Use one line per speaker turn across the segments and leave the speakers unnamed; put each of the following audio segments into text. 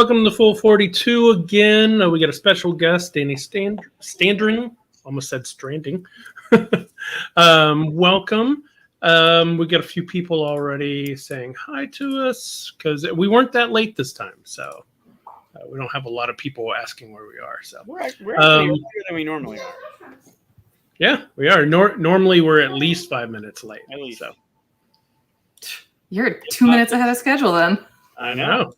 welcome to Full 42 again. We got a special guest, Danny Standring. Almost said Stranding. Welcome. We got a few people already saying hi to us because we weren't that late this time, so we don't have a lot of people asking where we are. So
we're actually earlier than we normally are.
Yeah, we are. Normally, we're at least 5 minutes late.
At least.
So.
You're 2 minutes ahead of schedule then.
I know.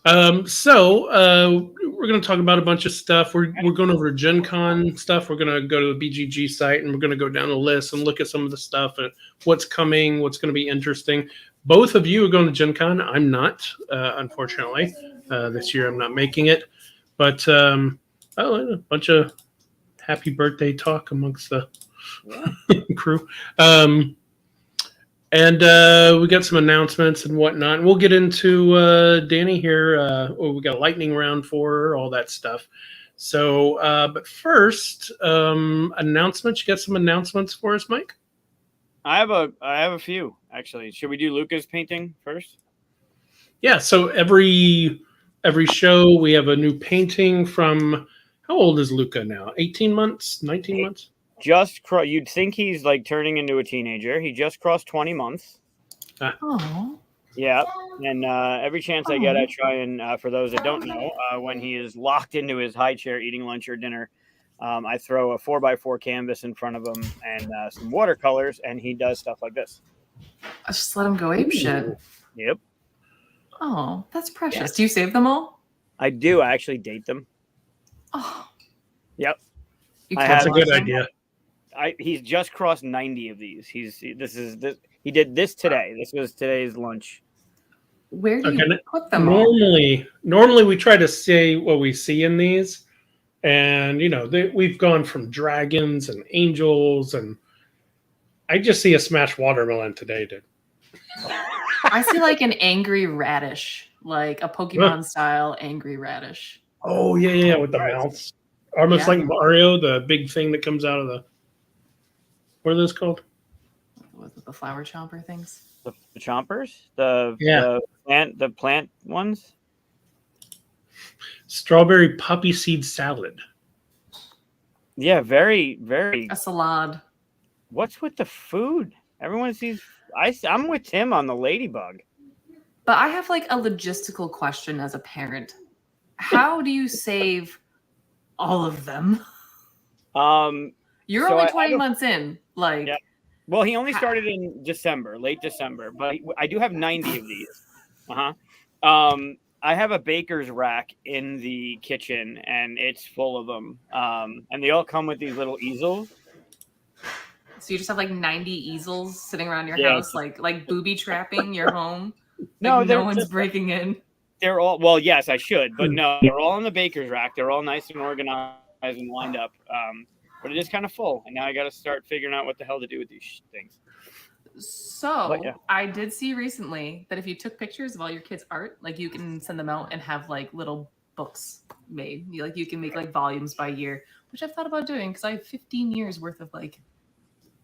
We're going to talk about a bunch of stuff. We're going over GenCon stuff. We're going to go to the BGG site and we're going to go down the list and look at some of the stuff and what's coming, what's going to be interesting. Both of you are going to GenCon. I'm not, unfortunately. This year I'm not making it. But a bunch of happy birthday talk amongst the crew. And we got some announcements and whatnot. We'll get into Danny here. We got a lightning round for her, all that stuff. So, but first, announcements. You got some announcements for us, Mike?
I have a few actually. Should we do Luca's painting first?
Yeah. So every show we have a new painting from. How old is Luca now? 18 months? 19 months?
You'd think he's like turning into a teenager. He just crossed 20 months.
Oh.
Yeah. And every chance I get, I try and, for those that don't know, when he is locked into his high chair eating lunch or dinner, I throw a 4x4 canvas in front of him and some watercolors, and he does stuff like this.
I just let him go ape shit.
Yep.
Oh, that's precious. Yeah. Do you save them all?
I do. I actually date them.
Oh.
Yep.
That's a good idea.
He's just crossed 90 of these. He did this today. This was today's lunch.
Where do you put them?
Normally we try to say what we see in these, and we've gone from dragons and angels, and I just see a smashed watermelon today, dude.
I see like an angry radish, like a Pokemon style angry radish.
Oh yeah, with the mouths, almost like Mario, the big thing that comes out of the. What are those called?
Was it the flower chomper things?
The chompers? The plant ones?
Strawberry poppy seed salad.
Yeah, very, very.
A salad.
What's with the food? Everyone sees. I'm with Tim on the ladybug.
But I have like a logistical question as a parent. How do you save all of them? You're only 20 months in. Like,
yeah. Well, he only started in December, late December, but I do have 90 of these. I have a baker's rack in the kitchen, and it's full of them. And they all come with these little easels.
So you just have like 90 easels sitting around your house, like booby trapping your home.
No,
no one's breaking in.
They're all yes, I should, but no, they're all in the baker's rack. They're all nice and organized and lined up. But it is kind of full, and now I got to start figuring out what the hell to do with these things.
So I did see recently that if you took pictures of all your kids' art, like you can send them out and have like little books made. You can make like volumes by year, which I've thought about doing because I have 15 years worth of like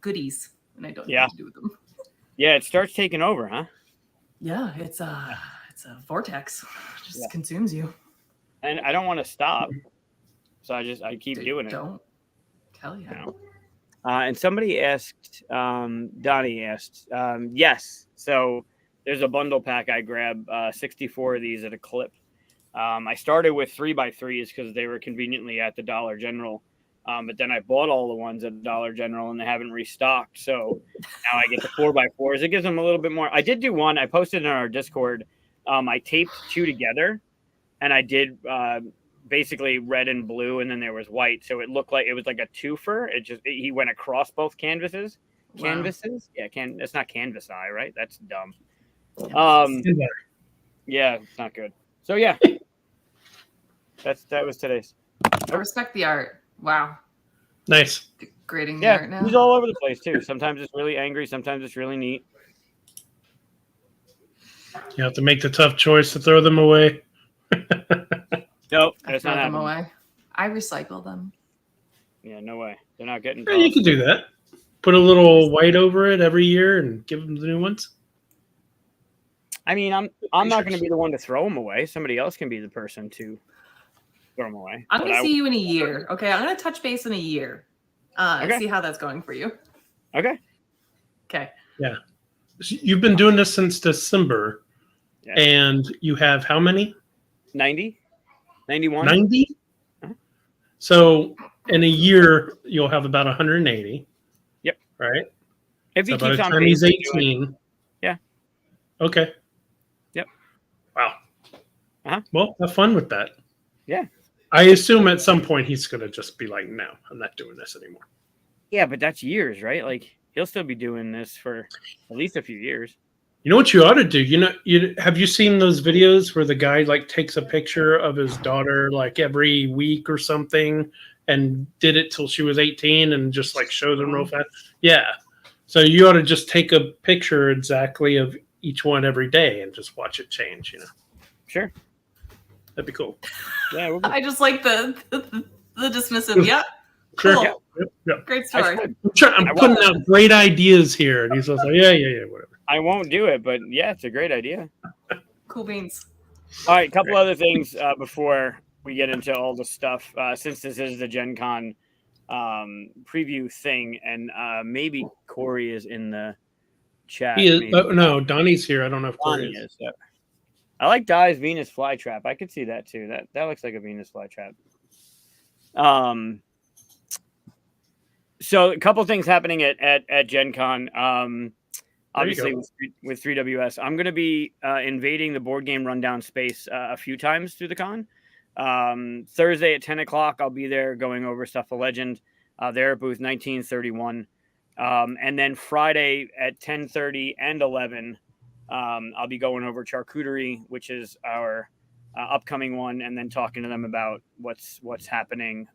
goodies, and I don't know what to do with them. Yeah,
it starts taking over, huh?
Yeah, it's a vortex. It just consumes you.
And I don't want to stop, so I keep doing it.
Don't. Hell yeah.
And somebody asked, Donnie asked, yes. So there's a bundle pack I grabbed, 64 of these at a clip. I started with 3x3s because they were conveniently at the Dollar General. But then I bought all the ones at Dollar General and they haven't restocked. So now I get the 4x4s. It gives them a little bit more. I did do one. I posted in our Discord. I taped two together and I did basically red and blue, and then there was white, so it looked like it was like a twofer. He went across both canvases.
Wow.
Yeah, it's not canvas eye, right? That's dumb. Yeah, it's not good. So yeah, that was today's.
I respect the art. Wow,
nice.
Grading the art now.
He's all over the place too. Sometimes it's really angry. Sometimes it's really neat.
You have to make the tough choice to throw them away.
Nope,
I throw them away. I recycle them.
Yeah, no way. They're not getting.
Yeah, you can do that. Put a little white over it every year and give them the new ones.
I mean, I'm not going to be the one to throw them away. Somebody else can be the person to throw them away.
I'm going to see you in a year. Okay, I'm going to touch base in a year. And see how that's going for you.
Okay.
Okay.
Yeah. You've been doing this since December, and you have how many?
90? 91?
90? So in a year, you'll have about 180.
Yep.
Right?
If he
so by
keeps
the
on
time he's 18.
Yeah.
Okay.
Yep.
Wow.
Uh-huh.
Well, have fun with that.
Yeah.
I assume at some point he's going to just be like, no, I'm not doing this anymore.
Yeah, but that's years, right? Like, he'll still be doing this for at least a few years.
You know what you ought to do? Have you seen those videos where the guy like takes a picture of his daughter like every week or something and did it till she was 18 and just like shows them real fast? Yeah. So you ought to just take a picture exactly of each one every day and just watch it change,
Sure.
That'd be cool.
Yeah.
I just like the dismissive. Yeah.
Sure.
Cool.
Yep.
Great story.
I'm putting out great ideas here. And he's also like, yeah, whatever.
I won't do it, but yeah, it's a great idea.
Cool beans.
All right, a couple other things before we get into all the stuff. Since this is the GenCon preview thing, and maybe Corey is in the chat.
He is. No, Donnie's here. I don't know if Corey is.
Yeah. I like Dai's Venus flytrap. I could see that too. That looks like a Venus flytrap. So a couple things happening at GenCon. Obviously with 3WS, I'm going to be invading the board game rundown space a few times through the con. Thursday at 10 o'clock, I'll be there going over Stuff of Legend there at booth 1931. And then Friday at 10:30 and 11, I'll be going over Charcuterie, which is our upcoming one, and then talking to them about what's happening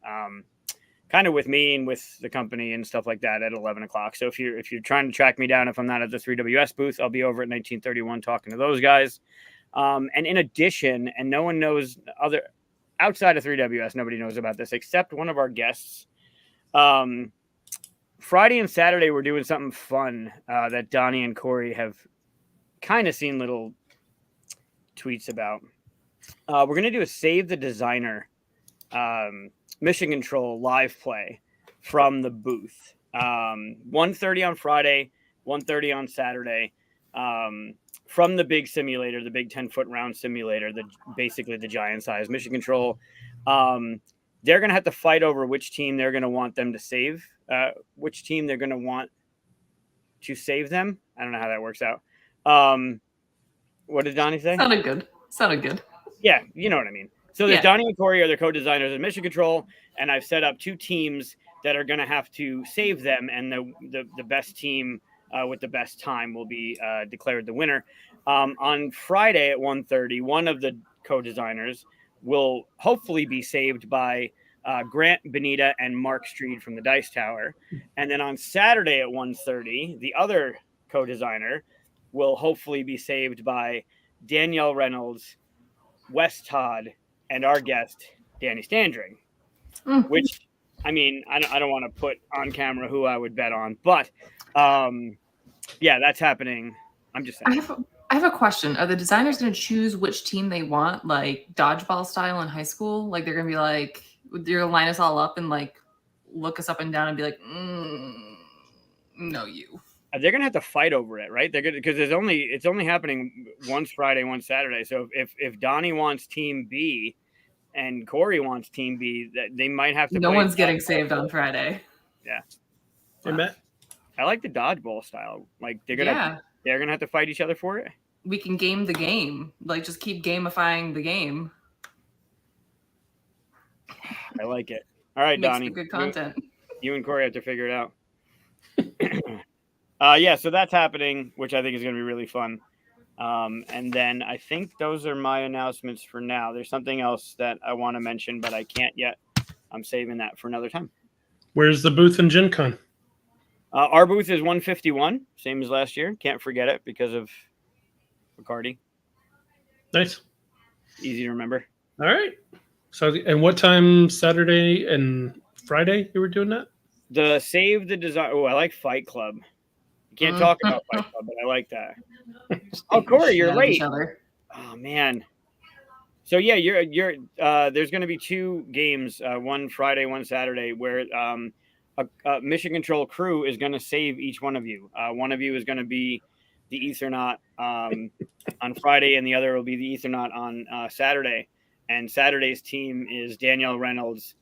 kind of with me and with the company and stuff like that at 11 o'clock. So if you're trying to track me down, if I'm not at the 3WS booth, I'll be over at 1931 talking to those guys. And in addition, and no one knows outside of 3WS, nobody knows about this except one of our guests. Friday and Saturday, we're doing something fun that Donnie and Corey have kind of seen little tweets about. We're going to do a Save the Designer Mission Control live play from the booth. 1:30 on Friday, 1:30 on Saturday. From the big simulator, the big 10-foot round simulator, basically the giant size Mission Control. They're going to have to fight over which team they're going to want them to save, which team they're going to want to save them. I don't know how that works out. What did Donnie say?
Sounded good.
Yeah, you know what I mean. So there's Donnie and Corey are the co-designers of Mission Control, and I've set up two teams that are going to have to save them, and the best team with the best time will be declared the winner. On Friday at 1:30, one of the co-designers will hopefully be saved by Grant Benita and Mark Street from the Dice Tower. And then on Saturday at 1:30, the other co-designer will hopefully be saved by Danielle Reynolds, Wes Todd, and our guest, Danielle Standring. Which, I mean, I don't want to put on camera who I would bet on, but yeah, that's happening. I'm just saying.
I have a question. Are the designers going to choose which team they want, like dodgeball style in high school? Like they're going to be like, you're going to line us all up and like look us up and down and be like, no, you.
They're going to have to fight over it, right? They're going because it's only happening once Friday, once Saturday. So if Donnie wants Team B and Corey wants Team B, that they might have to.
No one's getting saved on Friday.
Yeah.
Hey, Matt.
I like the dodgeball style. Like they're gonna have to fight each other for it.
We can game the game. Like just keep gamifying the game.
I like it. All right,
Makes
Donnie.
good content.
You and Corey have to figure it out. Yeah, so that's happening, which I think is going to be really fun. And then I think those are my announcements for now. There's something else that I want to mention, but I can't yet. I'm saving that for another time.
Where's the booth in GenCon?
Our booth is 151, same as last year. Can't forget it because of Bacardi.
Nice.
Easy to remember.
All right. So, and what time Saturday and Friday you were doing that?
The Save the Design. Oh, I like Fight Club. Can't talk about Fight Club, but I like that. Oh, Corey, you're late. Oh man. So yeah, you're. There's going to be 2 games, one Friday, one Saturday, where a mission control crew is going to save each one of you. One of you is going to be the Ethernaut on Friday, and the other will be the Ethernaut on Saturday. And Saturday's team is Danielle Reynolds,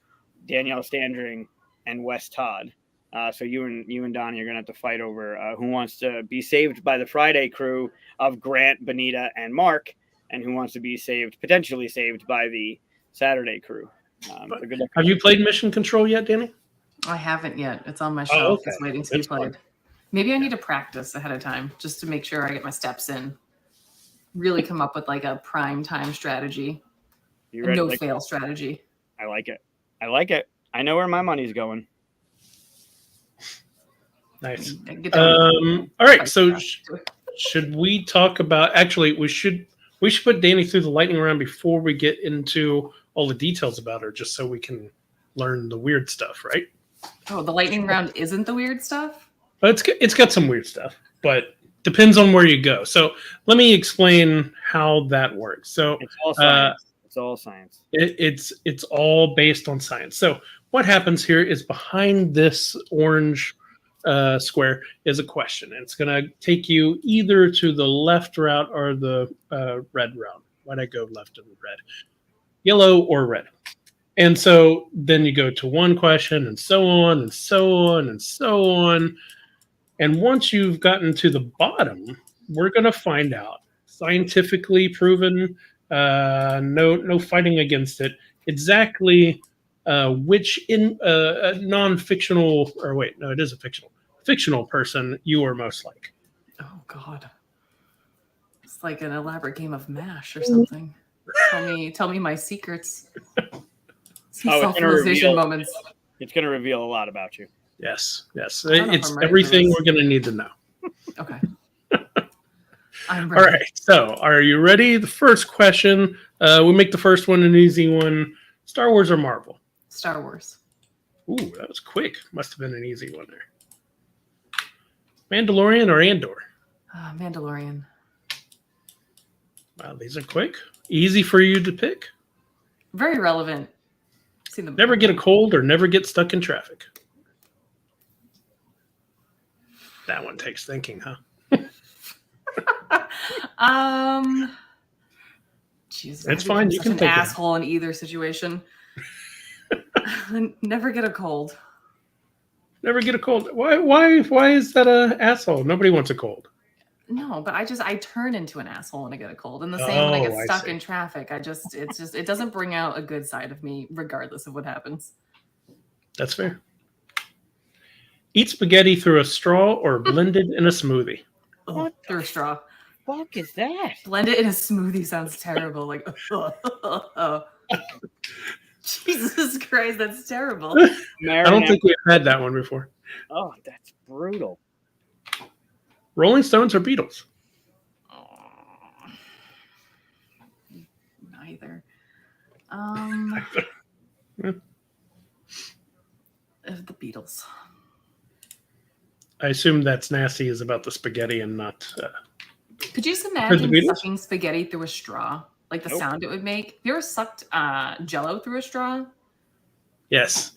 Danielle Standring, and Wes Todd. So you and Donnie are going to have to fight over who wants to be saved by the Friday crew of Grant, Benita, and Mark, and who wants to be potentially saved by the Saturday crew. Good luck.
Have you played Mission Control yet, Danny?
I haven't yet. It's on my shelf. It's waiting to be played. Fun. Maybe I need to practice ahead of time just to make sure I get my steps in. Really come up with like a prime time strategy. No fail strategy.
I like it. I know where my money's going.
Nice. All right. So should we talk about? Actually, we should put Danny through the lightning round before we get into all the details about her, just so we can learn the weird stuff, right?
Oh, the lightning round isn't the weird stuff?
It's got some weird stuff, but depends on where you go. So let me explain how that works. So
it's all science. It's all science.
It's all based on science. So what happens here is behind this orange square is a question. And it's going to take you either to the left route or the red route. Why'd I go left and red? Yellow or red. And so then you go to one question and so on and so on and so on. And once you've gotten to the bottom, we're going to find out, scientifically proven, no fighting against it, exactly which non-fictional, or wait, no, it is a fictional person you are most like.
Oh God, it's like an elaborate game of MASH or something. Tell me my secrets. Some self-realization moments.
It's going to reveal a lot about you.
Yes. It's everything we're going to need to know.
Okay. I'm ready.
All right. So, are you ready? The first question. We make the first one an easy one. Star Wars or Marvel?
Star Wars.
Ooh, that was quick. Must have been an easy one there. Mandalorian or Andor?
Mandalorian.
Wow, these are quick. Easy for you to pick.
Very relevant.
Never get a cold or never get stuck in traffic. That one takes thinking, huh?
Jeez,
it's fine. You can
an
take
asshole in either situation. Never get a cold.
Never get a cold. Why is that an asshole? Nobody wants a cold.
No, but I turn into an asshole when I get a cold. And the same when I get stuck in traffic. It doesn't bring out a good side of me, regardless of what happens.
That's fair. Eat spaghetti through a straw or blended in a smoothie.
Oh, through a straw.
What the fuck is that?
Blend it in a smoothie sounds terrible. Like, Jesus Christ, that's terrible.
I don't think we've had that one before.
Oh, that's brutal.
Rolling Stones or Beatles?
Neither. The Beatles.
I assume that's nasty is about the spaghetti and not.
Could you just imagine sucking spaghetti through a straw? Like the sound it would make? Have you ever sucked Jell-O through a straw?
Yes.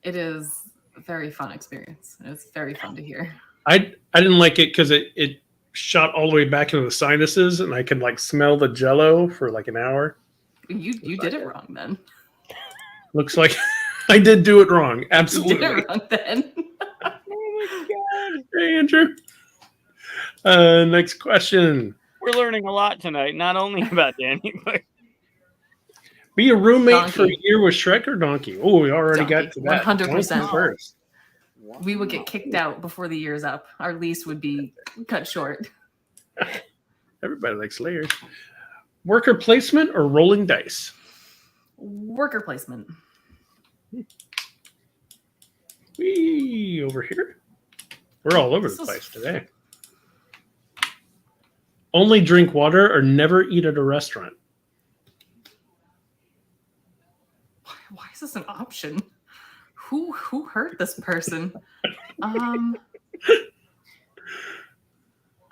It is a very fun experience. It's very fun to hear.
I didn't like it because it shot all the way back into the sinuses, and I could like smell the Jell-O for like an hour.
You did it wrong then.
Looks like I did do it wrong. Absolutely.
You did it wrong then.
Oh my God.
Hey, Andrew. Next question.
We're learning a lot tonight, not only about Danny, but
be a roommate for a year with Shrek or Donkey. Oh, we already got to that.
100%.
First.
We would get kicked out before the year's up. Our lease would be cut short.
Everybody likes layers. Worker placement or rolling dice?
Worker placement.
Wee, over here. We're all over the place today. Only drink water or never eat at a restaurant?
Why is this an option? Who hurt this person?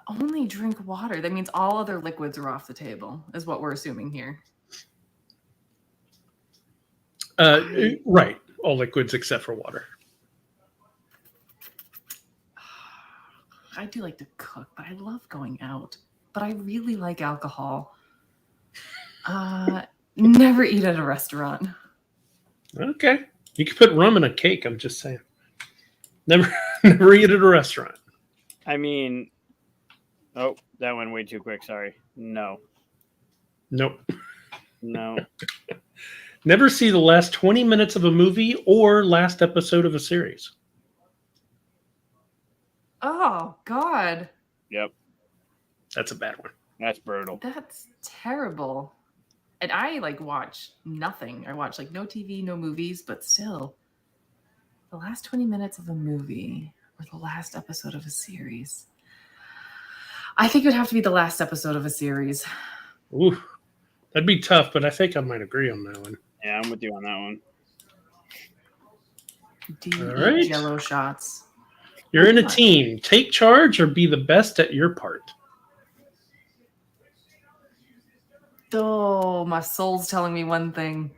Only drink water. That means all other liquids are off the table, is what we're assuming here.
Right. All liquids except for water.
I do like to cook, but I love going out. But I really like alcohol. Never eat at a restaurant.
Okay. You can put rum in a cake, I'm just saying. Never eat at a restaurant.
I mean, oh, that went way too quick. Sorry. No.
Nope.
No.
Never see the last 20 minutes of a movie or last episode of a series.
Oh, God.
Yep.
That's a bad one.
That's brutal.
That's terrible. And I watch nothing. I watch no TV, no movies, but still. The last 20 minutes of a movie or the last episode of a series. I think it would have to be the last episode of a series.
Ooh, that'd be tough, but I think I might agree on that one.
Yeah, I'm with you on that one.
Do you
All right.
eat Jello shots?
You're in a team. Take charge or be the best at your part.
Oh, my soul's telling me one thing.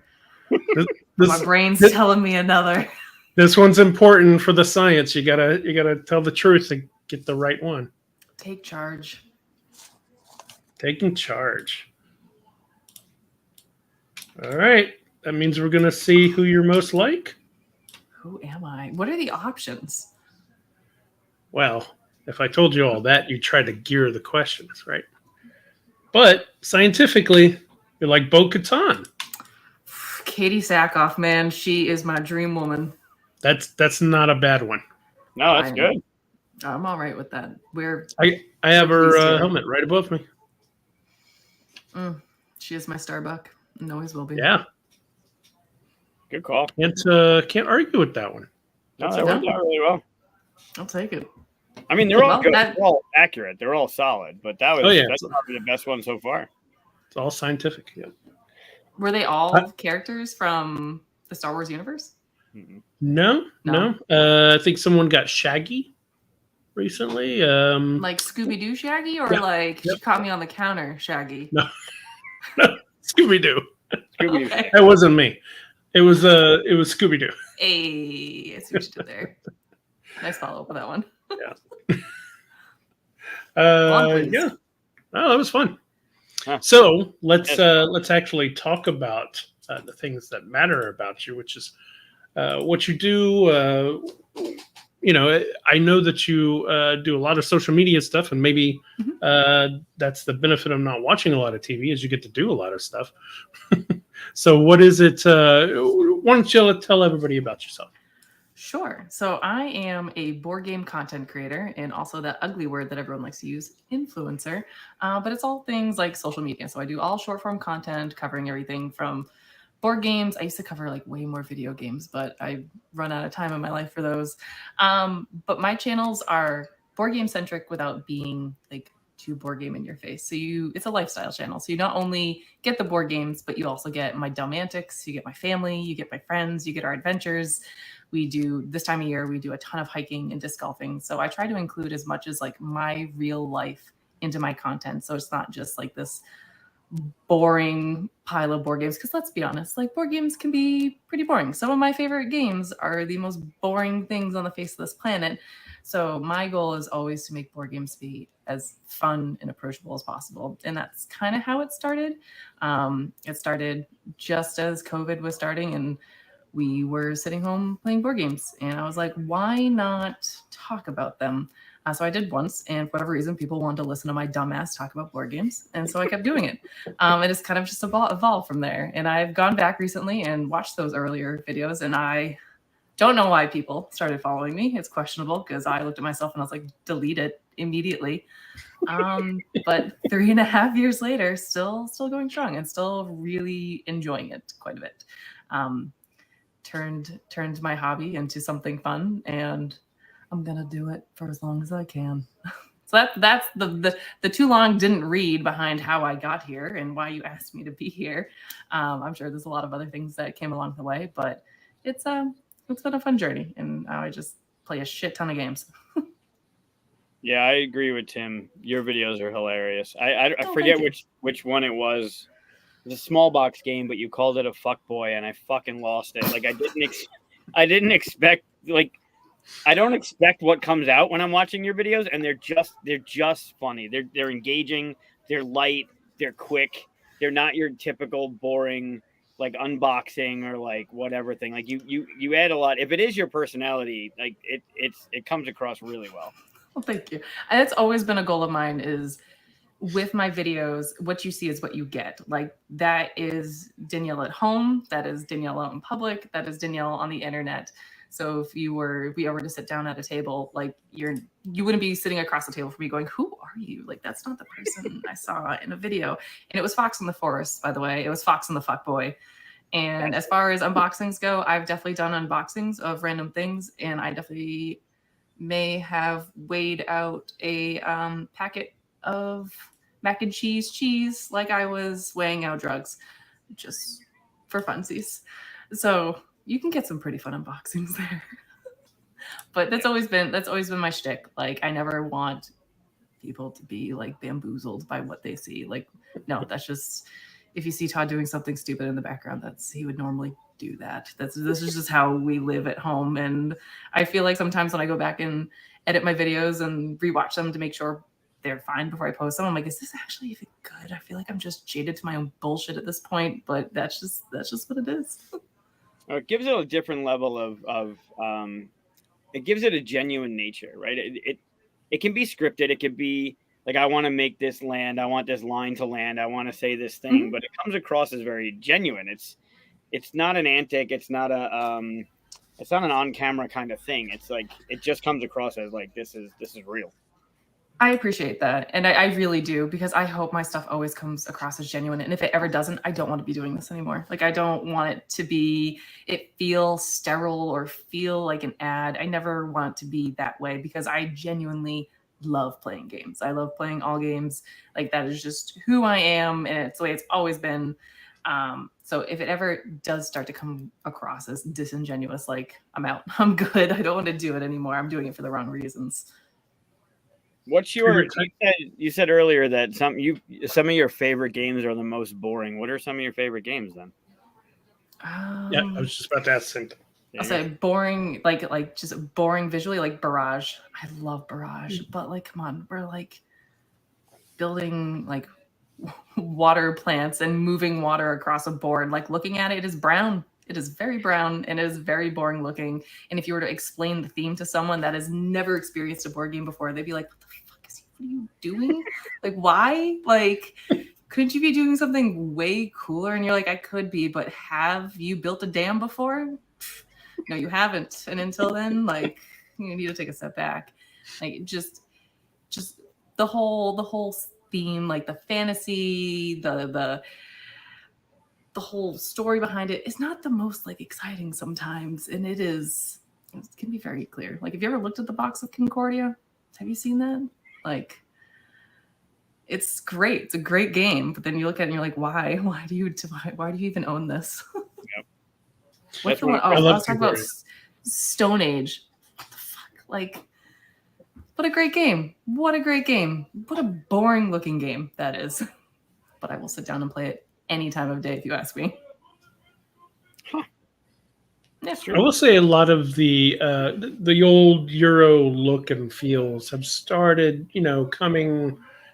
This,
My brain's telling me another.
This one's important for the science. You gotta tell the truth and get the right one.
Take charge.
Taking charge. All right. That means we're gonna see who you're most like.
Who am I? What are the options?
Well, if I told you all that, you'd try to gear the questions, right? But scientifically, you're like Bo-Katan.
Katie Sackhoff, man, she is my dream woman.
That's not a bad one.
No, that's good.
I'm all right with that.
I have her helmet right above me.
She is my Starbuck and always will be.
Yeah.
Good call.
Can't argue with that one.
No, that worked out really well.
I'll take it.
I mean, they're all good. They're all accurate. They're all solid. But that's probably the best one so far.
It's all scientific. Yeah.
Were they all characters from the Star Wars universe?
No. I think someone got Shaggy recently.
Like Scooby-Doo Shaggy, or she caught me on the counter Shaggy?
No. Scooby-Doo.
Okay.
That wasn't me. It was Scooby-Doo.
Hey, I see what you did there. Nice follow up with that one.
Yeah. Yeah. Oh, that was fun.
Huh.
So let's actually talk about the things that matter about you, which is what you do. I know that you do a lot of social media stuff, and maybe that's the benefit of not watching a lot of TV, is you get to do a lot of stuff. So what is it? Why don't you tell everybody about yourself?
Sure. So I am a board game content creator, and also that ugly word that everyone likes to use, influencer. But it's all things like social media. So I do all short form content covering everything from board games. I used to cover way more video games, but I run out of time in my life for those. But my channels are board game centric without being too board game in your face. So it's a lifestyle channel. So you not only get the board games, but you also get my dumb antics, you get my family, you get my friends, you get our adventures. We do, this time of year, we do a ton of hiking and disc golfing. So I try to include as much as my real life into my content. So it's not just this boring pile of board games. Because let's be honest, board games can be pretty boring. Some of my favorite games are the most boring things on the face of this planet. So my goal is always to make board games be as fun and approachable as possible. And that's kind of how it started. It started just as COVID was starting, and we were sitting home playing board games. And I was like, why not talk about them? So I did once, and for whatever reason, people wanted to listen to my dumbass talk about board games. And so I kept doing it. It has kind of just evolved from there. And I've gone back recently and watched those earlier videos, and I don't know why people started following me. It's questionable, because I looked at myself and I was like, delete it immediately. But 3.5 years later, still going strong and still really enjoying it quite a bit. Turned my hobby into something fun, and I'm gonna do it for as long as I can. So that's the too long didn't read behind how I got here and why you asked me to be here. I'm sure there's a lot of other things that came along the way, but it's been a fun journey, and I just play a shit ton of games.
Yeah, I agree with Tim. Your videos are hilarious. I forget which one it was. It was a small box game, but you called it a fuckboy, and I fucking lost it. Like I didn't expect like. I don't expect what comes out when I'm watching your videos, and they're just funny. They're engaging, they're light, they're quick. They're not your typical boring like unboxing or like whatever thing. Like you add a lot. If it is your personality, like it comes across really well.
Well, thank you. And it's always been a goal of mine is with my videos, what you see is what you get. Like that is Danielle at home, that is Danielle out in public, that is Danielle on the internet. So if we were to sit down at a table, like you wouldn't be sitting across the table from me going, "Who are you?" Like that's not the person I saw in a video. And it was Fox in the Forest, by the way. It was Fox and the Fuckboy. And as far as unboxings go, I've definitely done unboxings of random things, and I definitely may have weighed out a packet of mac and cheese like I was weighing out drugs, just for funsies. So you can get some pretty fun unboxings there. But that's always been my shtick. Like I never want people to be like bamboozled by what they see. Like no, that's just if you see Todd doing something stupid in the background, he would normally do that. This is just how we live at home. And I feel like sometimes when I go back and edit my videos and rewatch them to make sure they're fine before I post them, I'm like, is this actually even good? I feel like I'm just jaded to my own bullshit at this point, but that's just what it is.
It gives it a different level of it gives it a genuine nature, right? It can be scripted. It could be like, I want to make this land. I want this line to land. I want to say this thing, mm-hmm. But it comes across as very genuine. It's not an antic. It's not an on-camera kind of thing. It's like, it just comes across as like, this is real.
I appreciate that. And I really do, because I hope my stuff always comes across as genuine. And if it ever doesn't, I don't want to be doing this anymore. Like, I don't want it feel sterile or feel like an ad. I never want it to be that way, because I genuinely love playing games. I love playing all games. Like, that is just who I am. And it's the way it's always been. So if it ever does start to come across as disingenuous, like, I'm out. I'm good. I don't want to do it anymore. I'm doing it for the wrong reasons.
What's your? You said earlier that some of your favorite games are the most boring. What are some of your favorite games then?
Yeah, I was just about to ask the same thing.
I'll say boring, like just boring visually, like Barrage. I love Barrage, but like, come on, we're like building like water plants and moving water across a board. Like, looking at it, it is brown. It is very brown and it is very boring looking. And if you were to explain the theme to someone that has never experienced a board game before, they'd be like, "What the fuck what are you doing? Like, why? Like, couldn't you be doing something way cooler?" And you're like, "I could be, but have you built a dam before?" No, you haven't. And until then, like, you need to take a step back. Like, just the whole theme, like the fantasy, the whole story behind it is not the most like exciting sometimes, and it can be very clear. Like, have you ever looked at the box of Concordia? Have you seen that? Like, it's great. It's a great game, but then you look at it and you're like, why do you even own this?
Yep.
What's the one? I was talking about Stone Age. What the fuck? Like, what a great game. What a great game. What a boring looking game that is. But I will sit down and play it any time of day if you ask me.
Huh.
That's true.
I will say a lot of the old Euro look and feels have started,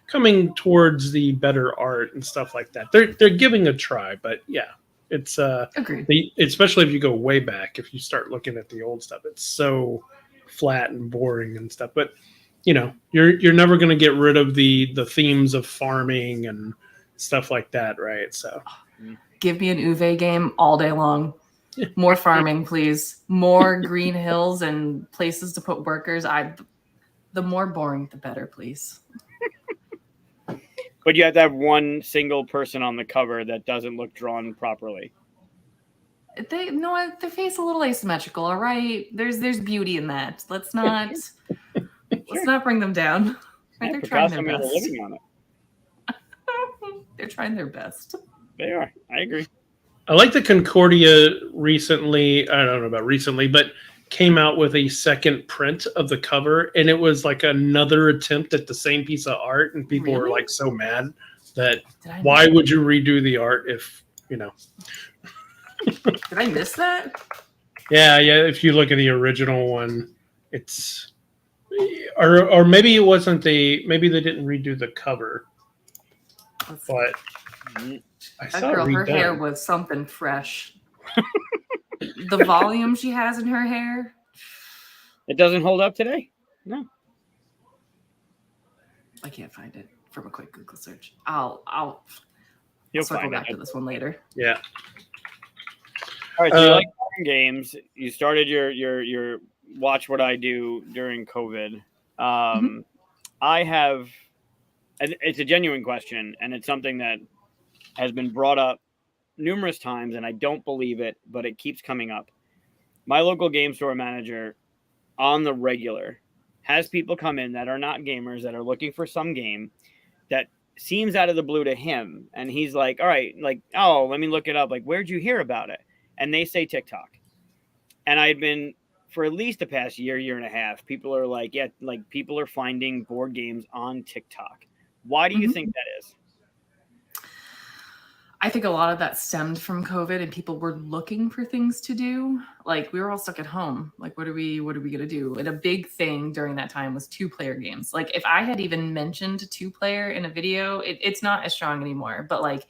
coming towards the better art and stuff like that. They're giving a try, but yeah, it's
agreed.
Especially if you go way back, if you start looking at the old stuff, it's so flat and boring and stuff. But you're never going to get rid of the themes of farming and stuff like that, right? So
give me an Uwe game all day long. More farming, please. More green hills and places to put workers. The more boring, the better, please.
But you have to have one single person on the cover that doesn't look drawn properly.
Their face a little asymmetrical, all right? There's beauty in that. Let's not bring them down.
Yeah,
they're trying their
best. Living on it.
They're trying their best.
They are. I agree.
I like the Concordia recently. I don't know about recently, but came out with a second print of the cover, and it was like another attempt at the same piece of art, and people were like so mad that why would you redo the art if you know?
Did I miss that?
Yeah. If you look at the original one, it's or maybe it wasn't maybe they didn't redo the cover, but I saw
that girl, her
redone.
hair was something fresh. The volume she has in her hair.
It doesn't hold up today. No.
I can't find it from a quick Google search. I'll circle back to this one later.
Yeah.
All right. So you like games. You started your watch what I do during COVID. I have, and it's a genuine question, and it's something that has been brought up numerous times, and I don't believe it, but it keeps coming up. My local game store manager on the regular has people come in that are not gamers, that are looking for some game that seems out of the blue to him. And he's like, all right, like, oh, let me look it up. Like, where'd you hear about it? And they say TikTok. And I'd been, for at least the past year and a half, people are like, yeah, like people are finding board games on TikTok. Why do you think that is?
I think a lot of that stemmed from COVID and people were looking for things to do. Like we were all stuck at home. Like, what are we going to do? And a big thing during that time was 2-player games. Like if I had even mentioned 2-player in a video, it's not as strong anymore, but like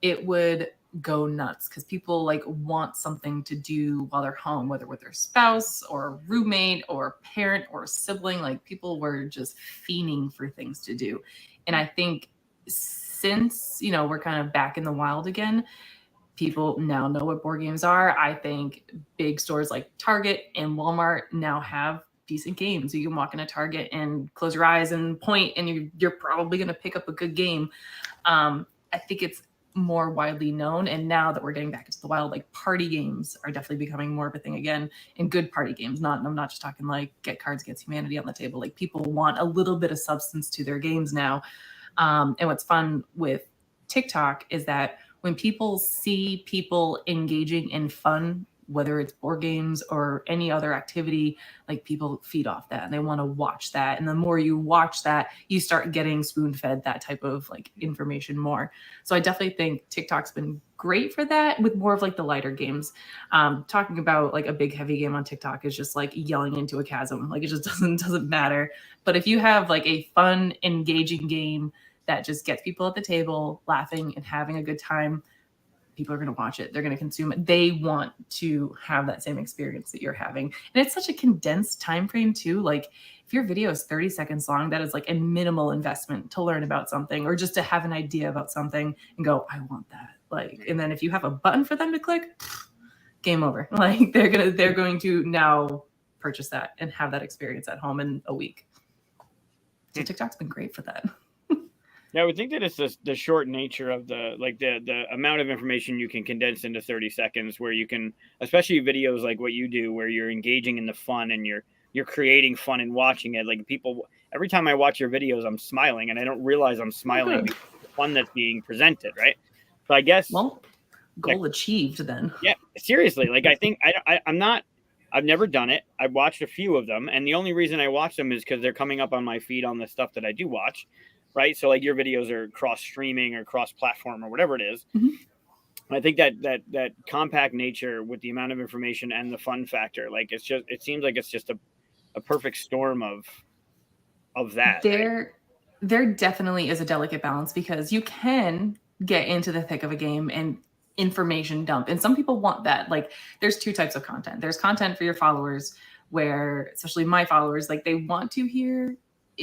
it would go nuts because people like want something to do while they're home, whether with their spouse or a roommate or a parent or a sibling. Like people were just fiending for things to do. And I think since, you know, we're kind of back in the wild again, people now know what board games are. I think big stores like Target and Walmart now have decent games. You can walk in a Target and close your eyes and point, and you're probably going to pick up a good game. I think it's more widely known. And now that we're getting back into the wild, like party games are definitely becoming more of a thing again, and good party games. I'm not just talking like get Cards Against Humanity on the table. Like people want a little bit of substance to their games now. And what's fun with TikTok is that when people see people engaging in fun, whether it's board games or any other activity, like people feed off that and they want to watch that. And the more you watch that, you start getting spoon-fed that type of like information more. So I definitely think TikTok's been great for that with more of like the lighter games. Talking about like a big heavy game on TikTok is just like yelling into a chasm. Like it just doesn't matter. But if you have like a fun, engaging game that just gets people at the table laughing and having a good time, people are going to watch it. They're going to consume it. They want to have that same experience that you're having. And it's such a condensed time frame too. Like if your video is 30 seconds long, that is like a minimal investment to learn about something or just to have an idea about something and go, I want that. Like, and then if you have a button for them to click, game over. Like they're going to now purchase that and have that experience at home in a week. So TikTok's been great for that.
Yeah, I would think that it's the short nature of the amount of information you can condense into 30 seconds, where you can, especially videos like what you do, where you're engaging in the fun and you're creating fun and watching it. Like people, every time I watch your videos, I'm smiling and I don't realize I'm smiling because of the fun that's being presented, right? So I guess
goal achieved then.
Yeah, seriously. Like I think I've never done it. I've watched a few of them, and the only reason I watch them is because they're coming up on my feed on the stuff that I do watch. Right. So like your videos are cross streaming or cross platform or whatever it is. Mm-hmm. I think that compact nature with the amount of information and the fun factor, like it seems like it's just a perfect storm of that.
There definitely is a delicate balance because you can get into the thick of a game and information dump. And some people want that. Like there's 2 types of content. There's content for your followers where, especially my followers, like they want to hear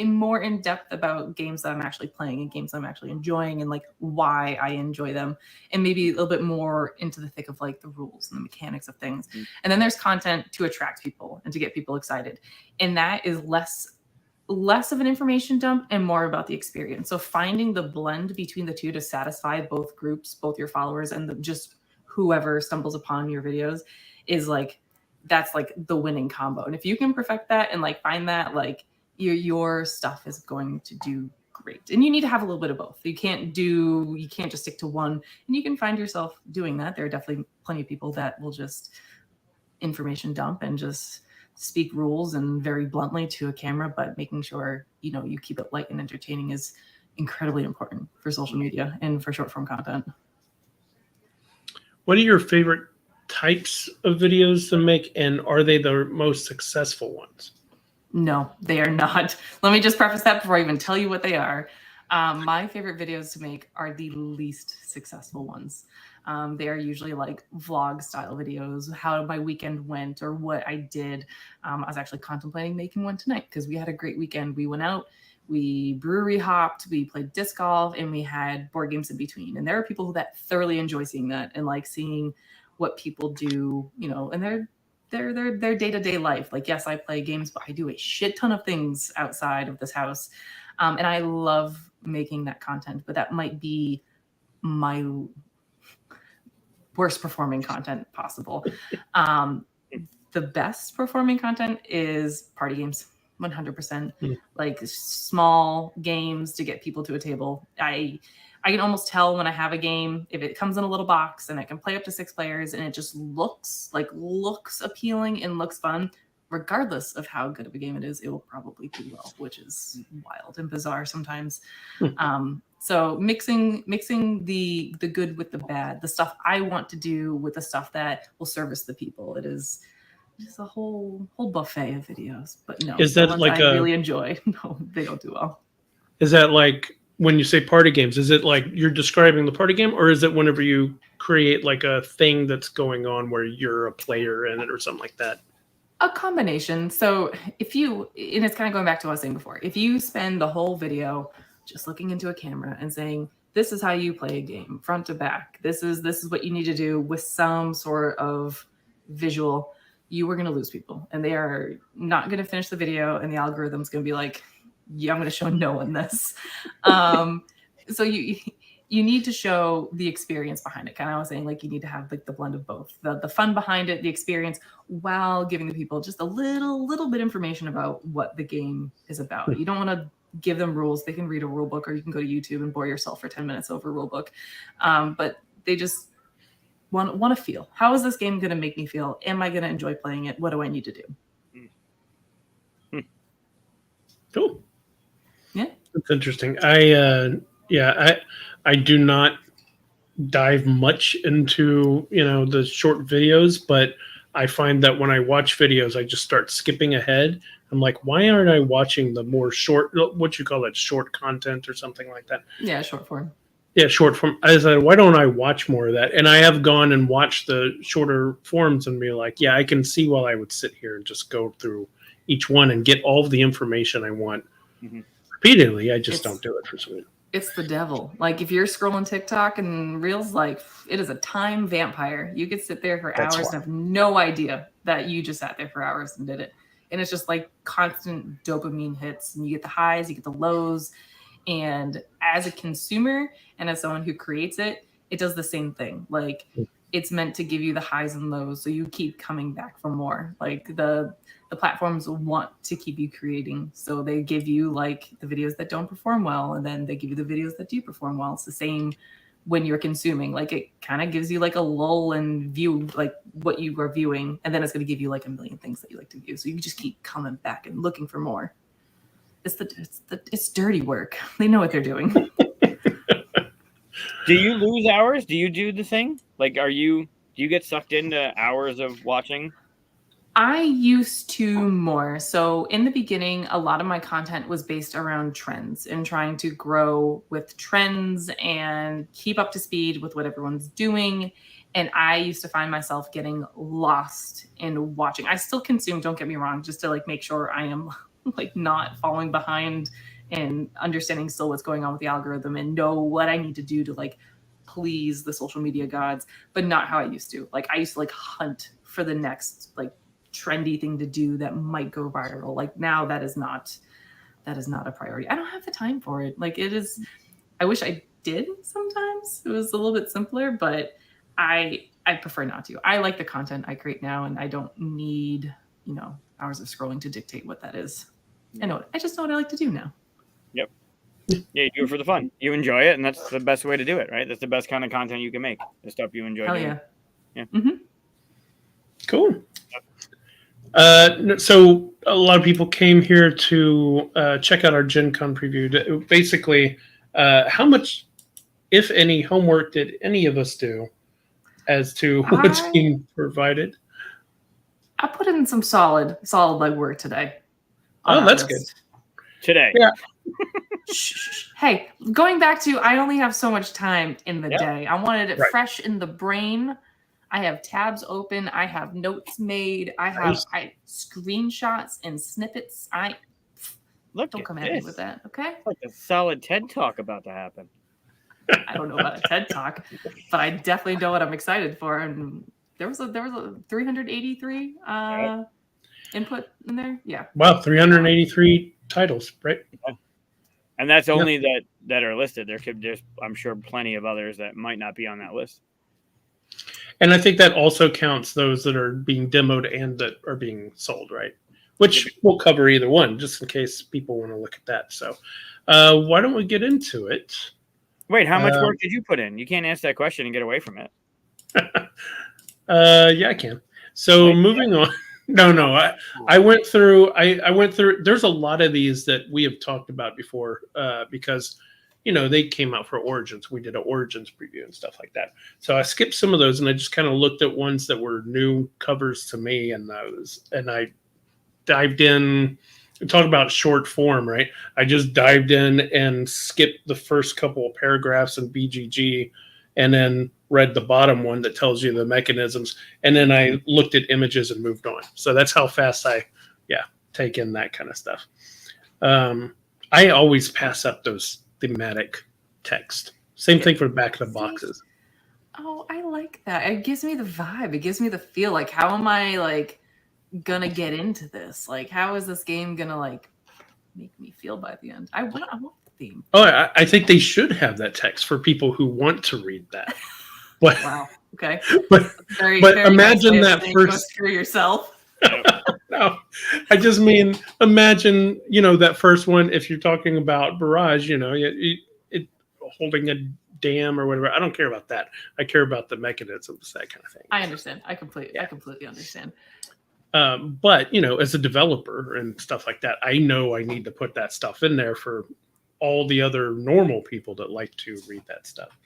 more in depth about games that I'm actually playing and games I'm actually enjoying and like why I enjoy them, and maybe a little bit more into the thick of like the rules and the mechanics of things. Mm-hmm. And then there's content to attract people and to get people excited. And that is less of an information dump and more about the experience. So finding the blend between the two to satisfy both groups, both your followers and just whoever stumbles upon your videos is like, that's like the winning combo. And if you can perfect that and like find that, like your stuff is going to do great. And you need to have a little bit of both. You can't just stick to one, and you can find yourself doing that. There are definitely plenty of people that will just information dump and just speak rules and very bluntly to a camera, but making sure, you keep it light and entertaining is incredibly important for social media and for short form content.
What are your favorite types of videos to make, and are they the most successful ones?
No, they are not. Let me just preface that before I even tell you what they are. My favorite videos to make are the least successful ones. They are usually like vlog style videos, how my weekend went or what I did. I was actually contemplating making one tonight because we had a great weekend. We went out, we brewery hopped, we played disc golf, and we had board games in between. And there are people that thoroughly enjoy seeing that and like seeing what people do, and their day-to-day life. Like, yes, I play games, but I do a shit ton of things outside of this house. And I love making that content, but that might be my worst performing content possible. The best performing content is party games, 100%. Like small games to get people to a table. I can almost tell when I have a game, if it comes in a little box and I can play up to 6 players and it just looks appealing and looks fun, regardless of how good of a game it is, it will probably do well, which is wild and bizarre sometimes. So mixing the good with the bad, the stuff I want to do with the stuff that will service the people. It is just a whole buffet of videos. But no,
is that like
I really enjoy? No, they don't do well.
Is that like when you say party games? Is it like you're describing the party game, or is it whenever you create like a thing that's going on where you're a player in it or something like that?
A combination. So and it's kind of going back to what I was saying before, if you spend the whole video just looking into a camera and saying, this is how you play a game front to back, this is what you need to do with some sort of visual, you are going to lose people and they are not going to finish the video and the algorithm's going to be like, yeah, I'm going to show no one this. So you need to show the experience behind it. Kind of I was saying, like, you need to have like the blend of both, the fun behind it, the experience, while giving the people just a little bit information about what the game is about. You don't want to give them rules. They can read a rule book, or you can go to YouTube and bore yourself for 10 minutes over a rule book. But they just want to feel, how is this game going to make me feel? Am I going to enjoy playing it? What do I need to do?
Cool.
Yeah.
That's interesting. I do not dive much into, the short videos, but I find that when I watch videos, I just start skipping ahead. I'm like, why aren't I watching the more short, what you call it, short content or something like that?
Yeah, short form.
Yeah, short form. I said, why don't I watch more of that? And I have gone and watched the shorter forms and be like, yeah, I can see why I would sit here and just go through each one and get all of the information I want repeatedly. I just don't do it for some reason.
It's the devil. Like, if you're scrolling TikTok and Reels, like, it is a time vampire. You could sit there for hours and have no idea that you just sat there for hours and did it. And it's just like constant dopamine hits, and you get the highs, you get the lows. And as a consumer and as someone who creates it, it does the same thing. Like, it's meant to give you the highs and lows, so you keep coming back for more. Like, the platforms want to keep you creating, so they give you like the videos that don't perform well, and then they give you the videos that do perform well. It's the same when you're consuming. Like, it kind of gives you like a lull and view like what you are viewing, and then it's going to give you like a million things that you like to view, so you just keep coming back and looking for more. It's dirty work. They know what they're doing.
Do you lose hours? Do you do the thing? Like, do you get sucked into hours of watching?
I used to more. So in the beginning, a lot of my content was based around trends and trying to grow with trends and keep up to speed with what everyone's doing. And I used to find myself getting lost in watching. I still consume, don't get me wrong, just to like make sure I am like not falling behind and understanding still what's going on with the algorithm and know what I need to do to like please the social media gods, but not how I used to. Like, I used to like hunt for the next like trendy thing to do that might go viral. Like, now that is not a priority. I don't have the time for it. Like, it is, I wish I did sometimes. It was a little bit simpler, but I prefer not to. I like the content I create now, and I don't need, hours of scrolling to dictate what that is. I just know what I like to do now.
Yep. Yeah, you do it for the fun. You enjoy it, and that's the best way to do it, right? That's the best kind of content you can make. The stuff you enjoy doing.
Yeah.
Yeah.
Mm-hmm.
Cool. So a lot of people came here to check out our GenCon preview. Basically, how much, if any, homework did any of us do as to what's being provided?
I put in some solid legwork today.
Oh, that's good.
Today.
Yeah.
Hey, going back to, I only have so much time in the day. I wanted it fresh in the brain. I have tabs open. I have notes made. I have screenshots and snippets. Don't come at me with that, okay?
Like a solid TED Talk about to happen.
I don't know about a TED Talk, but I definitely know what I'm excited for. And there was a 383 input in there. Yeah.
Wow, 383 titles, right?
Yeah. And that's only that are listed. There's, I'm sure, plenty of others that might not be on that list.
And I think that also counts those that are being demoed and that are being sold, right? Which we'll cover either one, just in case people want to look at that. So why don't we get into it?
Wait, how much work did you put in? You can't answer that question and get away from it.
Yeah, I can. So moving on. No. I went through. I went through. There's a lot of these that we have talked about before because, they came out for Origins. We did an Origins preview and stuff like that. So I skipped some of those and I just kind of looked at ones that were new covers to me, and I dived in. Talk about short form, right? I just dived in and skipped the first couple of paragraphs in BGG, and then read the bottom one that tells you the mechanisms, and then I looked at images and moved on. So that's how fast I take in that kind of stuff. I always pass up those thematic text. Same thing for the back of the boxes.
Oh, I like that. It gives me the vibe. It gives me the feel. Like, how am I gonna get into this? Like, how is this game gonna make me feel by the end? I want the theme.
Oh, I think they should have that text for people who want to read that. But,
wow. Okay.
But
very
imagine
nice
that first.
Screw yourself.
No, I just mean imagine that first one. If you're talking about Barrage, it holding a dam or whatever. I don't care about that. I care about the mechanisms, that kind of thing.
I understand. I completely understand.
But as a developer and stuff like that, I know I need to put that stuff in there for all the other normal people that like to read that stuff,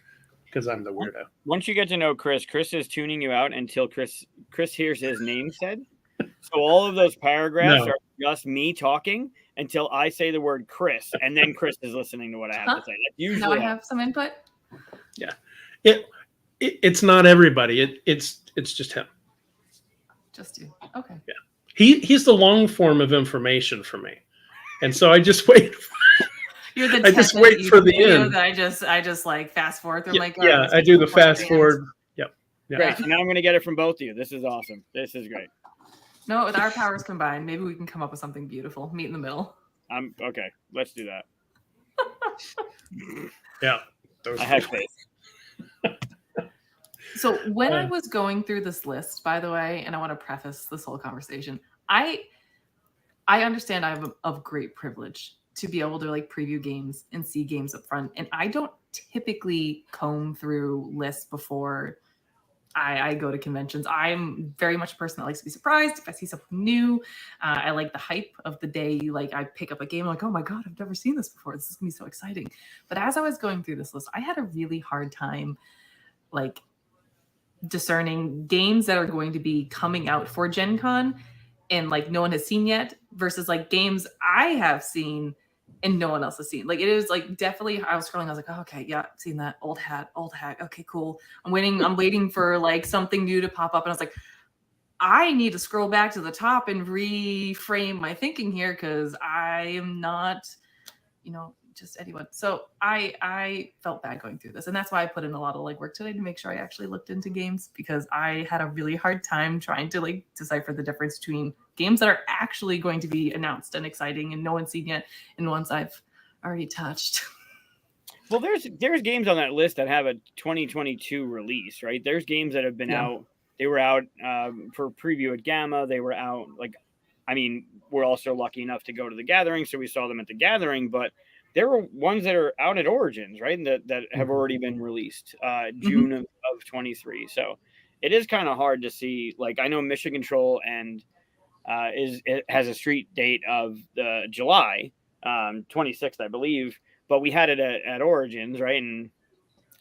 because I'm the weirdo.
Once you get to know Chris is tuning you out until Chris hears his name said. So all of those paragraphs are just me talking until I say the word Chris, and then Chris is listening to what I have to say. That's usually
now I have some input.
Yeah, it's not everybody. It's just him.
Just you. Okay.
Yeah, he's the long form of information for me, and so I just wait.
You're the
I just wait for the end.
That I just fast forward through.
I do the fast forward. Yep. Yeah.
Great. So now I'm going to get it from both of you. This is awesome. This is great.
No, with our powers combined, maybe we can come up with something beautiful. Meet in the middle.
Okay. Let's do that.
Yeah.
I have faith.
So when I was going through this list, by the way, and I want to preface this whole conversation, I understand I have of great privilege to be able to preview games and see games up front. And I don't typically comb through lists before I go to conventions. I'm very much a person that likes to be surprised if I see something new. I like the hype of the day. I pick up a game, I'm like, oh my God, I've never seen this before. This is gonna be so exciting. But as I was going through this list, I had a really hard time discerning games that are going to be coming out for Gen Con and no one has seen yet versus games I have seen and no one else has seen. It is definitely, I was scrolling, I was like, oh, okay, yeah, seen that. Old hat. Okay, cool. I'm waiting for something new to pop up. And I was like, I need to scroll back to the top and reframe my thinking here because I am not, just anyone. So I felt bad going through this. And that's why I put in a lot of work today to make sure I actually looked into games, because I had a really hard time trying to decipher the difference between games that are actually going to be announced and exciting and no one's seen yet and ones I've already touched.
Well, there's games on that list that have a 2022 release, right? There's games that have been out. They were out for preview at Gamma. They were out we're also lucky enough to go to the Gathering, so we saw them at the Gathering, but there were ones that are out at Origins, right? That have already been released June of 23. So it is kind of hard to see. Like I know Mission Control and it has a street date of July 26th, I believe, but we had it at Origins, right? And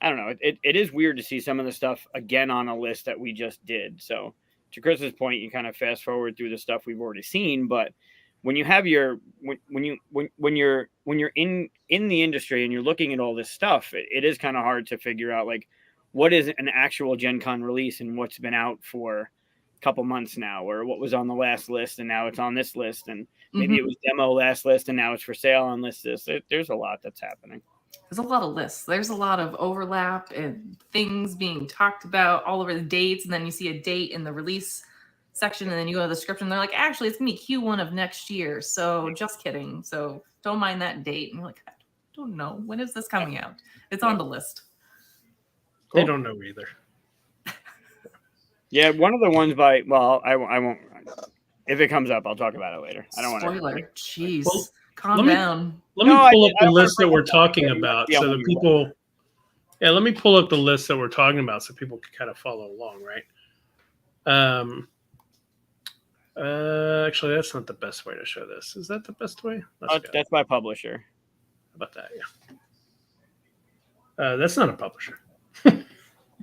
I don't know. It is weird to see some of the stuff again on a list that we just did. So to Chris's point, you kind of fast forward through the stuff we've already seen, but when you have when you're in the industry and you're looking at all this stuff, it is kind of hard to figure out like what is an actual Gen Con release and what's been out for a couple months now, or what was on the last list and now it's on this list, and maybe it was demo last list and now it's for sale on this list. There's a lot that's happening.
There's a lot of lists. There's a lot of overlap and things being talked about all over the dates, and then you see a date in the release section, and then you go to the script and they're like, actually, it's gonna be Q1 of next year. So just kidding. So don't mind that date. And you're like, I don't know. When is this coming out? It's on the list.
They don't know either.
Yeah, one of the ones I won't. If it comes up, I'll talk about it later. I don't want to.
Spoiler. Jeez. Well, calm down.
Let me pull up the list that we're talking about so that people. Yeah, let me pull up the list that we're talking about so people can kind of follow along, right? Actually, that's not the best way to show this. Is that the best way?
That's my publisher.
How about that? Yeah. That's not a publisher.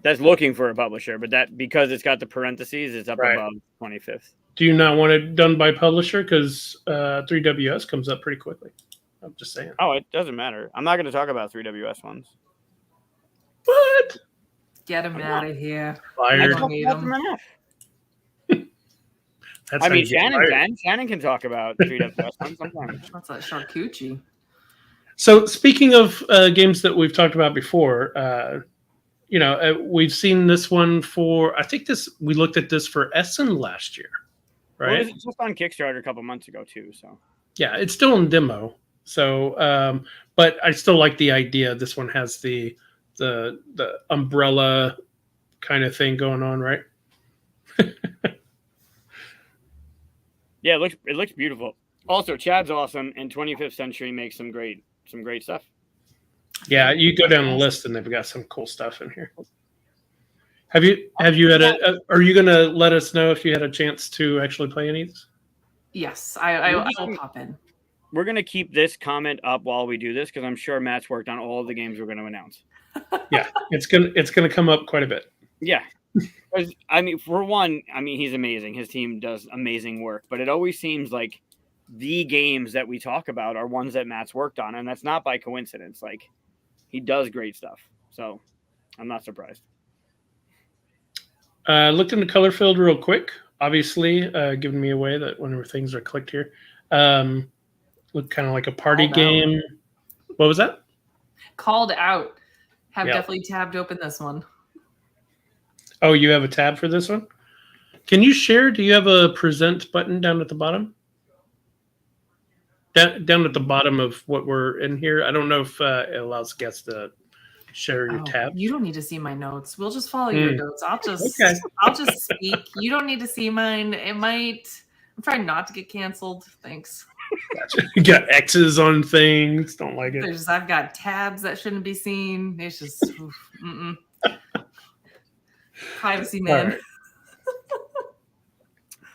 That's looking for a publisher, but that because it's got the parentheses, it's up above 25th.
Do you not want it done by publisher? Because 3WS comes up pretty quickly. I'm just saying.
Oh, it doesn't matter. I'm not going to talk about 3WS ones.
What?
Get him out of here.
Fired.
I mean, Shannon can talk about 3WS ones sometimes.
That's that charcuterie.
So speaking of games that we've talked about before, we've seen this one for. I think we looked at this for Essen last year, right?
Well, it was just on Kickstarter a couple months ago too. So
yeah, it's still in demo. So, but I still like the idea. This one has the umbrella kind of thing going on, right?
Yeah, it looks beautiful. Also, Chad's awesome, and 25th Century makes some great stuff.
Yeah, you go down the list, and they've got some cool stuff in here. Have you had are you going to let us know if you had a chance to actually play any of these?
Yes, I'll pop in.
We're going to keep this comment up while we do this because I'm sure Matt's worked on all of the games we're going to announce.
Yeah, it's gonna come up quite a bit.
Yeah. I mean, for one, he's amazing. His team does amazing work, but it always seems like the games that we talk about are ones that Matt's worked on, and that's not by coincidence. Like, he does great stuff, so I'm not surprised.
Looked into color field real quick. Obviously, giving me away that whenever things are clicked here, looked kind of like a party game. What was that?
Called out. Have definitely tabbed open this one.
Oh, you have a tab for this one? Can you share? Do you have a present button down at the bottom? Down at the bottom of what we're in here. I don't know if it allows guests to share your tab.
You don't need to see my notes. We'll just follow your notes. I'll just speak. You don't need to see mine. I'm trying not to get canceled. Thanks.
Gotcha. You got X's on things. Don't like it.
I've got tabs that shouldn't be seen. It's just privacy, man.
Right.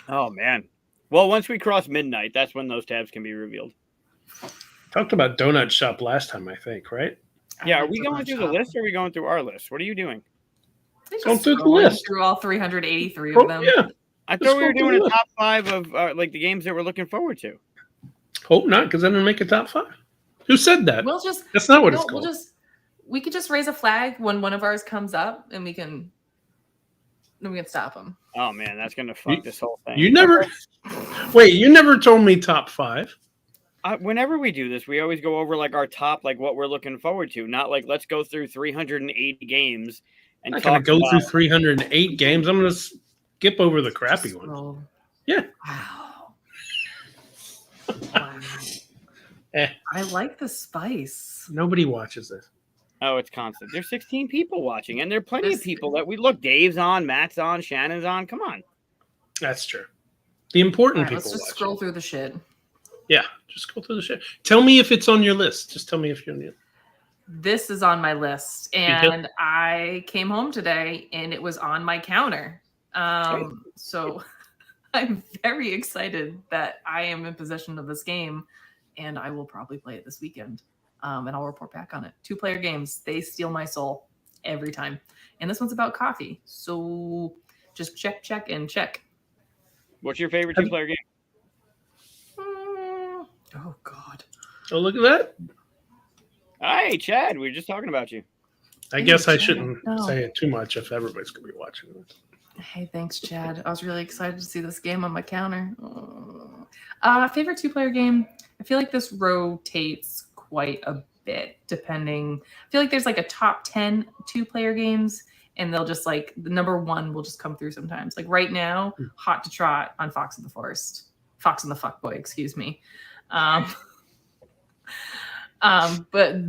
Oh man. Well, once we cross midnight, that's when those tabs can be revealed.
Talked about Donut Shop last time, I think, right?
Yeah. Are we going through the list or are we going through our list? What are you doing?
Going through the list.
Through all 383 of them.
Yeah.
I thought we were doing a top 5 of like the games that we're looking forward to.
Hope not, because I didn't make a top 5. Who said that? That's not what it's called.
We could just raise a flag when one of ours comes up, and we can stop them.
Oh man, that's gonna fuck this whole thing.
You never told me top 5.
Whenever we do this, we always go over like our top, like what we're looking forward to. Not like let's go through 380 games. And
I'm not gonna go through 308 games. I'm gonna skip over the crappy ones. Yeah.
Wow.
Eh.
I like the spice.
Nobody watches this.
Oh, it's constant. There's 16 people watching, and there are plenty of people that we look. Dave's on, Matt's on, Shannon's on. Come on.
That's true. The important people.
Let's just scroll through the shit.
Yeah, just go through the shit. Tell me if it's on your list. Just tell me if you're on it.
this is on my list, and I came home today and it was on my counter. So I'm very excited that I am in possession of this game, and I will probably play it this weekend. And I'll report back on it. 2-player games, they steal my soul every time. And this one's about coffee. So just check, and check.
What's your favorite 2-player game?
Oh, God.
Oh, look at that.
Hi, Chad. We were just talking about you.
I guess I shouldn't say it too much if everybody's going to be watching this.
Hey, thanks, Chad. I was really excited to see this game on my counter. Favorite 2-player game? I feel like this rotates quite a bit depending. I feel like there's like a top 10 2-player games, and they'll just like the number 1 will just come through sometimes. Like right now, Hot to Trot on Fox and the Fuckboy, excuse me. But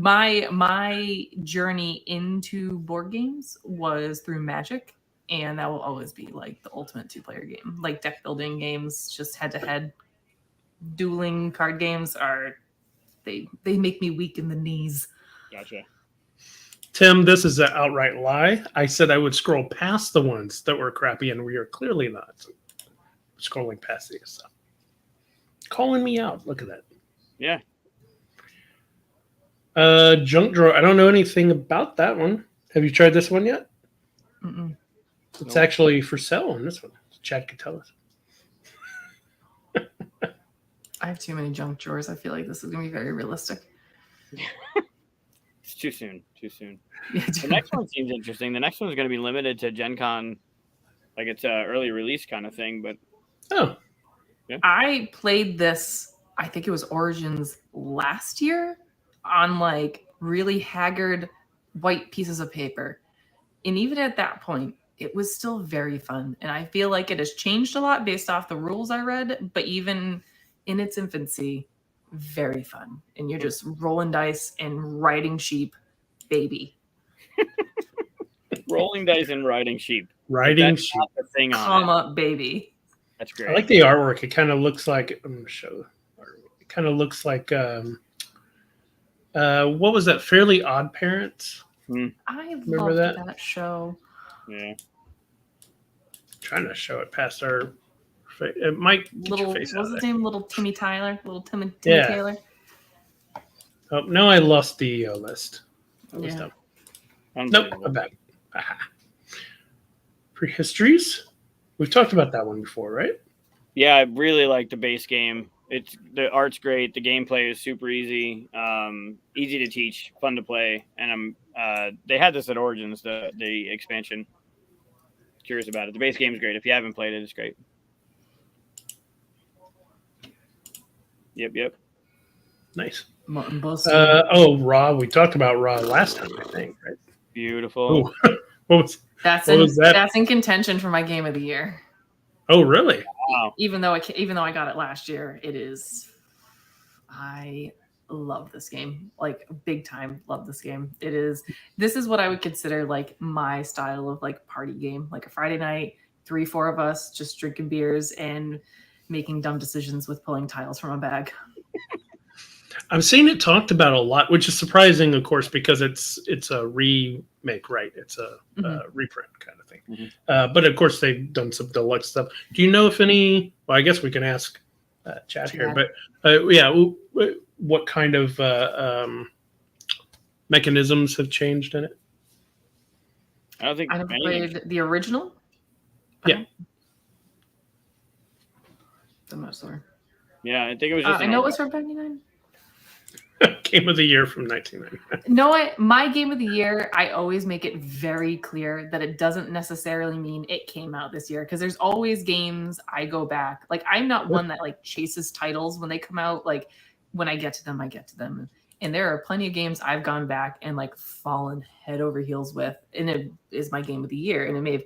my journey into board games was through Magic, and that will always be like the ultimate 2-player game. Like deck building games, just head-to-head dueling card games they make me weak in the knees.
Gotcha.
Tim, this is an outright lie. I said I would scroll past the ones that were crappy, and we are clearly not scrolling past these. So. Calling me out. Look at that.
Yeah.
Junk drawer. I don't know anything about that one. Have you tried this one yet?
Mm-mm.
It's actually for sale on this one. Chad could tell us.
I have too many junk drawers. I feel like this is going to be very realistic.
It's too soon.
Yeah,
the next one seems interesting. The next one's going to be limited to GenCon. Like it's an early release kind of thing. But
yeah. I played this, I think it was Origins last year, on like really haggard white pieces of paper. And even at that point, it was still very fun. And I feel like it has changed a lot based off the rules I read, but even in its infancy, very fun. And you're just rolling dice and riding sheep, baby.
Rolling dice and riding sheep.
Riding sheep.
The thing on
Comma, baby.
That's great.
I like the artwork. It kind of looks like, I'm going to show. It kind of looks like, what was that? Fairly Odd Parents?
I loved that show.
Yeah.
Trying to show it past our face. It might get your face
what's his name? Little Timmy Tyler? Little Timmy Taylor?
Oh, now I lost the list.
Yeah.
Nope, I'm back. Prehistories? We've talked about that one before, right?
Yeah, I really like the base game. The art's great. The gameplay is super easy, easy to teach, fun to play, and they had this at Origins, the expansion. Curious about it. The base game is great. If you haven't played it, it's great. Yep.
Nice.
Raw.
We talked about Raw last time, I think, right?
Beautiful.
What was that?
That's in contention for my game of the year.
Oh, really?
Wow.
Even though I got it last year, it is. I love this game, like big time. Love this game. It is. This is what I would consider like my style of like party game, like a Friday night, 3-4 of us just drinking beers and making dumb decisions with pulling tiles from a bag.
I'm seeing it talked about a lot, which is surprising, of course, because it's a remake, right? It's a reprint kind of thing.
Mm-hmm.
But of course, they've done some deluxe stuff. Do you know if any? Well, I guess we can ask Chad here, but what kind of mechanisms have changed in it?
I don't think
I never played the original.
Yeah,
I'm not sure.
Yeah, I think it was just.
I know it was from 1999.
Game of the year from 1999.
No, my game of the year, I always make it very clear that it doesn't necessarily mean it came out this year, because there's always games I go back. Like, I'm not one that like chases titles when they come out. Like, when I get to them, I get to them. And there are plenty of games I've gone back and like fallen head over heels with, and it is my game of the year. And it may have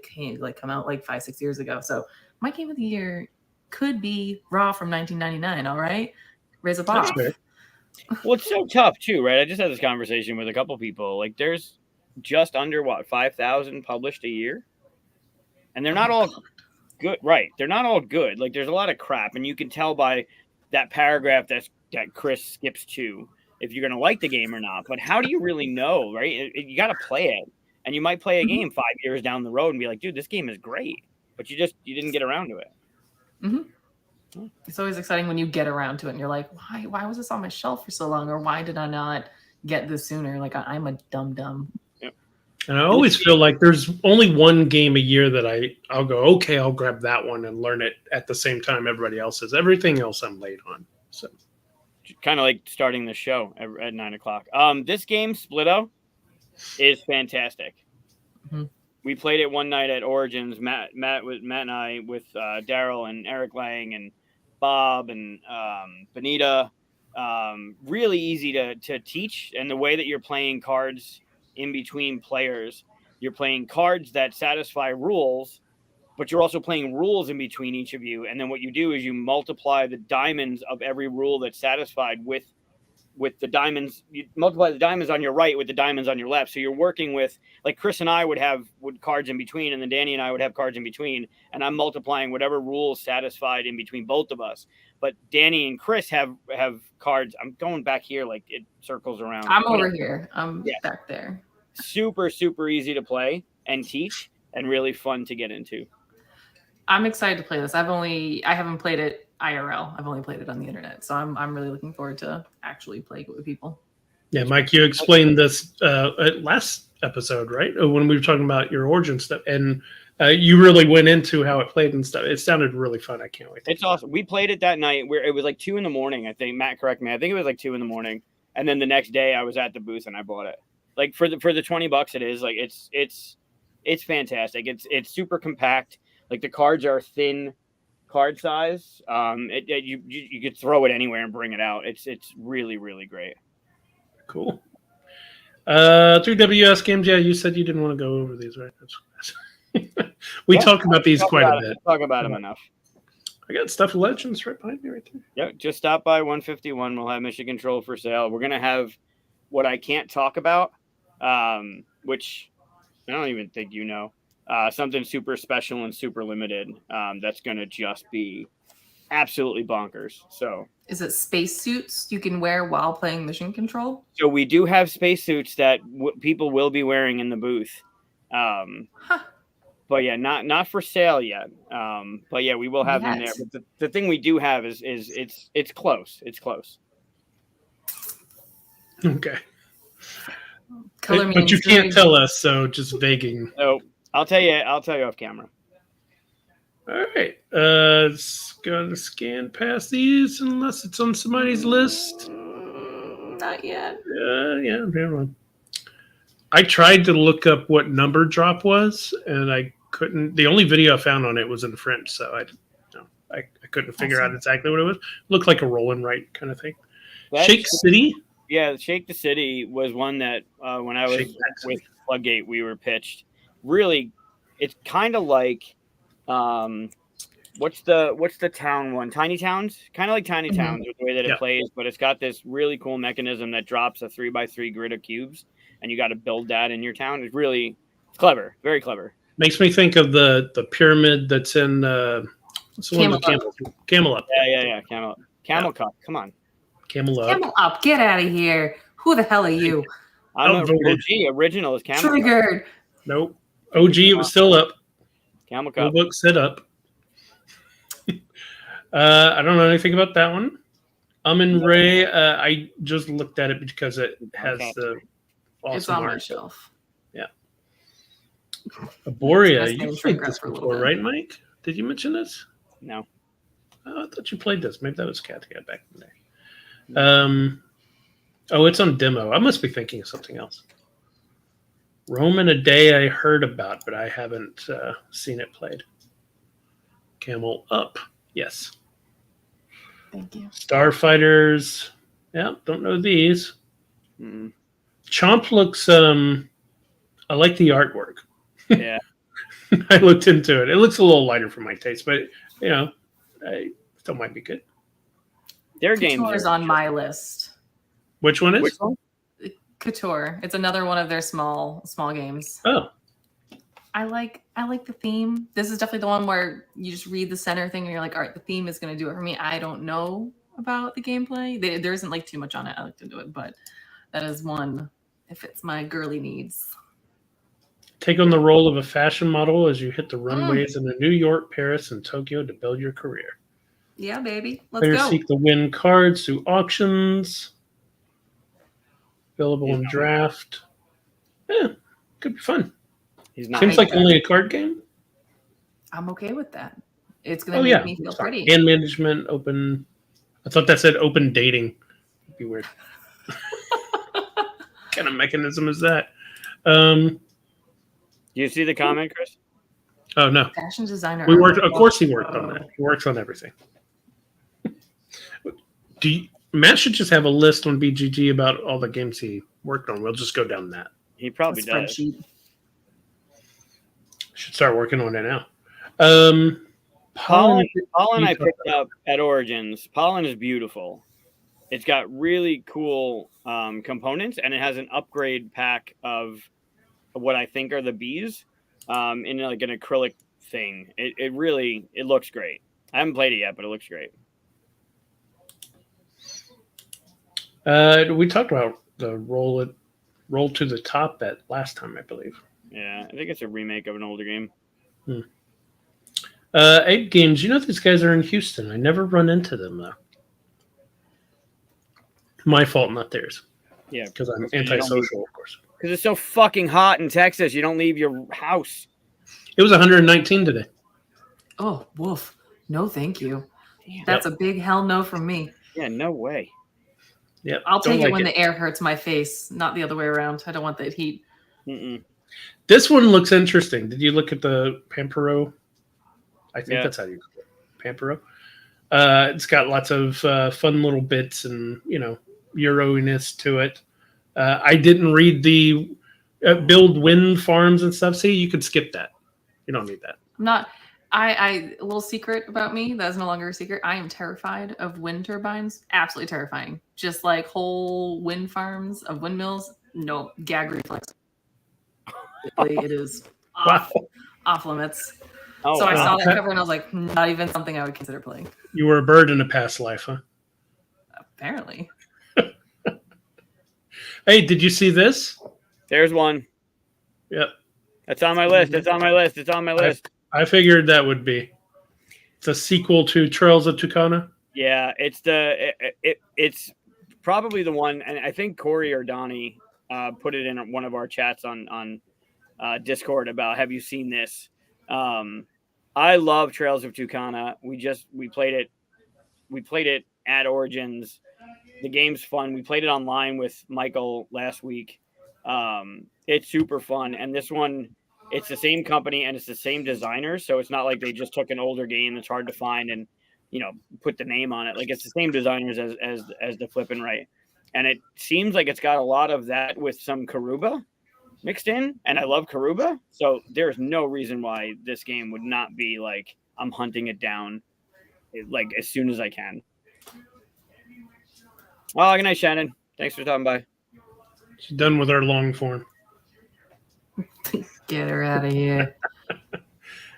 come out like 5-6 years ago. So my game of the year could be Raw from 1999. All right, raise a bar.
Well, it's so tough too, right? I just had this conversation with a couple people. Like, there's just under 5,000 published a year, and they're not all good, right? They're not all good. Like, there's a lot of crap, and you can tell by that paragraph that Chris skips to. if you're going to like the game or not. But how do you really know, right? You got to play it. And you might play a game 5 years down the road and be like, dude, this game is great. But you didn't get around to it.
Mm-hmm. It's always exciting when you get around to it and you're like, why was this on my shelf for so long? Or why did I not get this sooner? Like, I'm a dumb.
Yep.
And I always feel like there's only one game a year that I'll go, okay, I'll grab that one and learn it at the same time everybody else is. Everything else I'm late on. So
kind of like starting the show at 9:00. This game, Splitto, is fantastic.
Mm-hmm.
We played it one night at Origins. Matt and I with Daryl and Eric Lang and Bob and Benita. Really easy to teach, and the way that you're playing cards in between players, you're playing cards that satisfy rules, but you're also playing rules in between each of you. And then what you do is you multiply the diamonds of every rule that's satisfied with the diamonds. You multiply the diamonds on your right with the diamonds on your left. So you're working with, like, Chris and I would have cards in between, and then Danny and I would have cards in between, and I'm multiplying whatever rules satisfied in between both of us. But Danny and Chris have cards. I'm going back here, like it circles around.
I'm over here. I'm back there.
Super, super easy to play and teach, and really fun to get into.
I'm excited to play this. I haven't played it IRL. I've only played it on the internet, so I'm really looking forward to actually playing it with people.
Yeah, Mike, you explained this last episode, right? When we were talking about your origin stuff, and you really went into how it played and stuff. It sounded really fun. I can't wait.
It's awesome. We played it that night where it was like 2 a.m. I think. Matt, correct me. I think it was like 2 a.m. And then the next day I was at the booth and I bought it. Like for the $20 it is, like it's fantastic. It's super compact. Like the cards are thin card size. You could throw it anywhere and bring it out. It's really, really great.
Cool. 3WS games. Yeah, you said you didn't want to go over these, right? We talked about these quite a bit.
Talk about them enough.
I got Stuff Legends right behind me, right there.
Yeah, just stop by 151. We'll have Mission Control for sale. We're gonna have what I can't talk about, which I don't even think you know. Something super special and super limited. That's gonna just be absolutely bonkers. So, is
it spacesuits you can wear while playing Mission Control?
So we do have spacesuits that people will be wearing in the booth. But yeah, not for sale yet. But yeah, we will have them there. But the thing we do have is it's close. It's close.
Okay. But you can't tell us, so just begging.
No, I'll tell you off camera.
All right. Just gonna scan past these unless it's on somebody's list.
Not yet.
Yeah, never mind. I tried to look up what number drop was, and I couldn't. The only video I found on it was in French, so I couldn't figure out exactly what it was. It looked like a roll and write kind of thing. Shake City?
Yeah, Shake the City was one that when I was with Floodgate, we were pitched. Really, it's kind of like what's the town one? Tiny Towns? Kind of like Tiny Towns with the way that it plays, but it's got this really cool mechanism that drops a 3x3 grid of cubes. And you got to build that in your town. It's clever, very clever.
Makes me think of the pyramid that's in Camel Up.
Yeah. Camel Cup. Come on.
Camel Up.
Camel Up. Get out of here. Who the hell are you?
I'm OG. Original is Camel
Triggered.
Cup. Nope. OG, it was still up.
Camel Cup.
Book set up. I don't know anything about that one. Ray. I just looked at it because it has the. Awesome
it's on my shelf.
Yeah. Aboria, you played this before, right, Mike? Did you mention this?
No.
Oh, I thought you played this. Maybe that was Kathy back in the day. It's on demo. I must be thinking of something else. Rome in a Day I heard about, but I haven't seen it played. Camel Up. Yes.
Thank you.
Starfighters. Yeah, don't know these.
Mm-hmm.
Chomp looks I like the artwork.
Yeah.
I looked into it. It looks a little lighter for my taste, but I still might be good.
Their games
is on my list.
Which one is?
Which one?
Couture. It's another one of their small games.
Oh.
I like the theme. This is definitely the one where you just read the center thing and you're like, all right, the theme is gonna do it for me. I don't know about the gameplay. There isn't like too much on it. I looked into it, but that is one if it's my girly needs.
Take on the role of a fashion model as you hit the runways in New York, Paris, and Tokyo to build your career.
Yeah, baby. Let's
Players
go.
seek to win cards through auctions. Available in draft. Yeah, could be fun.
He's not.
Seems like only a card game.
I'm okay with that. It's going to make me feel pretty.
Hand management, open. I thought that said open dating. It'd be weird. What kind of mechanism is that?
Do you see the comment, Chris?
Oh no.
Fashion designer.
We worked. Of course, he worked on that. He works on everything. Matt should just have a list on BGG about all the games he worked on. We'll just go down that.
He probably does.
Should start working on it now.
Pollen I picked up at Origins. Pollen is beautiful. It's got really cool components, and it has an upgrade pack of what I think are the bees in like an acrylic thing. It really looks great. I haven't played it yet, but it looks great.
We talked about the roll to the top bet last time, I believe.
Yeah, I think it's a remake of an older game.
8 Games. You know these guys are in Houston. I never run into them though. My fault, not theirs.
Yeah,
because I'm antisocial, of course.
Because it's so fucking hot in Texas, you don't leave your house.
It was 119 today.
Oh, woof! No, thank you. Damn. That's a big hell no from me.
Yeah, no way.
Yeah,
I'll take it when the air hurts my face, not the other way around. I don't want that heat.
This one looks interesting. Did you look at the Pampero? I think that's how you call it. Pampero. It's got lots of fun little bits and, Euro-ness to it. I didn't read the build wind farms and stuff. See, you could skip that. You don't need that.
A little secret about me that is no longer a secret. I am terrified of wind turbines. Absolutely terrifying. Just like whole wind farms of windmills. No, gag reflex. It is off limits. So I saw that cover and I was like, not even something I would consider playing.
You were a bird in a past life, huh?
Apparently.
Hey, did you see this?
There's one.
Yep.
It's on my list. It's on my list. It's on my list.
I figured that would be. It's a sequel to Trails of Tucana.
Yeah, it's it's probably the one, and I think Corey or Donnie put it in one of our chats on Discord about, have you seen this? I love Trails of Tucana. We played it at Origins. The game's fun. We played it online with Michael last week. It's super fun, and this one, it's the same company and it's the same designer, so it's not like they just took an older game that's hard to find and put the name on it. Like, it's the same designers as the Flippin' Right, and it seems like it's got a lot of that with some Karuba mixed in, and I love Karuba, so there's no reason why this game would not be like I'm hunting it down like as soon as I can. Well, good night, Shannon. Thanks for stopping by.
She's done with her long form.
Get her out of here.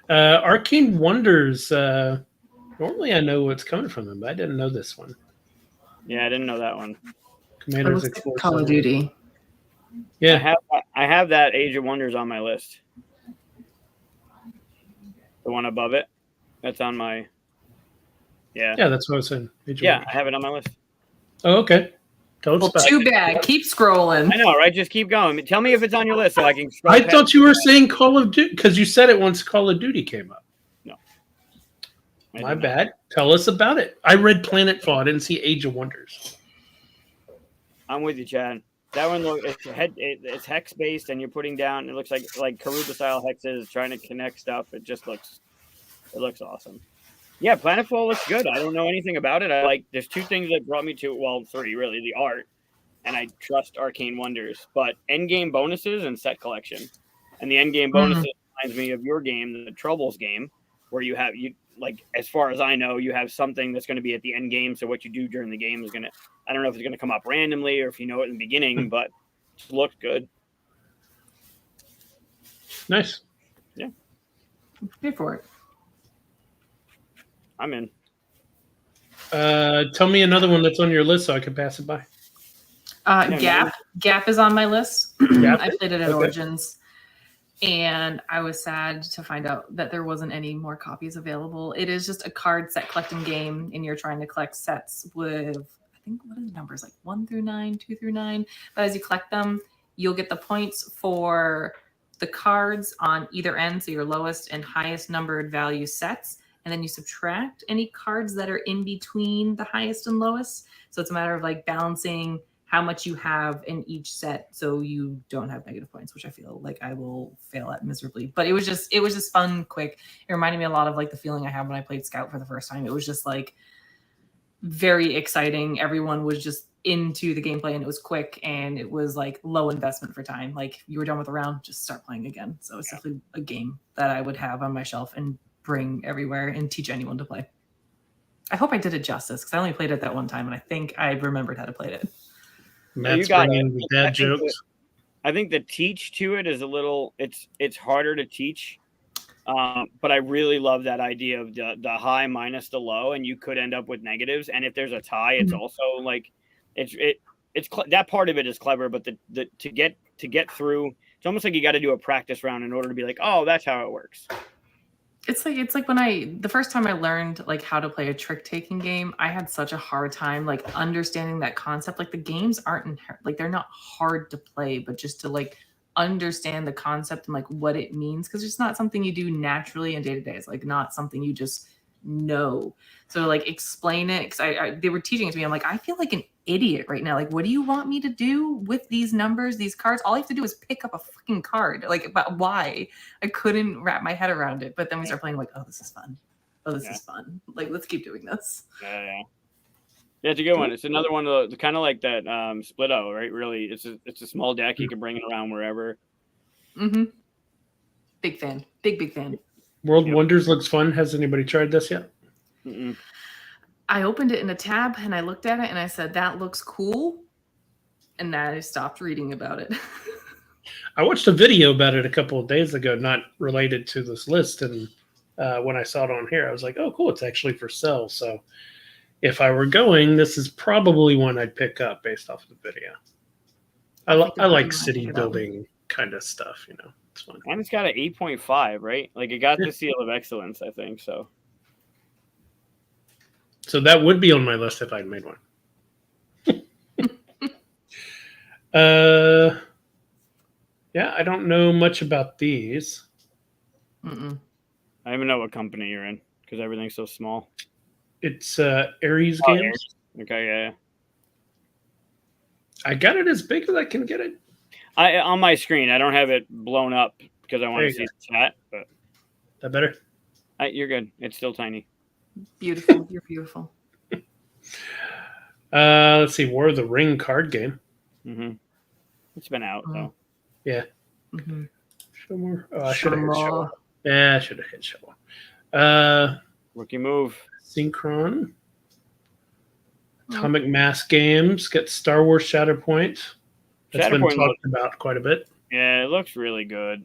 Arcane Wonders. Normally I know what's coming from them, but I didn't know this one.
Yeah, I didn't know that one.
Commander's Explore
Call of Duty.
Yeah.
I have that Age of Wonders on my list. The one above it. That's on my... Yeah.
Yeah, that's what I was saying.
I have it on my list.
Oh, okay.
Too bad. Keep scrolling.
I know, right? Just keep going. Tell me if it's on your list so I can scroll.
I thought you were saying Call of Duty because you said it once Call of Duty came up.
No.
My bad. Tell us about it. I read Planetfall. I didn't see Age of Wonders.
I'm with you, Chad. That one it's hex based, and you're putting down. It looks like Karuba style hexes, trying to connect stuff. It looks awesome. Yeah, Planetfall looks good. I don't know anything about it. There's 2 things that brought me to it. Well, 3 really. The art, and I trust Arcane Wonders. But endgame bonuses and set collection, and the endgame bonuses reminds me of your game, the Troubles game, where you as far as I know, you have something that's going to be at the end game. So what you do during the game is going to, I don't know if it's going to come up randomly or if you know it in the beginning, but it looks good.
Nice.
Yeah.
Pay for it.
I'm in.
Tell me another one that's on your list so I can pass it by.
Gap is on my list.
Gap?
I played it at
Okay.
Origins, and I was sad to find out that there wasn't any more copies available. It is just a card set collecting game, and you're trying to collect sets with, I think, what are the numbers, like 1 through 9, 2 through 9. But as you collect them, you'll get the points for the cards on either end, so your lowest and highest numbered value sets, and then you subtract any cards that are in between the highest and lowest. So it's a matter of like balancing how much you have in each set so you don't have negative points, which I feel like I will fail at miserably. But it was just fun, quick. It reminded me a lot of like the feeling I had when I played Scout for the first time. It was just like very exciting. Everyone was just into the gameplay, and it was quick, and it was like low investment for time. Like you were done with a round, just start playing again. So it's definitely a game that I would have on my shelf and bring everywhere and teach anyone to play. I hope I did it justice, because I only played it that one time, and I think I remembered how to play it.
Matt's bringing the dad jokes.
I think the teach to it is a little. It's harder to teach, but I really love that idea of the high minus the low, and you could end up with negatives. And if there's a tie, it's also like it's that part of it is clever, but the to get through, it's almost like you got to do a practice round in order to be like, oh, that's how it works.
It's like when the first time I learned like how to play a trick taking game, I had such a hard time like understanding that concept. Like the games aren't like they're not hard to play, but just to like understand the concept and like what it means, because it's not something you do naturally in day to day. It's like not something you just know. So like explain it, because they were teaching it to me. I'm like, I feel like an idiot right now. Like, what do you want me to do with these numbers, these cards? All I have to do is pick up a fucking card. Like, but why? I couldn't wrap my head around it. But then we start playing, like, oh, this is fun. Oh, this is fun. Like, let's keep doing this.
Yeah, it's a good one. It's another one of the kind of like that Split-O, right? Really, it's a small deck. You can bring it around wherever.
Big fan. Big fan.
World Wonders looks fun. Has anybody tried this yet?
Mm-mm.
I opened it in a tab and I looked at it and I said, that looks cool. And then I stopped reading about it.
I watched a video about it a couple of days ago, not related to this list. And when I saw it on here, I was like, oh, cool. It's actually for sale. So if I were going, this is probably one I'd pick up based off of the video. I like city building kind of stuff, you know. It's fun.
And it's got an 8.5, right? Like it got the seal of excellence, I think. So
that would be on my list if I'd made one. Yeah, I don't know much about these.
I don't even know what company you're in because everything's so small.
It's Aries Games.
Aries. Okay, yeah.
I got it as big as I can get it.
On my screen, I don't have it blown up because I want to see the chat. But
that better?
You're good. It's still tiny.
Beautiful. You're beautiful.
Let's see. War of the Ring card game.
It's been out though.
Yeah. Show more. Oh, I should have hit show. Yeah, I should have hit show.
Rookie move.
Synchron. Atomic Mass Games. Got Star Wars Shatterpoint. That's been talked about quite a bit.
Yeah, it looks really good.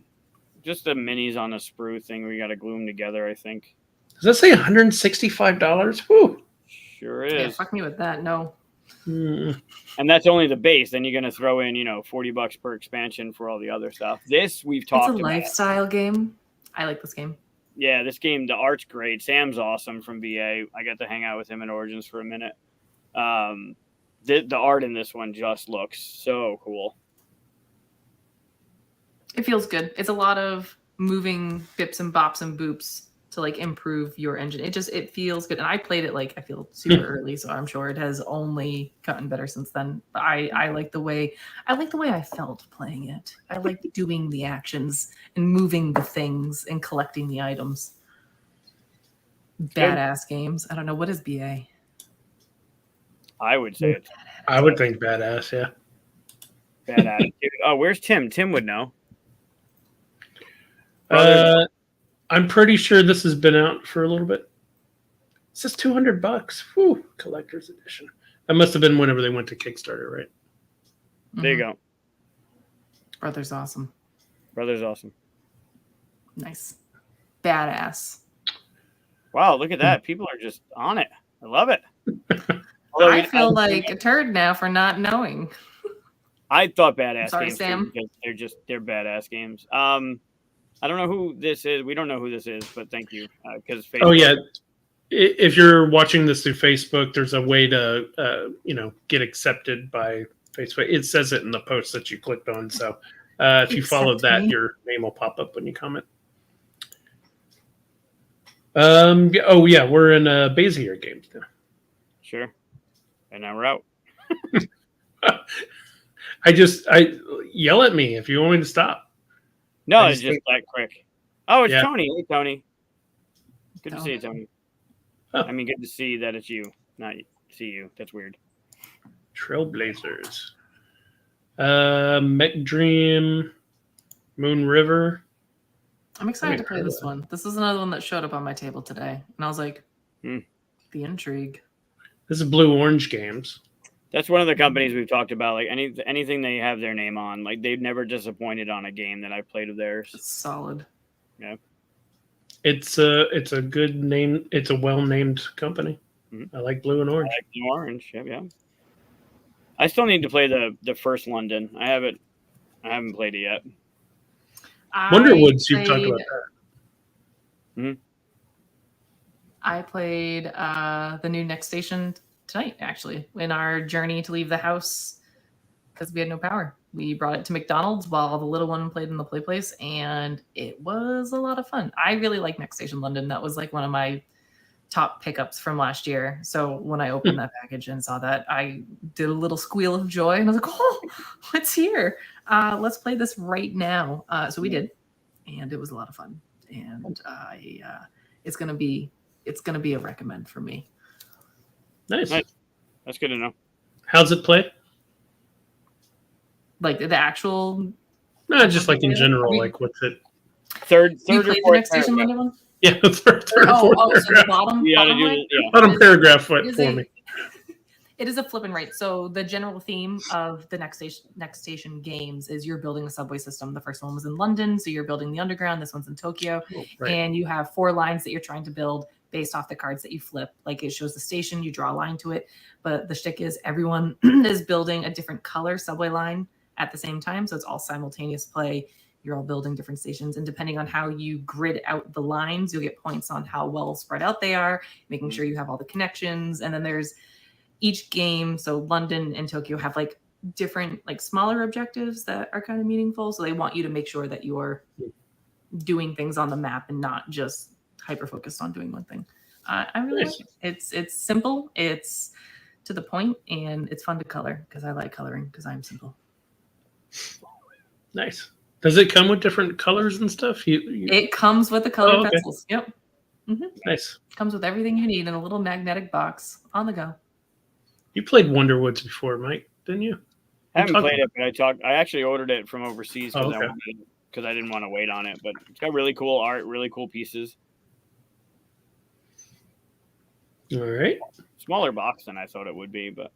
Just the minis on a sprue thing we got to glue them together, I think.
Does that say $165? Whew.
Sure is.
Yeah, fuck me with that. No.
And that's only the base. Then you're going to throw in, $40 per expansion for all the other stuff. This we've talked about.
It's a lifestyle game. I like this game.
Yeah, this game, the art's great. Sam's awesome from BA. I got to hang out with him in Origins for a minute. The art in this one just looks so cool.
It feels good. It's a lot of moving bips and bops and boops to like improve your engine. It feels good. And I played it I feel super early, so I'm sure it has only gotten better since then. But I like the way I felt playing it. I like doing the actions and moving the things and collecting the items. Badass games. I don't know, what is BA? I
would say it.
I would think badass, yeah.
Badass. Oh, where's Tim? Tim would know.
I'm pretty sure this has been out for a little bit. It says $200. Whew, collector's edition. That must have been whenever they went to Kickstarter, right?
There you go.
Brother's awesome. Nice. Badass.
Wow, look at that. People are just on it. I love it.
I feel like a turd now for not knowing.
I thought badass
sorry,
games
Sam.
too, because they're badass games. I don't know who this is. We don't know who this is, but thank you. Because
Oh yeah, if you're watching this through Facebook, there's a way to get accepted by Facebook. It says it in the post that you clicked on. So if you follow that, your name will pop up when you comment. Oh yeah, we're in Bezier games now.
Sure. And now we're out.
I yell at me if you want me to stop.
No, it's just that quick. Oh, it's Tony. Hey, Tony. Good to see you, Tony.
Oh.
I mean, good to see that it's you, not see you. That's weird.
Trailblazers. Mech Dream, Moon River.
I'm excited to play this one. This is another one that showed up on my table today, and I was like, the intrigue.
This is Blue Orange Games.
That's one of the companies we've talked about. Like anything they have their name on, like they've never disappointed on a game that I've played of theirs.
It's solid.
Yeah.
It's a good name. It's a well-named company. Mm-hmm. I like Blue and Orange.
I like Blue Orange. Yeah. I still need to play the first London. I haven't played it yet.
Wonderwoods, you've talked about that.
Mm-hmm.
I played the new Next Station tonight, actually, in our journey to leave the house because we had no power. We brought it to McDonald's while the little one played in the play place, and it was a lot of fun. I really like Next Station London. That was like one of my top pickups from last year. So when I opened that package and saw that, I did a little squeal of joy, and I was like, oh, what's here? Let's play this right now. So we did, and it was a lot of fun. And it's gonna be a recommend for me.
Nice.
That's good to know.
How's it play?
Like the actual?
No, just like in general. Like what's it?
Third
or
fourth
Next Station London one?
Yeah, third or fourth
so the bottom.
Bottom paragraph for me.
It is a flip and right. So the general theme of the Next Station games is you're building a subway system. The first one was in London, so you're building the underground. This one's in Tokyo, and you have 4 lines that you're trying to build based off the cards that you flip. Like it shows the station, you draw a line to it, but the shtick is everyone is building a different color subway line at the same time, so it's all simultaneous play. You're all building different stations, and depending on how you grid out the lines, you'll get points on how well spread out they are, making sure you have all the connections. And then there's each game. So London and Tokyo have like different, like smaller objectives that are kind of meaningful. So they want you to make sure that you're doing things on the map and not just hyper focused on doing one thing. I really like it. It's simple, it's to the point, and it's fun to color because I like coloring because I'm simple.
Nice. Does it come with different colors and stuff?
It comes with the color pencils. Yep. Mm-hmm.
Nice.
Comes with everything you need in a little magnetic box on the go.
You played Wonderwoods before, Mike, didn't you?
I haven't played it, but I actually ordered it from overseas because I didn't want to wait on it. But it's got really cool art, really cool pieces.
All right.
Smaller box than I thought it would be, but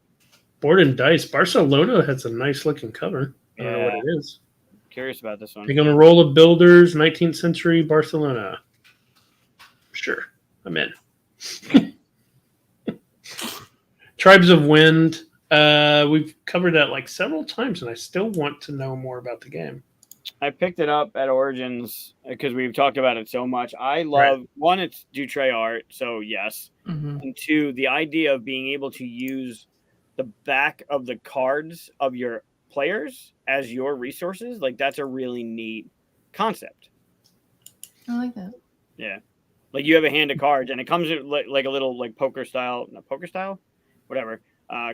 Board and Dice. Barcelona has a nice looking cover. I don't know what it is.
Curious about this one.
Taking a roll of builders, 19th century Barcelona. Sure, I'm in. Tribes of Wind. We've covered that like several times, and I still want to know more about the game.
I picked it up at Origins because we've talked about it so much. I love one, it's Dutre art, so yes, and 2, the idea of being able to use the back of the cards of your players as your resources. Like that's a really neat concept.
I like that.
Yeah, like you have a hand of cards, and it comes in like a little like poker style, whatever,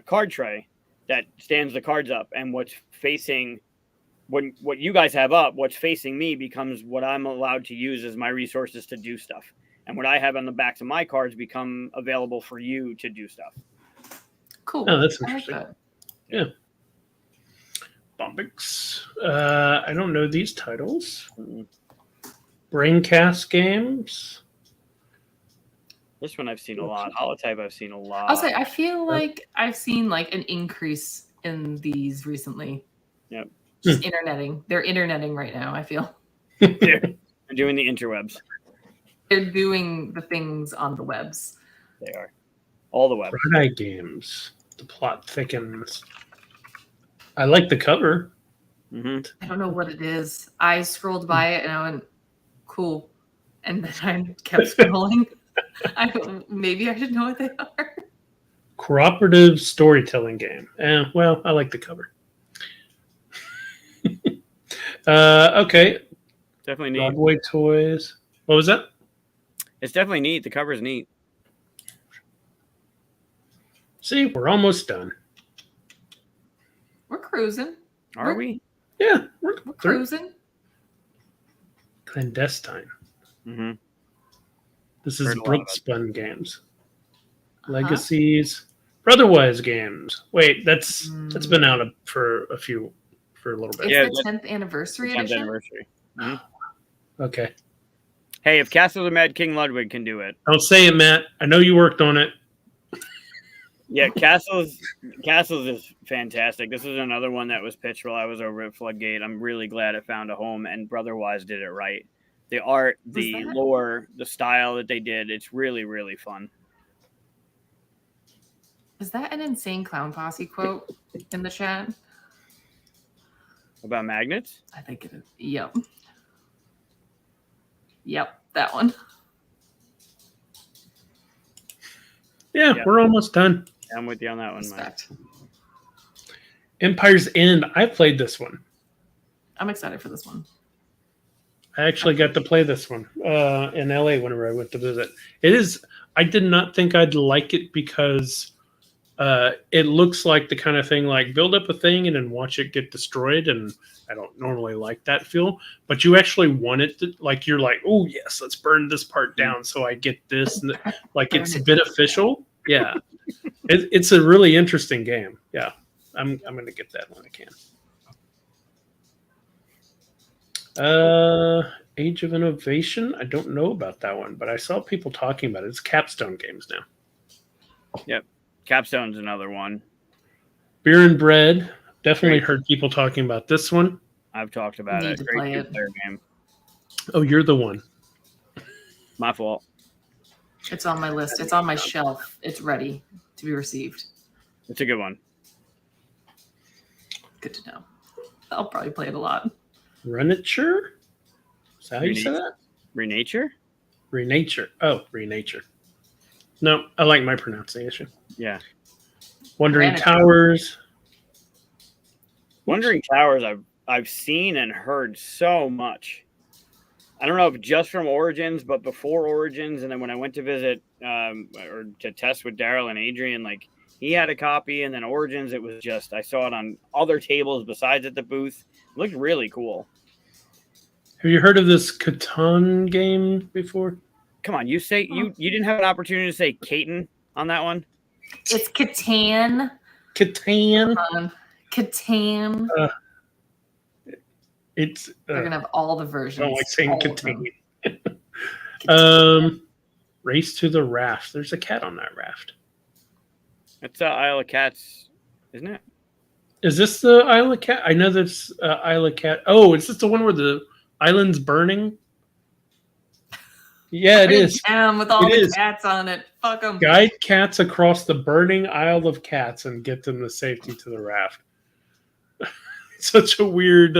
card tray that stands the cards up, and what's facing. When what you guys have up, what's facing me becomes what I'm allowed to use as my resources to do stuff. And what I have on the backs of my cards become available for you to do stuff.
Cool.
Oh, that's interesting.
Like that.
Yeah. Bombix. I don't know these titles. Braincast games.
This one I've seen a lot. Holotype I've seen a lot.
I'll say I feel like I've seen like an increase in these recently.
Yep.
Just interneting. They're interneting right now, I feel.
They're doing the interwebs.
They're doing the things on the webs.
They are. All the web.
Bright Eye Games. The plot thickens. I like the cover.
I don't know what it is. I scrolled by it and I went, cool. And then I kept scrolling. Maybe I should know what they are.
Cooperative storytelling game. Well, I like the cover. Okay.
Definitely neat.
Broadway toys. What was that?
It's definitely neat. The cover's neat.
See, we're almost done.
We're cruising.
Are we?
Yeah,
We're cruising.
Clandestine.
Mm-hmm.
This is
Heard a lot
Brooks
about
Spun Games. Legacies. Brotherwise Games. Wait, that's been out for a little bit.
It's the 10th anniversary
10th
edition.
anniversary. Mm-hmm.
Okay.
Hey, if Castles of Mad King Ludwig can do it.
Don't say it, Matt. I know you worked on it.
Yeah, Castles is fantastic. This is another one that was pitched while I was over at Floodgate. I'm really glad it found a home, and Brotherwise did it right. The art, the lore, the style that they did, it's really, really fun.
Is that an Insane Clown Posse quote in the chat?
About magnets?
I think it is. Yep. Yep, that one.
Yeah, we're almost done.
I'm with you on that one, Mike.
Empire's End. I played this one.
I'm excited for this one.
I actually got to play this one in LA whenever I went to visit. It is. I did not think I'd like it because it looks like the kind of thing like build up a thing and then watch it get destroyed, and I don't normally like that feel. But you actually want it to, like, you're like, oh yes, let's burn this part down so I get this. And like it's beneficial. Yeah, it's a really interesting game. Yeah, I'm gonna get that when I can. Age of Innovation. I don't know about that one, but I saw people talking about it. It's Capstone Games now.
Yep, Capstone's another one.
Beer and Bread. Definitely heard people talking about this one.
I've talked about it. Great two-player game.
Oh, you're the one.
My fault.
It's on my list. It's on my shelf. It's ready to be received.
It's a good one.
Good to know. I'll probably play it a lot.
Renature? Is that how you say that?
Renature?
Renature. Oh, Renature. No, I like my pronunciation.
Yeah.
Wandering Towers.
Wandering Towers I've seen and heard so much. I don't know if just from Origins, but before Origins, and then when I went to visit or to test with Daryl and Adrian, like he had a copy, and then Origins, it was just I saw it on other tables besides at the booth. It looked really cool.
Have you heard of this Catan game before?
Come on, you didn't have an opportunity to say Caton on that one?
It's Catan.
Catan.
Catan.
It's
they're gonna have all the versions.
I don't like saying Catan. Race to the Raft. There's a cat on that raft.
It's Isle of Cats, isn't it?
Is this the Isle of Cat? I know that's Isle of Cat. Oh, is this the one where the island's burning? Yeah, it is.
Damn, with all the cats on it. Fuck them.
Guide cats across the burning Isle of Cats and get them to safety to the raft. Such a weird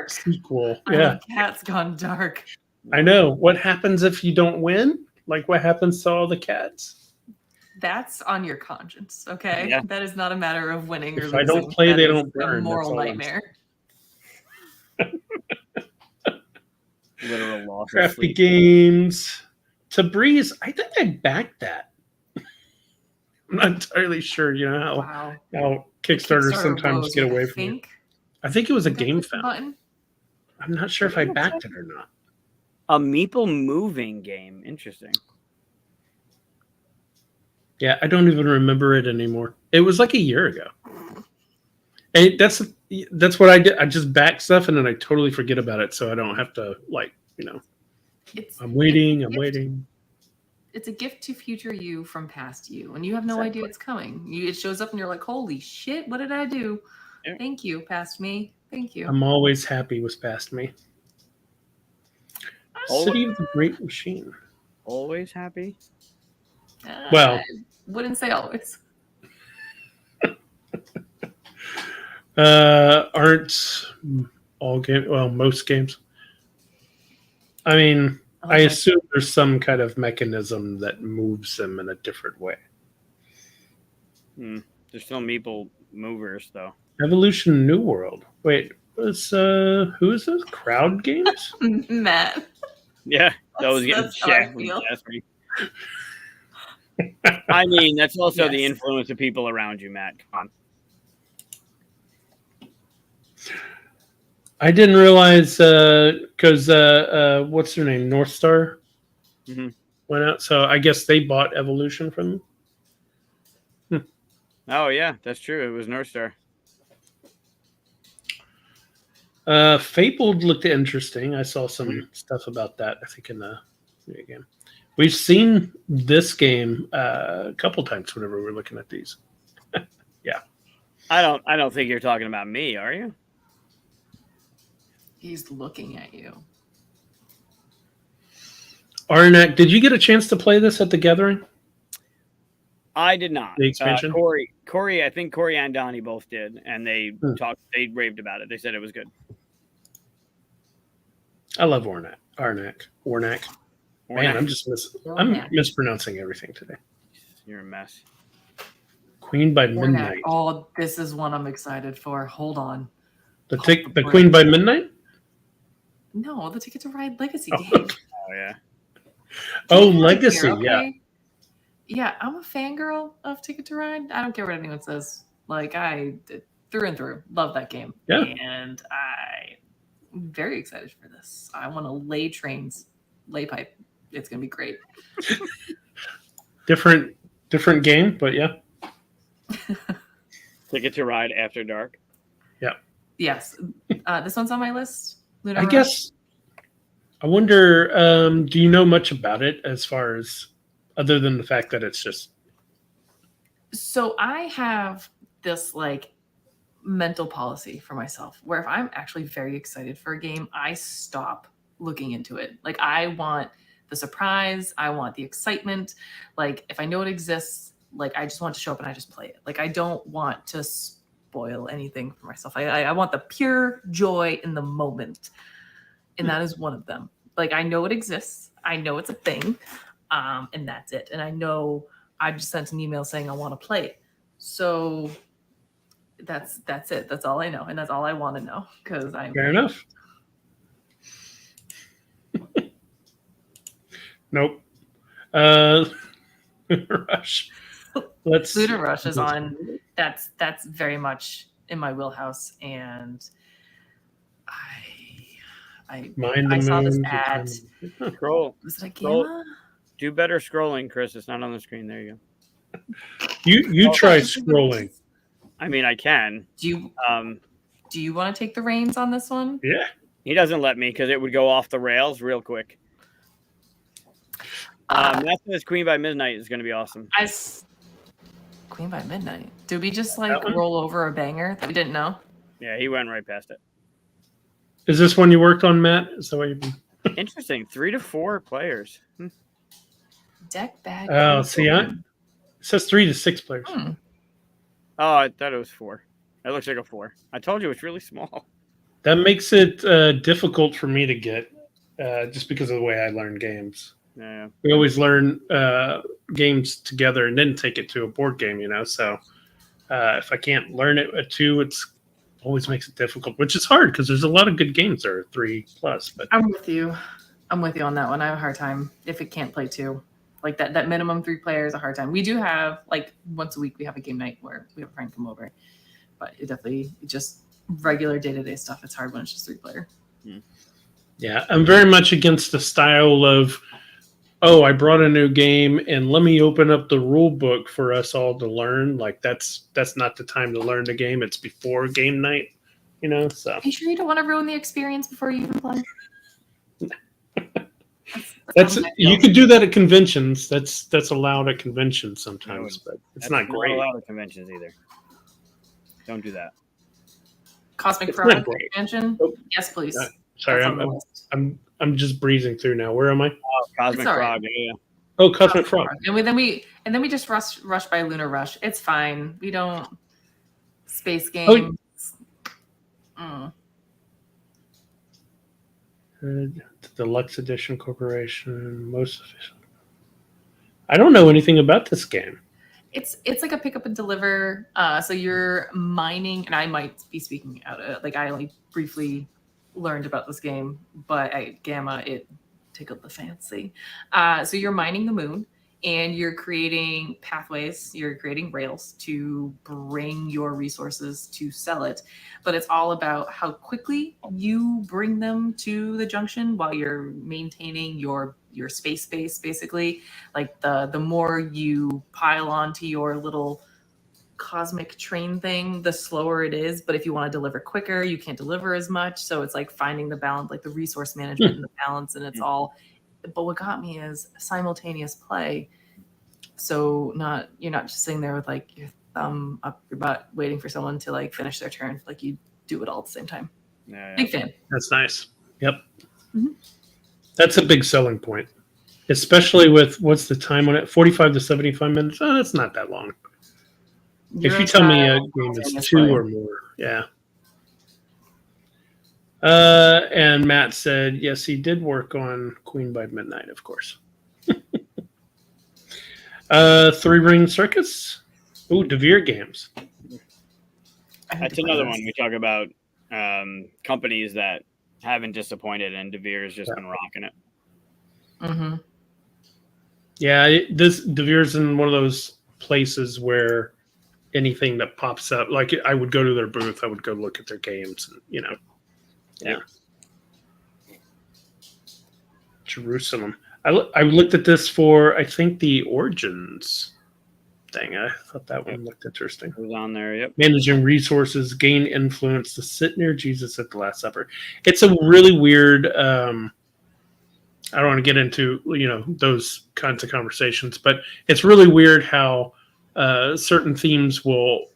sequel. Yeah.
Cats gone dark.
I know. What happens if you don't win? Like, what happens to all the cats?
That's on your conscience, okay?
Yeah.
That is not a matter of winning or losing.
If I don't play, they don't burn.
A moral nightmare.
Literal loss.
Crafty Games. Tabriz, I think I backed that. I'm not entirely sure, you know, how Kickstarters sometimes get away from you. I think it was a Game Found. I'm not sure if I backed it or not.
A Meeple moving game. Interesting.
Yeah, I don't even remember it anymore. It was like a year ago. And that's what I did. I just back stuff and then I totally forget about it, so I don't have to, like, you know. I'm waiting. It's
a gift to future you from past you, and you have no idea it's coming. It shows up and you're like, holy shit, what did I do? Yeah. Thank you, past me. Thank you.
I'm always happy with past me. City of the Great Machine.
Always happy?
Well,
I wouldn't say always.
Aren't all game? Well, most games. I mean, I assume there's some kind of mechanism that moves them in a different way.
There's still Meeple movers though.
Evolution New World. Wait, who is this? Crowd Games?
Matt.
Yeah, that was getting
That's how I
shacked.
feel.
I mean, that's also the
Yes.
influence of people around you, Matt. Come on.
I didn't realize because what's their name? North Star went out, so I guess they bought Evolution from them.
Oh yeah, that's true. It was North Star.
Fabled looked interesting. I saw some stuff about that. I think in the game. We've seen this game a couple times whenever we're looking at these. Yeah.
I don't think you're talking about me, are you?
He's looking at you.
Arnak, did you get a chance to play this at the gathering?
I did not.
The expansion?
Corey, I think Corey and Donnie both did, and they they raved about it. They said it was good.
I love Arnak. Man, I'm mispronouncing everything today.
You're a mess.
Queen by Midnight.
Oh, this is one I'm excited for. Hold on.
The Queen by Midnight?
No, the Ticket to Ride Legacy game.
Oh yeah.
Oh, Legacy,
okay?
yeah.
Yeah, I'm a fangirl of Ticket to Ride. I don't care what anyone says. Like, I through and through love that game.
Yeah.
And I'm very excited for this. I want to lay pipe. It's gonna be great.
Different game, but yeah.
Ticket to Ride After Dark.
Yeah.
Yes. This one's on my list. Lunar
I
Rush.
guess. I wonder. Do you know much about it as far as other than the fact that it's just?
So I have this like mental policy for myself where if I'm actually very excited for a game, I stop looking into it. Like I want the surprise, I want the excitement. Like if I know it exists, like I just want to show up and I just play it. Like I don't want to spoil anything for myself. I want the pure joy in the moment. And that is one of them. Like I know it exists. I know it's a thing. And that's it. And I know I just sent an email saying I want to play it. So that's it. That's all I know. And that's all I want to know. Because I'm
Fair enough. Nope. Rush.
Lunar Rush is on. That's very much in my wheelhouse, and I saw this ad.
Scroll.
Was it a Gamma?
Do better scrolling, Chris. It's not on the screen. There you go.
You try scrolling.
I mean, I can.
Do you want to take the reins on this one?
Yeah.
He doesn't let me because it would go off the rails real quick. That says Queen by Midnight is going to be awesome.
Queen by Midnight. Did we just like roll over a banger that we didn't know?
Yeah, he went right past it.
Is this one you worked on, Matt? Is that what you've been?
Interesting. 3 to 4 players.
Deck bag.
Oh, see, it says 3 to 6 players.
Oh, I thought it was 4. That looks like a 4. I told you it's really small.
That makes it difficult for me to get, just because of the way I learn games.
Yeah.
We always learn games together and then take it to a board game, So if I can't learn it at 2, it's always makes it difficult, which is hard because there's a lot of good games that are 3+. But
I'm with you on that one. I have a hard time if it can't play 2. Like that minimum 3 players, a hard time. We do have like once a week we have a game night where we have a friend come over, but it just regular day-to-day stuff. It's hard when it's just 3 player.
Yeah, I'm very much against the style of, I brought a new game and let me open up the rule book for us all to learn. Like that's not the time to learn the game. It's before game night, So
Are you sure you don't want to ruin the experience before you even play?
That's you could do that at conventions. That's allowed at conventions sometimes, but it's not great.
Not allowed at conventions either. Don't do that.
Cosmic Frog expansion? Oh. Yes, please.
Sorry, I'm just breezing through now. Where am I?
Oh, Cosmic Frog. Yeah.
Oh, Cosmic Frog.
And then we just rush by Lunar Rush. It's fine. We don't space games.
Deluxe Edition Corporation, most official. I don't know anything about this game.
It's like a pick up and deliver. So you're mining, and I might be speaking out of like I only briefly learned about this game, but at Gamma it tickled the fancy. So you're mining the moon, and you're creating pathways, you're creating rails to bring your resources to sell it. But it's all about how quickly you bring them to the junction while you're maintaining your space base, basically. Like the more you pile onto your little cosmic train thing, the slower it is. But if you want to deliver quicker, you can't deliver as much. So it's like finding the balance, like the resource management and the balance, and it's all. But what got me is simultaneous play. So you're not just sitting there with like your thumb up your butt waiting for someone to like finish their turn. Like you do it all at the same time.
Yeah.
Big fan.
That's nice. Yep. Mm-hmm. That's a big selling point, especially with what's the time on it? 45 to 75 minutes. Oh, that's not that long. If you tell me a game is 2 or more, yeah. And Matt said, yes, he did work on Queen by Midnight, of course. Three Ring Circus. Ooh, DeVere games.
That's another one we talk about. Companies that haven't disappointed, and DeVere's just been rocking it.
Mm-hmm.
Yeah, DeVere's in one of those places where anything that pops up, like I would go to their booth, I would go look at their games, and, yeah. Jerusalem. I looked at this for, I think, the Origins thing. I thought that one looked interesting.
It was on there, yep.
Managing resources, gain influence, to sit near Jesus at the Last Supper. It's a really weird, I don't want to get into, those kinds of conversations, but it's really weird how certain themes will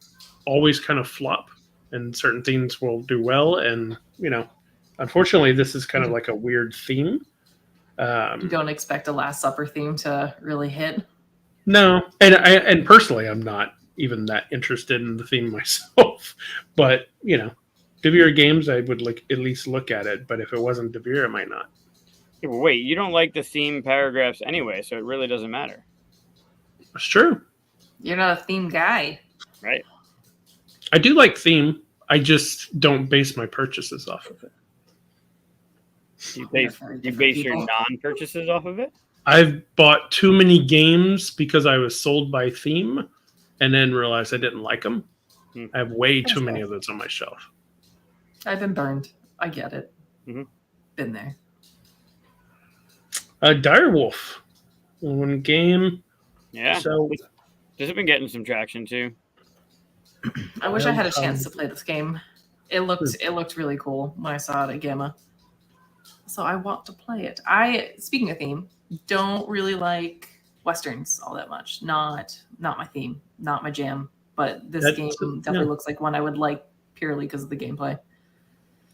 always kind of flop and certain themes will do well. And, unfortunately, this is kind of like a weird theme.
You don't expect a Last Supper theme to really hit?
No, and personally, I'm not even that interested in the theme myself. But DeVere games, I would at least look at it. But if it wasn't DeVere, I might not.
Yeah, but wait, you don't like the theme paragraphs anyway, so it really doesn't matter.
It's true.
You're not a theme guy,
right?
I do like theme. I just don't base my purchases off of it.
You base your non-purchases off of it?
I've bought too many games because I was sold by theme and then realized I didn't like them. I have way too many of those on my shelf.
I've been burned. I get it.
Mm-hmm.
Been there.
Direwolf. One game.
Yeah.
So
this has been getting some traction too.
I wish I had a chance to play this game. It looked really cool when I saw it at Gamma. So I want to play it. Speaking of theme, don't really like Westerns all that much. Not my theme, not my jam. But this game definitely looks like one I would like purely because of the gameplay.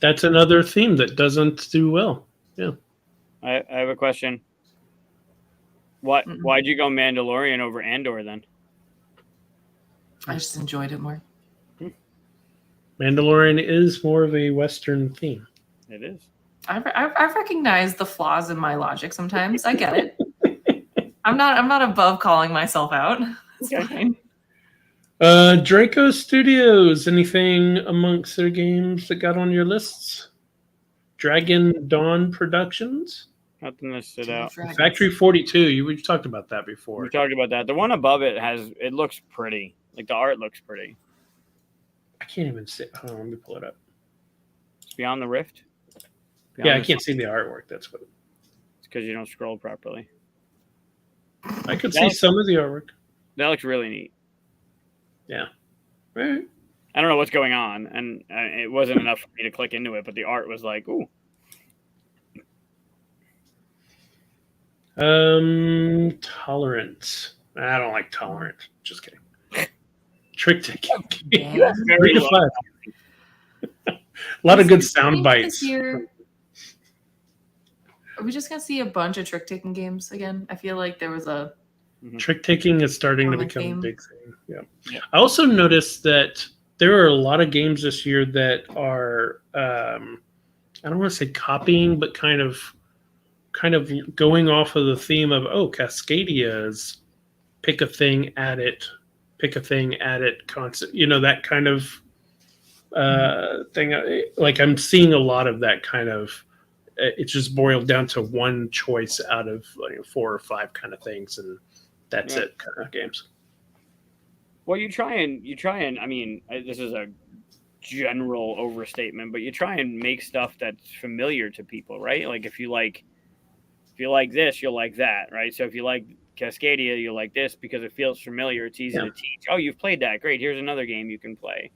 That's another theme that doesn't do well. Yeah.
I have a question. Why'd you go Mandalorian over Andor then?
I just enjoyed it more.
Mandalorian is more of a Western theme.
It is.
I recognize the flaws in my logic sometimes. I get it. I'm not above calling myself out. It's fine.
Draco Studios. Anything amongst their games that got on your lists? Dragon Dawn Productions.
Nothing that stood out.
Factory 42. We talked about that before.
We talked about that. The one above it looks pretty. Like the art looks pretty.
I can't even see. Hold on, let me pull it up.
It's Beyond the Rift.
I can't see the artwork. That's what.
It's because you don't scroll properly.
I could see some of the artwork.
That looks really neat.
Yeah. Right.
I don't know what's going on, and it wasn't enough for me to click into it, but the art was like, ooh.
Tolerant. I don't like Tolerant. Just kidding. Trick taking.
Yeah.
3 to 5. A lot of good sound bites.
Are we just gonna see a bunch of trick taking games again? I feel like there was a
trick taking is starting to
Common
become a
theme.
big thing.
Yeah.
I also noticed that there are a lot of games this year that are I don't want to say copying, but kind of going off of the theme of Cascadia is pick a thing, add it, constant. That kind of thing. Like I'm seeing a lot of that kind of. It's just boiled down to one choice out of 4 or 5 kind of things, and that's it kind of games.
Well, you try and. I mean, this is a general overstatement, but you try and make stuff that's familiar to people, right? Like if you like this, you'll like that, right? So if you like Cascadia, you'll like this because it feels familiar. It's easy to teach. Oh, you've played that. Great. Here's another game you can play.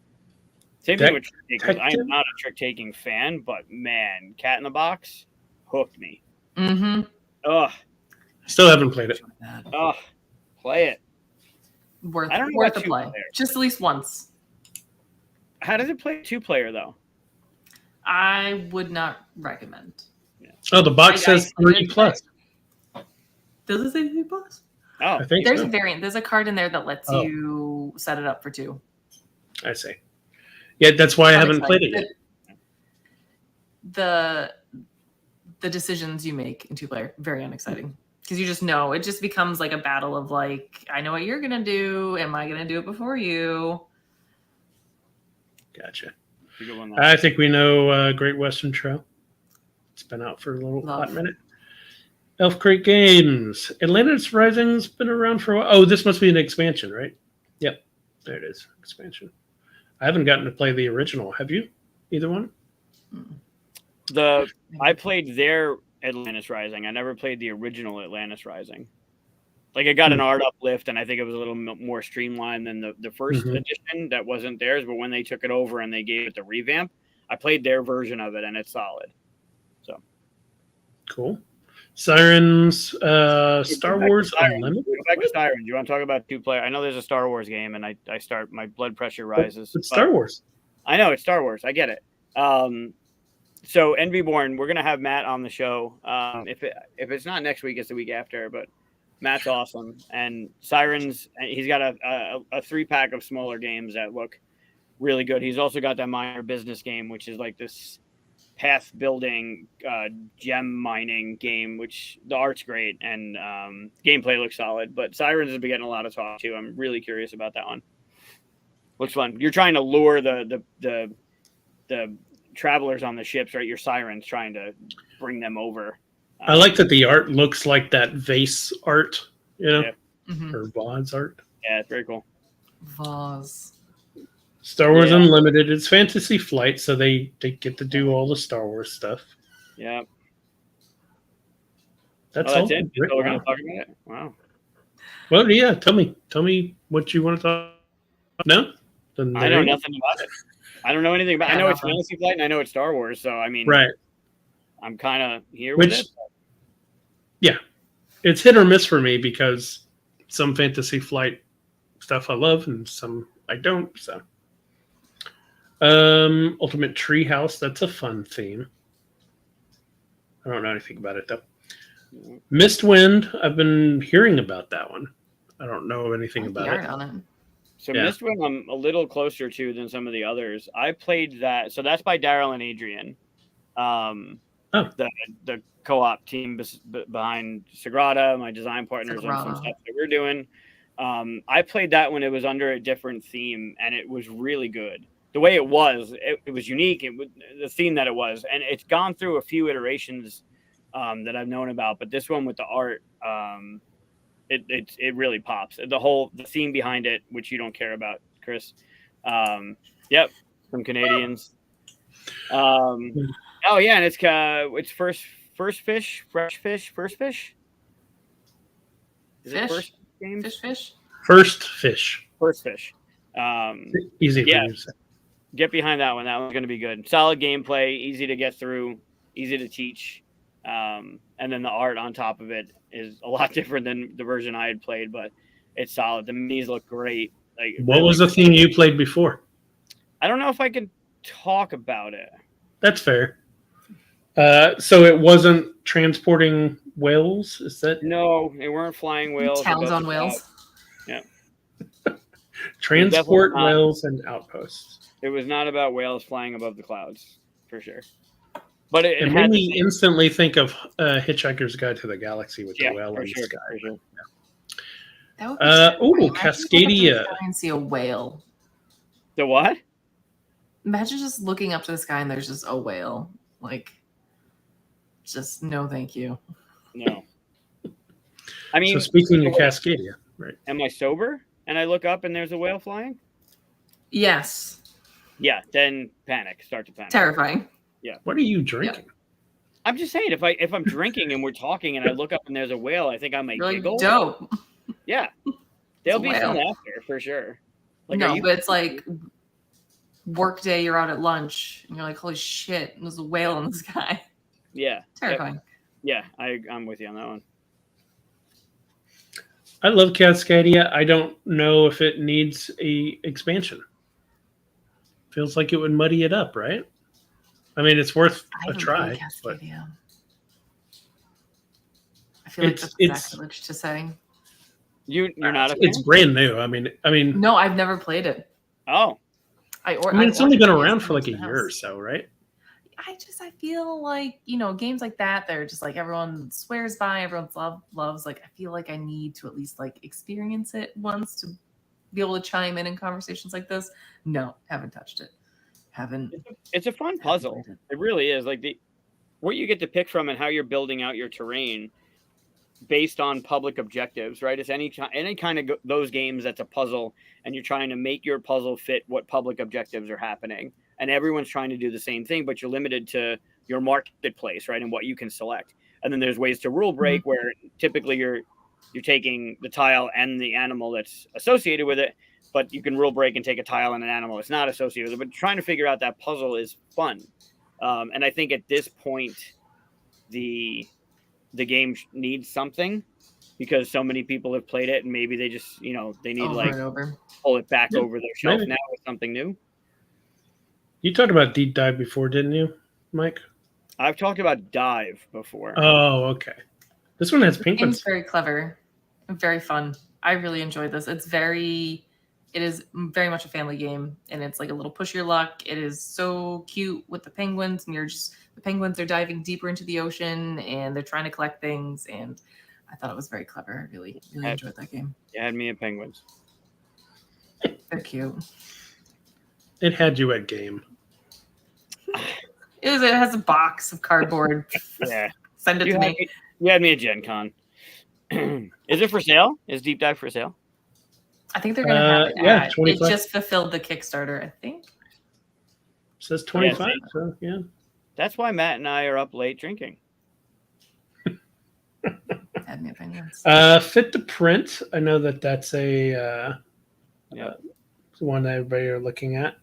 Same thing with trick takers. I am not a trick taking fan, but man, Cat in the Box hooked me.
Mm-hmm.
Ugh.
Still haven't played it.
Ugh. Play it.
Worth a play. Just at least once.
How does it play 2-player though?
I would not recommend.
Oh, the box says 3+.
Does it say 3+?
Oh,
I think
there's
so.
a variant. There's a card in there that lets you set it up for 2.
I see. Yeah, that's why I haven't played it yet.
The decisions you make in 2-player, very unexciting. Because you just know. It just becomes like a battle of like, I know what you're going to do. Am I going to do it before you?
Gotcha. I think we know Great Western Trail. It's been out for a hot minute. Elf Crate Games. Atlantis Rising's been around for a while. Oh, this must be an expansion, right? Yep. There it is. Expansion. I haven't gotten to play the original. Have you? Either one?
I played their Atlantis Rising. I never played the original Atlantis Rising. Like it got an art uplift, and I think it was a little more streamlined than the first edition that wasn't theirs. But when they took it over and they gave it the revamp, I played their version of it, and it's solid. So
cool. Sirens, Star Wars Unlimited.
Back to Sirens. You want to talk about 2-player? I know there's a Star Wars game, and I start my blood pressure rises.
It's Star Wars.
I know it's Star Wars. I get it. So Envyborn, we're gonna have Matt on the show. If it's not next week, it's the week after. But Matt's awesome, and Sirens. He's got a 3-pack of smaller games that look really good. He's also got that Minor Business game, which is like this path building, gem mining game, which the art's great and gameplay looks solid. But Sirens has been getting a lot of talk too. I'm really curious about that one. Looks fun. You're trying to lure the travelers on the ships, right? Your sirens trying to bring them over.
I like that the art looks like that vase art, or vase art.
Yeah, it's very cool.
Vase.
Star Wars Unlimited. It's Fantasy Flight, so they get to do all the Star Wars stuff.
Yeah.
That's all.
That's it. That's all we're going to talk about it. Wow.
Well, yeah. Tell me what you want to talk about. No?
I know nothing about it. I don't know anything about it. I know it's Fantasy Flight and I know it's Star Wars, so I mean,
right.
I'm kind of here with it.
Yeah. It's hit or miss for me because some Fantasy Flight stuff I love and some I don't, so. Ultimate Treehouse, that's a fun theme. I don't know anything about it though. Mistwind, I've been hearing about that one. I don't know anything about it.
On it.
So Mistwind I'm a little closer to than some of the others. I played that. So that's by Daryl and Adrian. The co-op team behind Sagrada, my design partners on some stuff that we're doing. I played that when it was under a different theme, and it was really good. The way it was unique. It was the theme that it was, and it's gone through a few iterations that I've known about. But this one with the art, it really pops. The theme behind it, which you don't care about, Chris. Yep, from Canadians. Oh yeah, and it's first fish. Is it first game?
Fish.
First fish.
Easy for you to say. Get behind that one. That one's going to be good. Solid gameplay, easy to get through, easy to teach. And then the art on top of it is a lot different than the version I had played, but it's solid. The minis look great.
What was the theme you played before?
I don't know if I can talk about it.
That's fair. So it wasn't transporting whales? Is that
No, they weren't flying whales.
Towns
above
on
the
whales.
clouds. Yeah,
transport
not.
whales and outposts?
it was not about whales flying above the clouds for sure. But it
It
had
made
the
me
same.
instantly think of Hitchhiker's Guide to the Galaxy with
Yeah,
the whale
for
in the
sure,
sky.
for sure.
That would be terrifying.
Ooh,
Imagine you look up to the
Cascadia.
sky and see a whale.
The what?
Imagine just looking up to the sky and there's just a whale. Like, just no, thank you.
No. I mean,
So speaking of Cascadia, right?
am I sober and I look up and there's a whale flying?
Yes.
Yeah, then panic. Start to panic.
Terrifying.
What are you drinking?
I'm just saying, if I'm drinking and we're talking and I look up and there's a whale, I think I might
You're like,
giggle.
dope.
Yeah, there'll
a
be some
whale.
laughter for sure. Like,
No, but it's like work day, you're out at lunch, and you're like, holy shit, there's a whale in the sky.
Yeah,
Terrifying.
yeah, I'm with you on that one.
I love Cascadia. I don't know if it needs a expansion. Feels like it would muddy it up, right? I mean, it's worth
I
a
haven't
try.
played
But
Cascadia. I feel like
It's-
that's
it's-
sacrilege to say.
You're not a fan?
it's brand new. I mean,
No, I've never played it.
Oh,
it's only been around for like a year or so, right?
I feel like, games like that, they're just like everyone swears by, everyone loves. Like, I feel like I need to at least like experience it once to be able to chime in conversations like this. No, haven't touched it. Haven't.
it's a fun puzzle. It really is. Like what you get to pick from and how you're building out your terrain based on public objectives, right? It's any kind of those games that's a puzzle, and you're trying to make your puzzle fit what public objectives are happening, and everyone's trying to do the same thing, but you're limited to your marketplace, right, and what you can select. And then there's ways to rule break where typically you're taking the tile and the animal that's associated with it, but you can rule break and take a tile and an animal that's not associated with it. But trying to figure out that puzzle is fun, and I think at this point the game needs something, because so many people have played it, and maybe they just they need pull it back over their shelf now with something new.
You talked about Deep Dive before, didn't you, Mike?
I've talked about Dive before.
Oh, okay. This one has penguins.
It's very clever, very fun. I really enjoyed this. It is very much a family game, and it's like a little push your luck. It is so cute with the penguins, and the penguins are diving deeper into the ocean, and they're trying to collect things. And I thought it was very clever. I really enjoyed that game.
You had me at penguins.
They're cute.
It had you at game.
It has a box of cardboard.
Yeah.
Send it to me.
You had me at GenCon. Is it for sale? Is Deep Dive for sale?
I think they're going to have it.
25.
It just fulfilled the Kickstarter, I think.
It says 25. So, yeah.
That's why Matt and I are up late drinking.
Had me opinions.
Fit to Print. I know that's a one that everybody are looking at.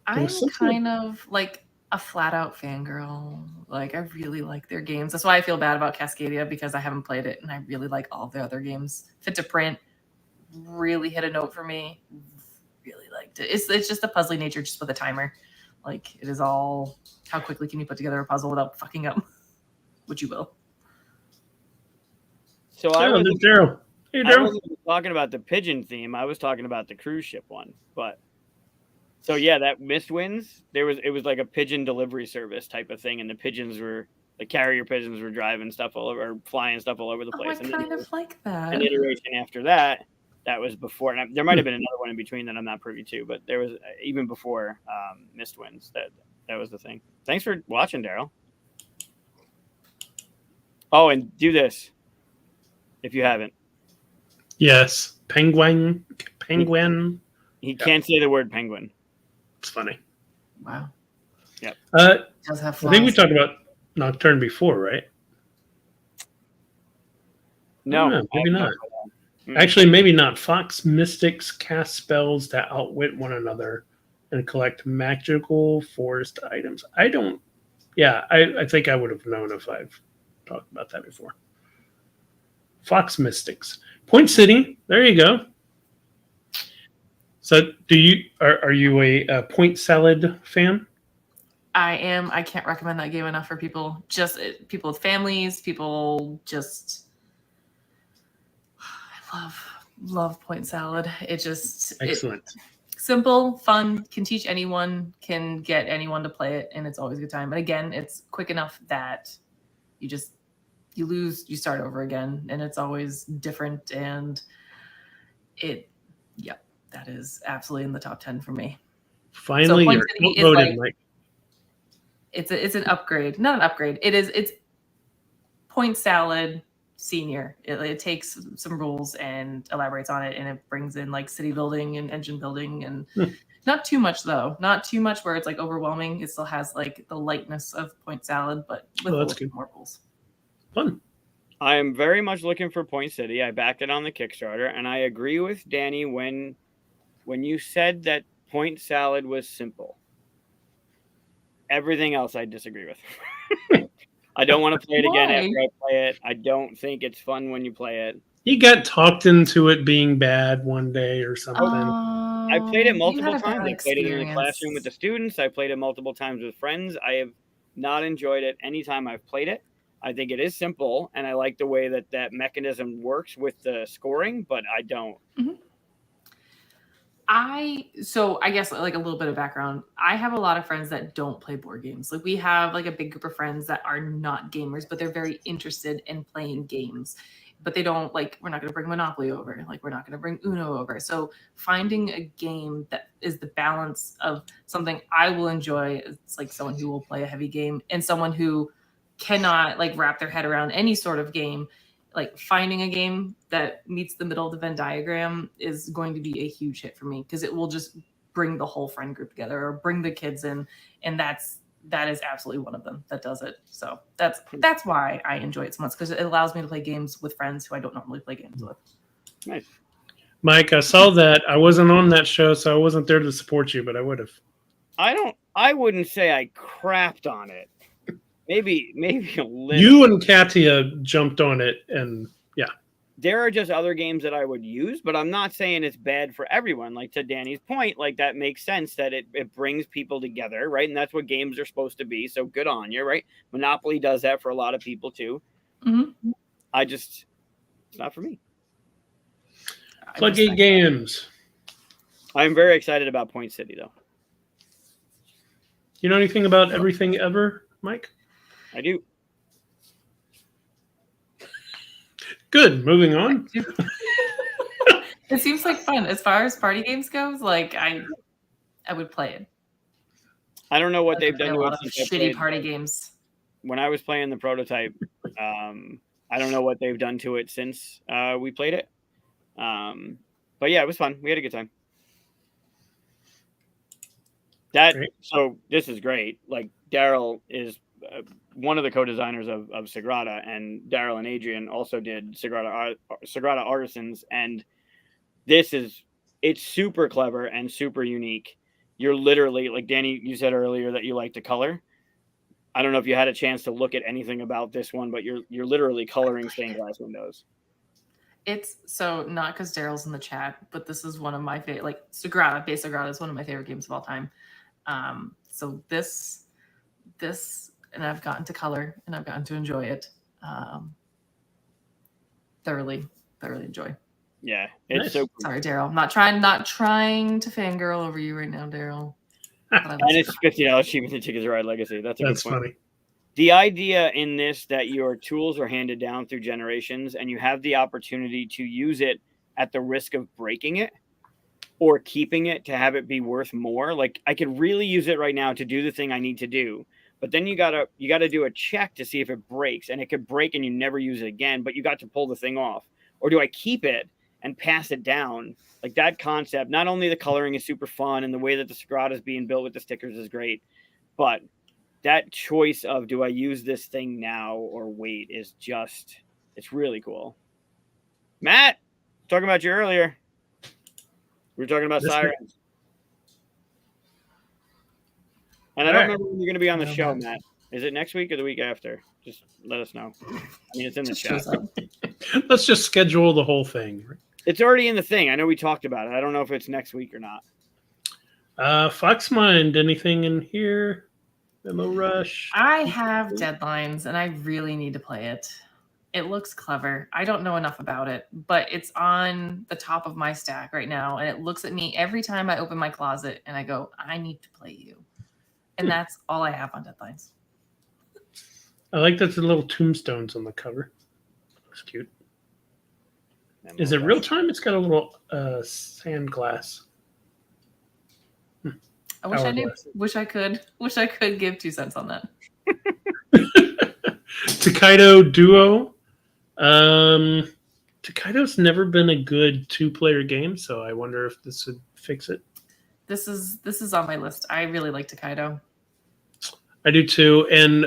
I'm kind of like a flat out fangirl. Like, I really like their games. That's why I feel bad about Cascadia, because I haven't played it and I really like all the other games. Fit to Print really hit a note for me. Really liked it. It's just the puzzly nature, just with a timer. Like, it is all how quickly can you put together a puzzle without fucking up, which you will.
So I wasn't
talking
about the pigeon theme. I was talking about the cruise ship one. But so yeah, that Mist Winds, it was like a pigeon delivery service type of thing, and the carrier pigeons were driving stuff all over, or flying stuff all over the place.
I kind of like that.
An iteration after that was before, and there might have been another one in between that I'm not privy to, but there was even before Mist Winds that was the thing. Thanks for watching, Daryl. Oh, and do this if you haven't.
Yes, penguin.
He can't say the word penguin.
It's funny.
Wow.
Yep.
Does have
I think we talked about Nocturne before, right?
No,
maybe not. Actually, maybe not. Fox mystics cast spells that outwit one another and collect magical forest items. I think I would have known if I've talked about that before. Fox mystics. Point City. There you go. So, are you a Point Salad fan?
I can't recommend that game enough for people. Just people with families, people just. I love point salad. It just
excellent.
Simple, fun, can teach anyone, can get anyone to play it, and it's always a good time. And again, it's quick enough that you lose, you start over again, and it's always different. And that is absolutely in the top 10 for me.
Finally,
so
you're voted, Mike.
It's an upgrade, not an upgrade. It's point salad senior. It takes some rules and elaborates on it, and it brings in like city building and engine building, and not too much though. Not too much where it's like overwhelming. It still has like the lightness of point salad, but with a little more rules.
Fun.
I am very much looking for Point City. I backed it on the Kickstarter, and I agree with Danny when you said that point salad was simple. Everything else I disagree with. I don't want to play it again after I play it. I don't think it's fun when you play it.
He got talked into it being bad one day or something.
I played it multiple times. I played it in the classroom with the students. I played it multiple times with friends. I have not enjoyed it anytime I've played it. I think it is simple, and I like the way that mechanism works with the scoring, but I don't.
Mm-hmm. I guess like a little bit of background. I have a lot of friends that don't play board games. Like we have like a big group of friends that are not gamers, but they're very interested in playing games. But they don't like, we're not going to bring Monopoly over. Like we're not going to bring Uno over. So finding a game that is the balance of something I will enjoy. It's like someone who will play a heavy game and someone who cannot like wrap their head around any sort of game. Like finding a game that meets the middle of the Venn diagram is going to be a huge hit for me because it will just bring the whole friend group together or bring the kids in. And that is absolutely one of them that does it. So that's why I enjoy it so much, because it allows me to play games with friends who I don't normally play games with.
Nice.
Mike, I saw that. I wasn't on that show, so I wasn't there to support you, but I would have.
I wouldn't say I crapped on it. Maybe a little.
You and Katia jumped on it, and yeah.
There are just other games that I would use, but I'm not saying it's bad for everyone. Like to Danny's point, like that makes sense that it brings people together, right? And that's what games are supposed to be. So good on you, right? Monopoly does that for a lot of people too.
Mm-hmm.
It's not for me.
Floodgate Games.
I'm very excited about Point City, though.
You know anything about Everything Ever, Mike?
I do.
Good. Moving on.
It seems like fun. As far as party games goes, like I would play it.
I don't know what they've done
to it. A lot of shitty party games.
When I was playing the prototype, I don't know what they've done to it since we played it. But yeah, it was fun. We had a good time. So this is great. Like Daryl is one of the co-designers of Sagrada, and Daryl and Adrian also did Sagrada Artisans, and it's super clever and super unique. You're literally, like Danny, you said earlier that you like to color. I don't know if you had a chance to look at anything about this one, but you're literally coloring stained glass windows.
It's so not because Daryl's in the chat, but this is one of my favorite. Like Sagrada, Base Sagrada is one of my favorite games of all time. So this, and I've gotten to color and I've gotten to enjoy it. Thoroughly enjoy.
Yeah, it's
nice.
so cool.
Sorry, Daryl. I'm not trying to fangirl over you right now, Daryl.
And it's $50 cheaper than Tickets to Ride Legacy. That's
funny.
The idea in this that your tools are handed down through generations and you have the opportunity to use it at the risk of breaking it or keeping it to have it be worth more. Like I could really use it right now to do the thing I need to do. But then you gotta do a check to see if it breaks, and it could break and you never use it again, but you got to pull the thing off. Or do I keep it and pass it down? Like that concept, not only the coloring is super fun and the way that the Sagrada is being built with the stickers is great, but that choice of do I use this thing now or wait is just, it's really cool. Matt, talking about you earlier. We were talking about Sirens. And I don't remember when you're going to be on the show, Matt. Is it next week or the week after? Just let us know. I mean, it's in the chat.
Let's just schedule the whole thing.
It's already in the thing. I know we talked about it. I don't know if it's next week or not.
Foxmind, anything in here? Memo Rush.
I have deadlines, and I really need to play it. It looks clever. I don't know enough about it, but it's on the top of my stack right now, and it looks at me every time I open my closet, and I go, I need to play you. And that's all I have on deadlines.
I like that the little tombstones on the cover. Looks cute. Is it real time? It's got a little sand glass.
I wish I knew. Wish I could give 2 cents on that.
Takedo Duo. Takedo's never been a good 2-player game, so I wonder if this would fix it.
This is on my list. I really like Takedo.
I do too, and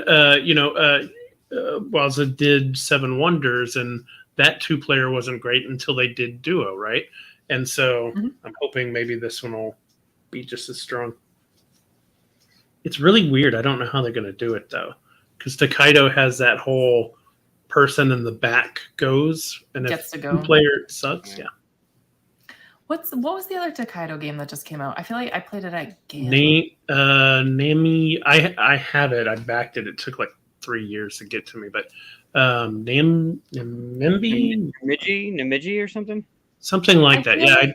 Wowza did 7 Wonders, and that 2-player wasn't great until they did Duo, right? And so I'm hoping maybe this one will be just as strong. It's really weird. I don't know how they're going to do it though, because Takedo has that whole person in the back goes, and if 2-player sucks, yeah.
What was the other Takedo game that just came out? I feel like I played it at
Nami. I have it. I backed it. It took like 3 years to get to me, but
Namiji or something
like that. Yeah.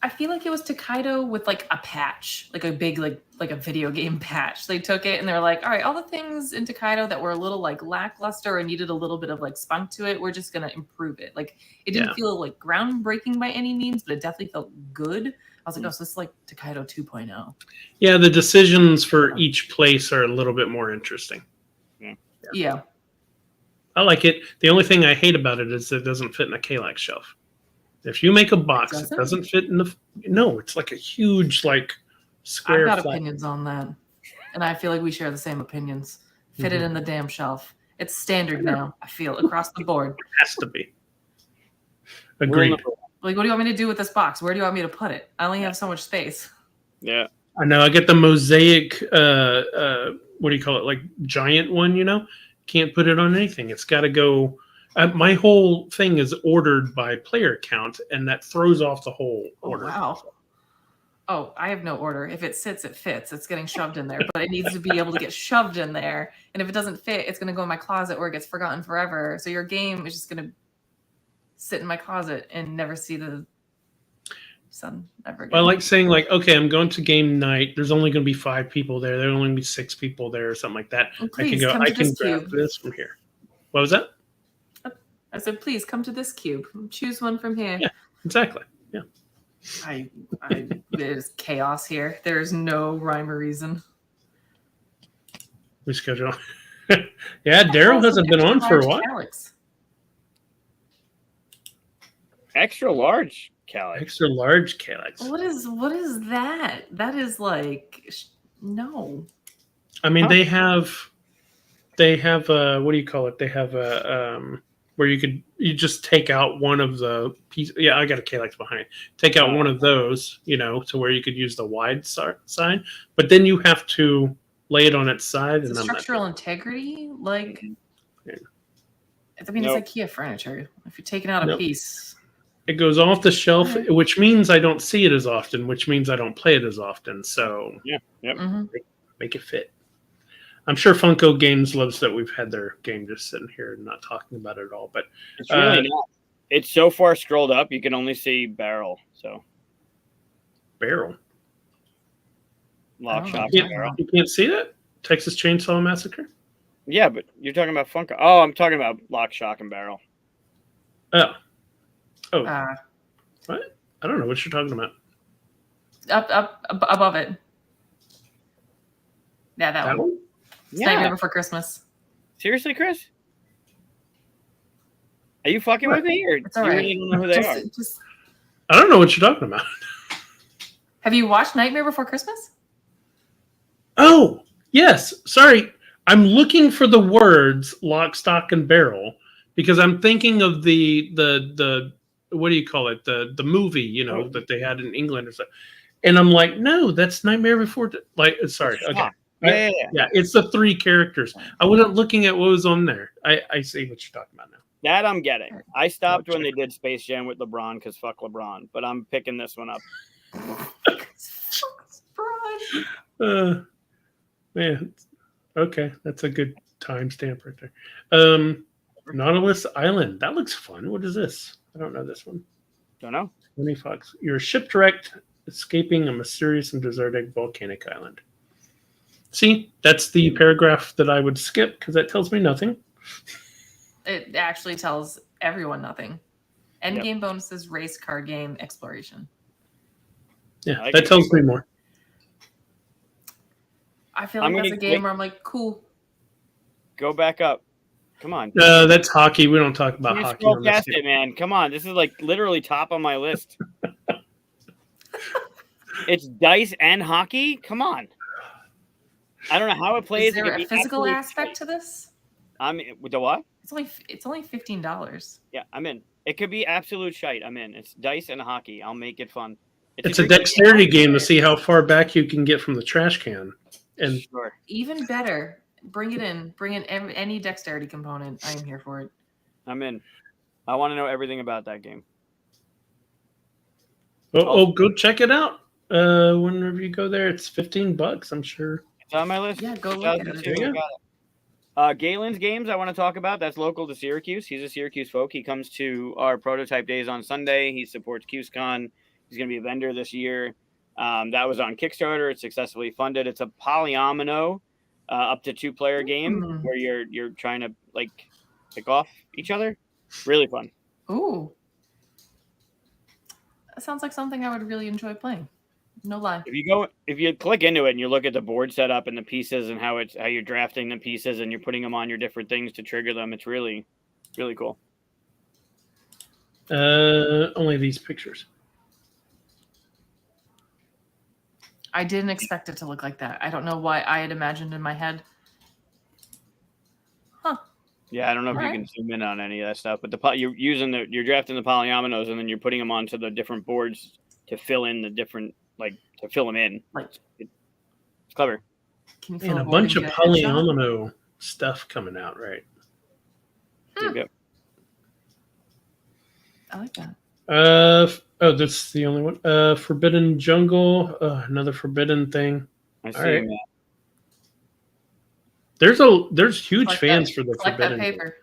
I feel like it was Takedo with like a patch, like a big like a video game patch. They took it and they're like, all right, all the things in Takedo that were a little like lackluster and needed a little bit of like spunk to it, we're just gonna improve it. Like it didn't feel like groundbreaking by any means, but it definitely felt good. I was like, oh, so this is like Takedo 2.0.
Yeah, the decisions for each place are a little bit more interesting.
Yeah.
I like it. The only thing I hate about it is it doesn't fit in a Kallax shelf. If you make a box, it doesn't fit in the. No, it's like a huge like square.
I've got opinions on that, and I feel like we share the same opinions. Fit it in the damn shelf. It's standard now. I feel across the board.
It has to be. Agreed.
Like, what do you want me to do with this box? Where do you want me to put it? I only have so much space.
Yeah,
I know. I get the mosaic. What do you call it? Like giant one. Can't put it on anything. It's got to go. My whole thing is ordered by player count, and that throws off the whole order.
Wow. Oh, I have no order. If it sits, it fits. It's getting shoved in there, but it needs to be able to get shoved in there. And if it doesn't fit, it's going to go in my closet or it gets forgotten forever. So your game is just going to sit in my closet and never see the sun ever again.
I like saying, like, okay, I'm going to game night. There's only going to be 5 people there. There'll only be 6 people there or something like that.
Well, please,
I can grab this from here. What was that?
I said, please come to this cube. Choose one from here.
Yeah, exactly. Yeah.
There's chaos here. There's no rhyme or reason.
Reschedule. Yeah, Daryl hasn't been on for a while.
Calyx.
Extra large Calyx.
Extra large Calyx.
What is that? That is like no.
I mean, they have what do you call it? They have a where you just take out one of the pieces. Yeah, I got a Calyx behind it. Take out one of those, to where you could use the wide side, but then you have to lay it on its side.
It's structural integrity, like.
Yeah.
I mean, it's IKEA furniture. If you're taking out a piece,
it goes off the shelf, which means I don't see it as often, which means I don't play it as often. So make it fit. I'm sure Funko Games loves that we've had their game just sitting here and not talking about it at all. But
it's really not. It's so far scrolled up, you can only see barrel. So
barrel.
Lock, shock, barrel.
You can't see that? Texas Chainsaw Massacre?
Yeah, but you're talking about Funko. Oh, I'm talking about lock, shock, and barrel.
Oh. What? I don't know what you're talking about.
Up above it. Yeah, that one. It's Nightmare Before Christmas.
Seriously, Chris? Are you fucking with me, or
it's all
you
right.
really don't know who they are?
I don't know what you're talking about.
Have you watched Nightmare Before Christmas?
Oh, yes. Sorry. I'm looking for the words lock, stock, and barrel because I'm thinking of the what do you call it? The movie, that they had in England or something. And I'm like, no, that's Nightmare Before. Sorry. Okay. Yeah. It's the 3 characters. I wasn't looking at what was on there. I see what you're talking about now.
That I'm getting. I stopped when they did Space Jam with LeBron because fuck LeBron, but I'm picking this one up.
Yeah. Okay, that's a good timestamp right there. Nautilus Island. That looks fun. What is this? I don't know this one.
Don't know.
20 Fox. You're shipwrecked, escaping a mysterious and deserted volcanic island. See, that's the paragraph that I would skip because that tells me nothing.
It actually tells everyone nothing. End game bonuses, race, card game, exploration.
Yeah, like that tells me more.
I feel like that's a game where I'm like, cool.
Go back up. Come on.
That's hockey. We don't talk about hockey.
Scroll past it, man. Come on. This is like literally top on my list. It's dice and hockey. Come on. I don't know how it plays.
Is there a physical aspect to this?
With the what?
It's only $15.
Yeah, I'm in. It could be absolute shite. I'm in. It's dice and hockey. I'll make it fun.
It's a dexterity game to see how far back you can get from the trash can. And
sure.
Even better, bring it in. Bring in any dexterity component. I am here for it.
I'm in. I want to know everything about that game.
Go check it out. Whenever you go there, it's $15. I'm sure
it's on my list.
Yeah, go look at
it. Galen's games I want to talk about. That's local to Syracuse. He's a Syracuse folk. He comes to our prototype days on Sunday. He supports GenCon. He's going to be a vendor this year. That was on Kickstarter. It's successfully funded. It's a polyomino, up to 2-player game where you're trying to like pick off each other. Really fun.
Ooh, that sounds like something I would really enjoy playing. No lie.
If you click into it and you look at the board setup and the pieces and how you're drafting the pieces and you're putting them on your different things to trigger them, it's really, really cool.
Only these pictures.
I didn't expect it to look like that. I don't know why I had imagined in my head. Huh.
Yeah, I don't know if you can zoom in on any of that stuff, but you're drafting the polyominoes and then you're putting them onto the different boards to fill in the different, to fill them in. It's clever.
And a bunch of polyomino stuff coming out, right?
Yep.
I like that.
That's the only one. Forbidden Jungle, another Forbidden thing.
I see
that. There's huge fans for the Forbidden
paper.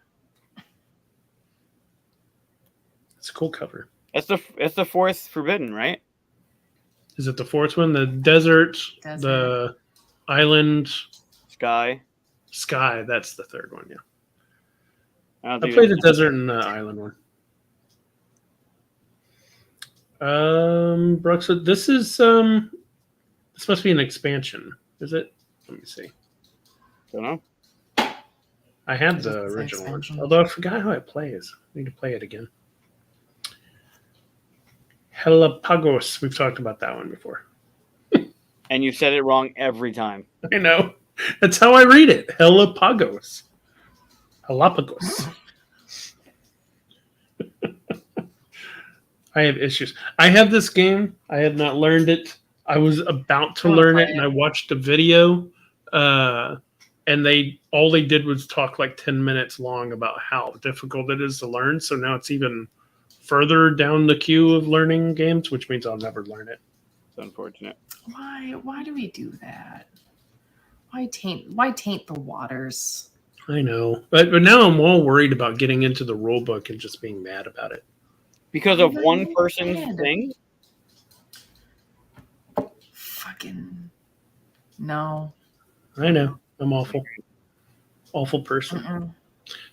It's a cool cover.
It's the fourth Forbidden, right?
Is it the fourth one? The desert, the island,
sky.
That's the third one. Yeah. I
played
the desert and the island one. Brooks, this must be an expansion, is it? Let me see.
Don't know.
I had the original one, although I forgot how it plays. I need to play it again. Helapagos. We've talked about that one before.
And you said it wrong every time.
I know. That's how I read it. Helapagos. I have issues. I have this game. I have not learned it. I was about to learn it, and I watched a video, and all they did was talk like 10 minutes long about how difficult it is to learn. So now it's even further down the queue of learning games, which means I'll never learn it.
It's unfortunate.
Why do we do that? Why taint the waters?
I know, but now I'm all worried about getting into the rule book and just being mad about it.
Because of one person's thing?
Fucking no.
I know. I'm awful. Awful person.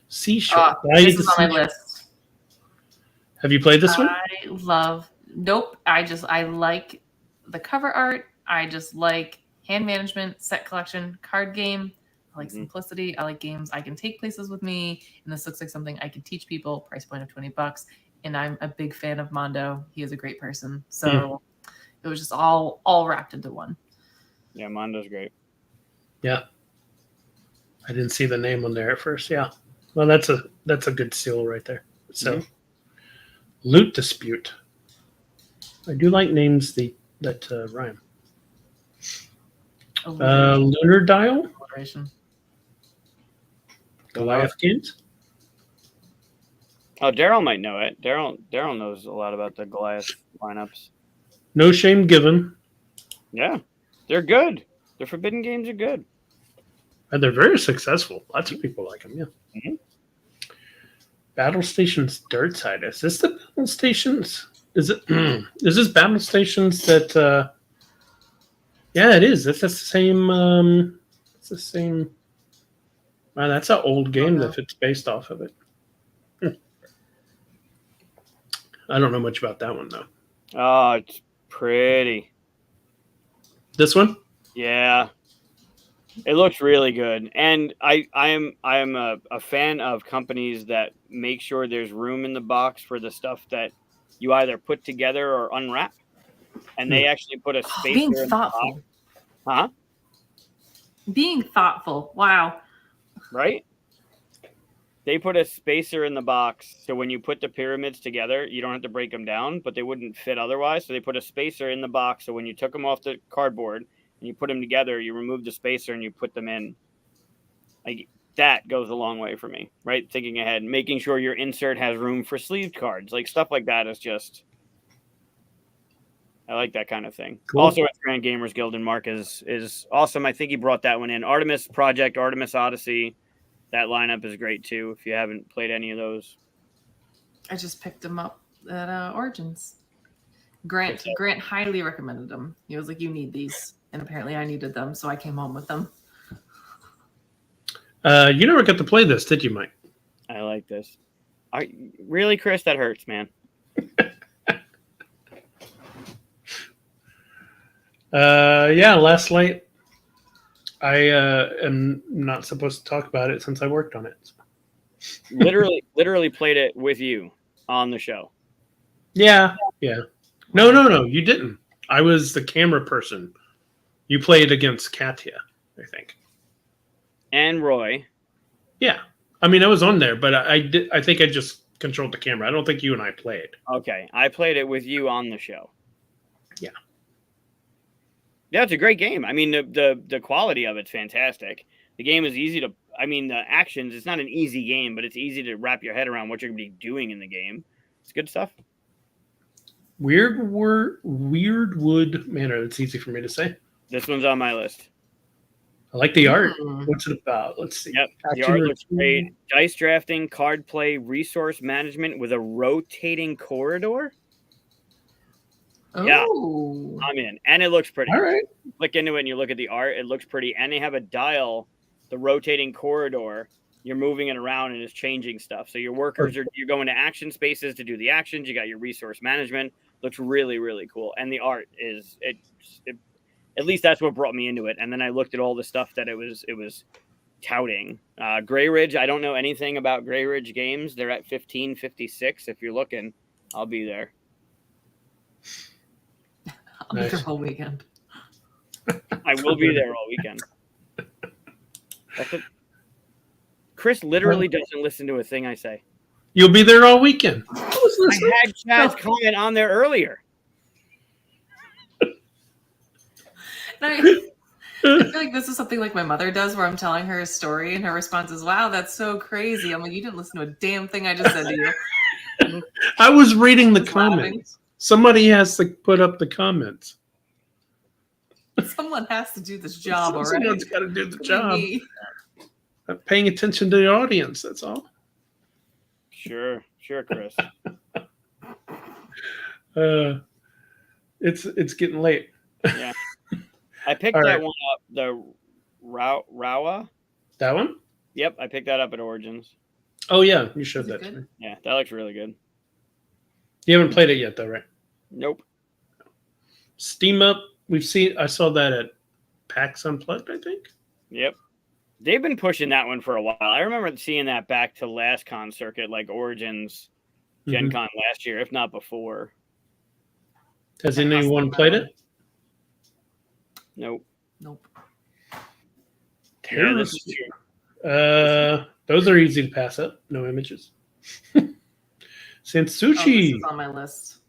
Seashore.
This is on my list.
Have you played this one?
Nope. I like the cover art. I just like hand management, set collection, card game. I like simplicity. I like games I can take places with me. And this looks like something I can teach people. Price point of $20. And I'm a big fan of Mondo. He is a great person. So it was just all wrapped into one.
Yeah, Mondo's great.
Yeah. I didn't see the name on there at first. Yeah. Well, that's a good seal right there. So Loot Dispute. I do like names that rhyme. Lunar Dial. Goliath Games.
Oh, Daryl might know it. Daryl knows a lot about the Goliath lineups.
No Shame Given.
Yeah, they're good. The Forbidden games are good.
And they're very successful. Lots of people like them. Yeah.
Mm-hmm.
Battle Stations Dirt Side. Is this the Battle Stations? Is it? Is this Battle Stations that? Yeah, it is. That's the same. It's the same. Wow, that's an old game that it's based off of it. I don't know much about that one though.
Oh, it's pretty.
This one?
Yeah. It looks really good. And I am a fan of companies that make sure there's room in the box for the stuff that you either put together or unwrap. And they actually put a spacer
Being
in
thoughtful.
the box. Huh?
Being thoughtful. Wow.
Right? They put a spacer in the box so when you put the pyramids together, you don't have to break them down, but they wouldn't fit otherwise. So they put a spacer in the box so when you took them off the cardboard and you put them together, you remove the spacer and you put them in. Like that goes a long way for me, right? Thinking ahead, making sure your insert has room for sleeved cards, like stuff like that is just. I like that kind of thing. Cool. Also, at Grand Gamers Guild, and Mark is awesome. I think he brought that one in. Artemis Project, Artemis Odyssey. That lineup is great too. If you haven't played any of those,
I just picked them up at Origins. Grant highly recommended them. He was like, "You need these," and apparently I needed them, so I came home with them.
You never got to play this, did you, Mike?
I like this. Really, Chris? That hurts, man.
Yeah, last night I am not supposed to talk about it since I worked on it.
Literally played it with you on the show.
Yeah. No, you didn't. I was the camera person. You played against Katya, I think.
And Roy.
Yeah. I mean, I was on there, but I think I just controlled the camera. I don't think you and I played.
Okay. I played it with you on the show.
Yeah.
Yeah, it's a great game. I mean, the quality of it's fantastic. The game is easy to. I mean, the actions. It's not an easy game, but it's easy to wrap your head around what you're going to be doing in the game. It's good stuff.
Weirdwood Manor. That's easy for me to say.
This one's on my list.
I like the art. What's it about? Let's see.
Yep, the art looks great. Dice drafting, card play, resource management with a rotating corridor. Yeah, I'm in. And it looks pretty.
All right.
Click into it and you look at the art. It looks pretty. And they have a dial, the rotating corridor. You're moving it around and it's changing stuff. So your workers you're going to action spaces to do the actions. You got your resource management. Looks really, really cool. And the art is at least that's what brought me into it. And then I looked at all the stuff that it was touting. Grey Ridge, I don't know anything about Grey Ridge games. They're at 1556. If you're looking, I'll be there.
I'll be there all weekend.
I will be there all weekend. That's it. Chris literally doesn't listen to a thing I say.
You'll be there all weekend.
I had Chad's comment on there earlier.
I feel like this is something like my mother does where I'm telling her a story and her response is, "Wow, that's so crazy." I'm like, "You didn't listen to a damn thing I just said to you."
I was reading the comments. Somebody has to put up the comments.
Someone has to do this job already.
Someone's got to do the job. I'm paying attention to the audience, that's all.
Sure, Chris.
It's getting late.
Yeah. I picked that one up, the Rawa.
That one?
Yep, I picked that up at Origins.
Oh, yeah, you showed that to me.
Yeah, that looks really good.
You haven't played it yet, though, right?
Nope.
Steam Up, I saw that at PAX Unplugged, I think.
Yep. They've been pushing that one for a while. I remember seeing that back to last con circuit, like Origins, GenCon last year, if not before.
Has anyone played it?
Nope.
Yeah, this is true. Those are easy to pass up. No images. Sansuchi.
This is on my list.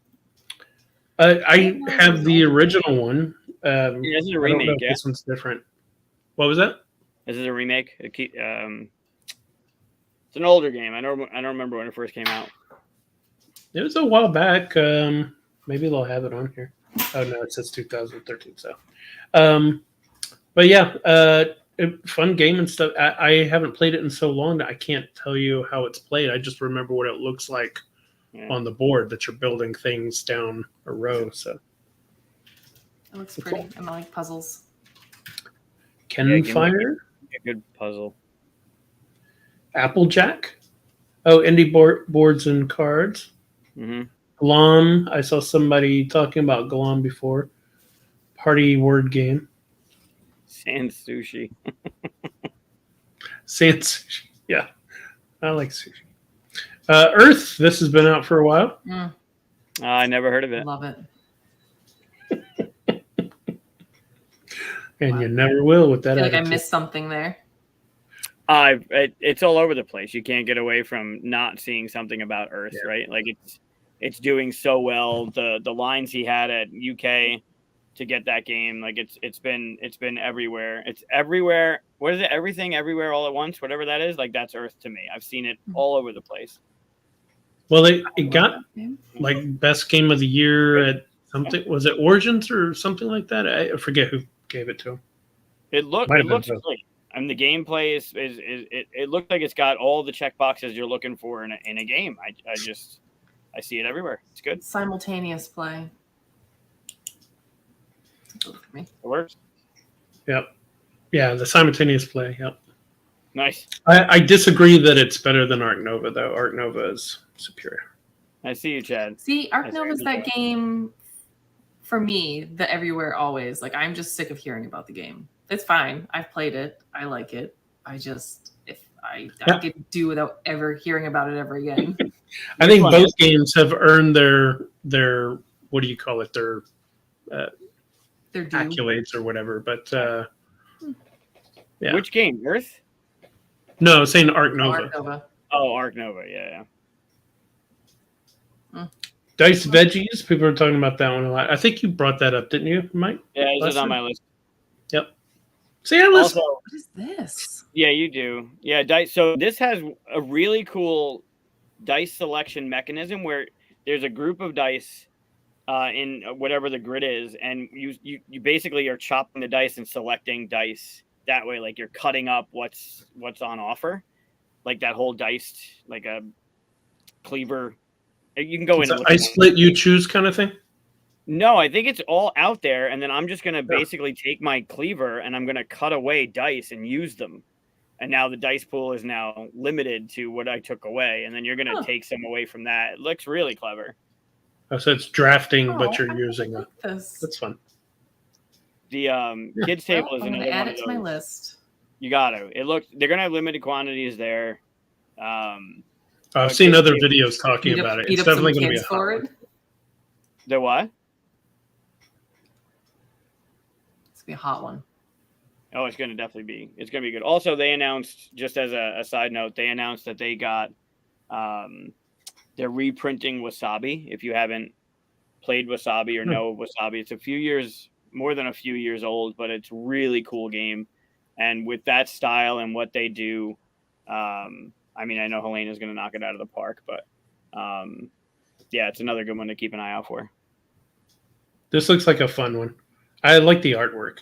I have the original one.
This is a remake. Yeah,
this one's different. What was that?
This is a remake. It's an older game. I don't remember when it first came out.
It was a while back. Maybe they'll have it on here. Oh no, it says 2013. So, but yeah, fun game and stuff. I haven't played it in so long that I can't tell you how it's played. I just remember what it looks like on the board that you're building things down a row. So
it looks pretty, and I like puzzles.
Kenfire,
a good puzzle.
Applejack. Oh, indie boards and cards.
Mm-hmm.
Glom. I saw somebody talking about Glom before. Party word game.
Sand sushi.
Sand sushi. Yeah, I like sushi. Earth. This has been out for a while.
I never heard of it.
Love it.
And you never will with that.
I feel like I missed something there.
It's all over the place. You can't get away from not seeing something about Earth, right? Like it's doing so well. The lines he had at UK to get that game, like it's been everywhere. It's everywhere. What is it? Everything, everywhere, all at once. Whatever that is, like that's Earth to me. I've seen it all over the place.
Well, it got like best game of the year at something. Was it Origins or something like that? I forget who gave it to him.
It looks great. I mean, the gameplay is it looks like it's got all the check boxes you're looking for in a game. I see it everywhere. It's good.
Simultaneous play.
It works.
Yep. Yeah, the simultaneous play. Yep.
Nice.
I disagree that it's better than Arc Nova, though. Arc Nova is superior.
I see you, Chad.
See, Arc Nova is that game for me, the everywhere always. Like, I'm just sick of hearing about the game. It's fine. I've played it. I like it. I could do without ever hearing about it ever again.
I think both games have earned their what do you call it? Their accolades or whatever. But yeah.
Which game? Earth?
No, saying Arc Nova.
Arc Nova.
Oh, Arc Nova. Yeah.
Dice Veggies. People are talking about that one a lot. I think you brought that up, didn't you, Mike?
Yeah, it's on my list.
Yep. See, I listen.
What is this?
Yeah, you do. Yeah, dice. So this has a really cool dice selection mechanism where there's a group of dice in whatever the grid is, and you basically are chopping the dice and selecting dice that way. Like you're cutting up what's on offer, like that whole diced, like a cleaver. You can go in.
I split, you choose kind of thing.
No, I think it's all out there, and then I'm just going to basically take my cleaver and I'm going to cut away dice and use them. And now the dice pool is now limited to what I took away, and then you're going to take some away from that. It looks really clever.
Oh, so it's drafting, but you're using it. That's fun.
The kids table is another one.
Add it to my list.
You got to. They're going to have limited quantities there.
I've seen other videos talking about it. It's definitely going to be a hot one.
The what?
It's going to be a hot one.
Oh, it's going to definitely be. It's going to be good. Also, they announced, just as a side note, they announced that they got, they're reprinting Wasabi. If you haven't played Wasabi or know Wasabi, it's more than a few years old, but it's a really cool game. And with that style and what they do, I mean, I know Helena's going to knock it out of the park, but yeah, it's another good one to keep an eye out for.
This looks like a fun one. I like the artwork.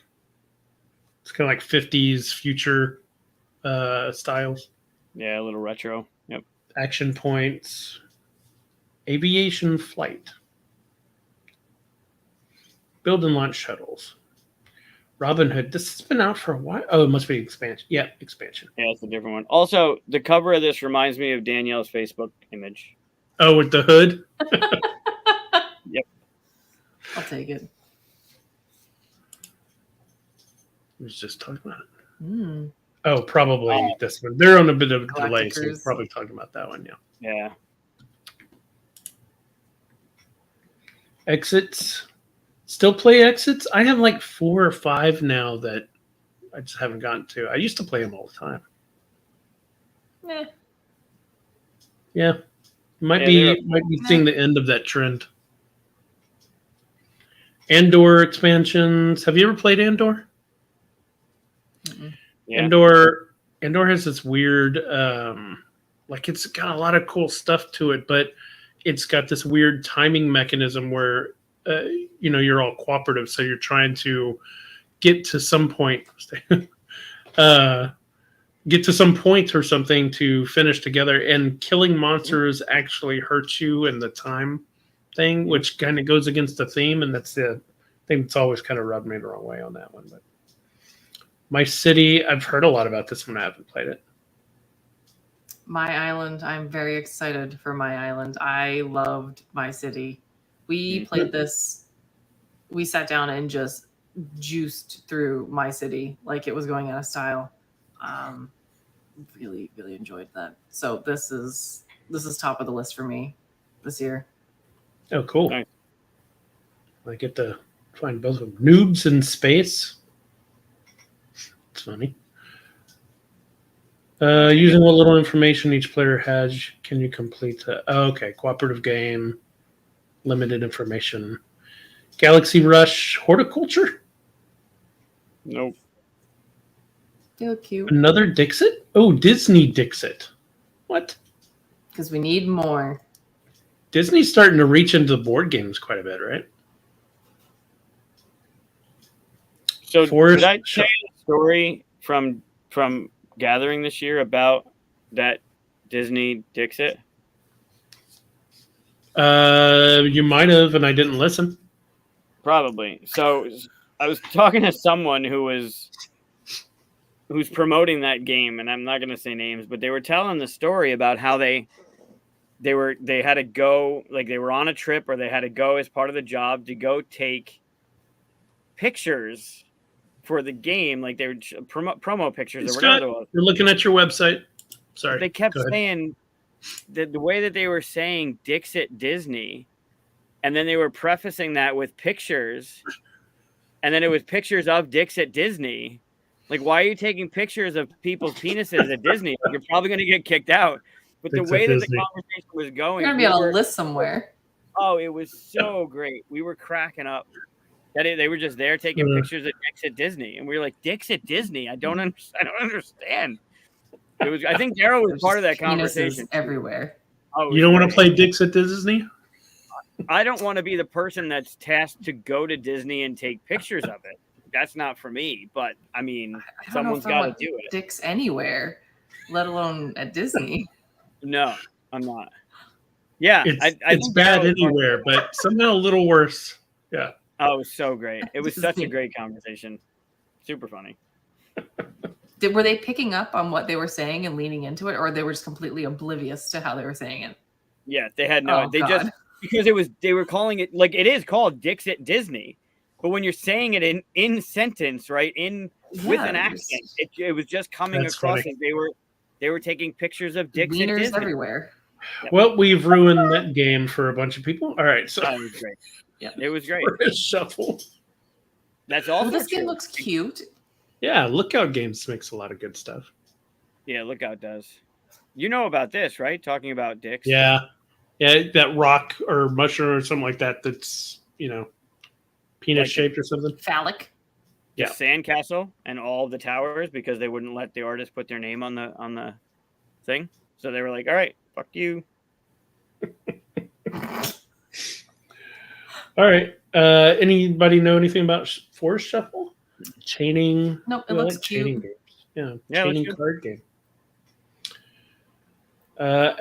It's kind of like 50s future styles.
Yeah, a little retro. Yep.
Action points. Aviation flight. Build and launch shuttles. Robin Hood. This has been out for a while. Oh, it must be expansion. Yeah, expansion.
Yeah, it's a different one. Also, the cover of this reminds me of Danielle's Facebook image.
Oh, with the hood?
Yep.
I'll take it.
I was just talking about it. Oh, probably this one. They're on a bit of a delay, so we're probably talking about that one,
Yeah.
Exits. Still play Exits? I have like 4 or 5 now that I just haven't gotten to. I used to play them all the time. Yeah. Might be seeing the end of that trend. Andor expansions. Have you ever played Andor?
Yeah.
Andor has this weird like it's got a lot of cool stuff to it, but it's got this weird timing mechanism where you're all cooperative, so you're trying to get to some point get to some point or something to finish together, and killing monsters actually hurts you in the time thing, which kind of goes against the theme, and that's the thing that's always kind of rubbed me the wrong way on that one. But My City, I've heard a lot about this one. I haven't played it.
My Island, I'm very excited for My Island. I loved My City. We played this, we sat down and just juiced through My City like it was going out of style. Really, really enjoyed that. So this is top of the list for me this year.
Oh, cool.
Nice.
I get to find both of them. Noobs in Space. It's funny. Using what little information each player has, can you complete the... Oh, okay, cooperative game, limited information. Galaxy Rush Horticulture?
Nope.
They look cute.
Another Dixit? Oh, Disney Dixit. What?
Because we need more.
Disney's starting to reach into the board games quite a bit, right?
So
Forest
did I tell you a story from Gathering this year about that Disney Dixit?
You might have, and I didn't listen.
Probably. So I was talking to someone who's promoting that game, and I'm not going to say names, but they were telling the story about how they had to go, like they were on a trip, or they had to go as part of the job to go take pictures for the game, like they were promo pictures or whatever it was.
You're looking at your website. Sorry.
They kept saying that the way that they were saying Dixit Disney, and then they were prefacing that with pictures, and then it was pictures of Dixit Disney. Like, why are you taking pictures of people's penises at Disney? Like, you're probably going to get kicked out. But the way that the conversation was going,
You're going to be on a list somewhere.
Oh, it was so great. We were cracking up. They were just there taking pictures of Dixit Disney, and we were like, Dixit Disney? I don't understand. It was. I think Daryl was part of that conversation.
Everywhere.
Oh,
you don't want to play Dixit Disney?
I don't want to be the person that's tasked to go to Disney and take pictures of it. That's not for me. But I mean, someone's got to do it.
Dicks anywhere, let alone at Disney.
No, I'm not. Yeah,
it's bad anywhere, but somehow a little worse. Yeah.
Oh, it was so great. It was such a great conversation. Super funny.
Were they picking up on what they were saying and leaning into it, or they were just completely oblivious to how they were saying it?
Yeah, they had no. Just because they were calling it, like, it is called Dixit Disney, but when you're saying it in sentence, right, with an accent, it was just coming across as they were taking pictures of Dixit Disney
everywhere.
Yep.
Well, we've ruined that game for a bunch of people. All right, so
it was great. Yeah, it was great.
Shuffle.
That's all.
This game looks cute.
Yeah, Lookout Games makes a lot of good stuff.
Yeah, Lookout does. You know about this, right? Talking about dicks.
Yeah, that rock or mushroom or something like that. That's penis shaped or something.
Phallic.
Yeah, sandcastle and all the towers, because they wouldn't let the artist put their name on the thing. So they were like, "All right, fuck you."
All right. Anybody know anything about Forest Shuffle? Chaining.
Nope, it looks cute.
Chaining games. Yeah, chaining card game.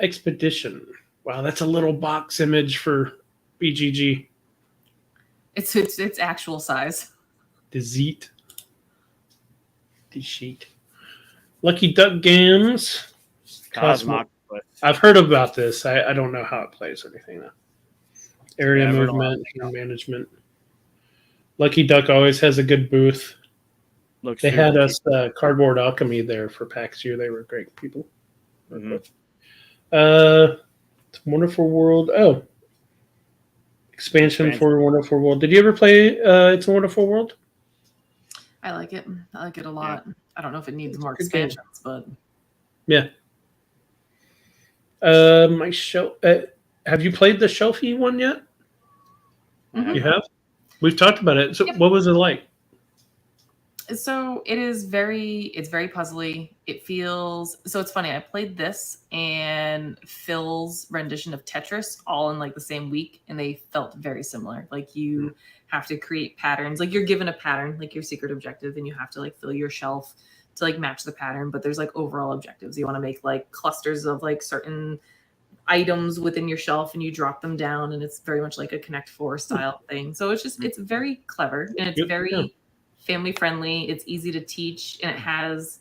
Expedition. Wow, that's a little box image for BGG.
It's actual size.
The sheet. Lucky Duck Games.
Cosmic.
I've heard about this. I don't know how it plays or anything though. Area movement and management. Lucky Duck always has a good booth. They had us Cardboard Alchemy there for PAX year. They were great people.
Mm-hmm.
Wonderful World. Oh, expansion for Wonderful World. Did you ever play It's a Wonderful World?
I like it. I like it a lot. Yeah. I don't know if it needs more expansions, but
yeah. My show. Have you played the Shelfie one yet?
Mm-hmm.
You have? We've talked about it. So what was it like?
So it's very puzzly. It feels, so it's funny. I played this and Phil's rendition of Tetris all in like the same week, and they felt very similar. Like you have to create patterns, like you're given a pattern, like your secret objective, and you have to like fill your shelf to like match the pattern, but there's like overall objectives. You want to make like clusters of like certain items within your shelf and you drop them down, and it's very much like a Connect 4 style thing. So it's very clever, and it's very family friendly. It's easy to teach, and it has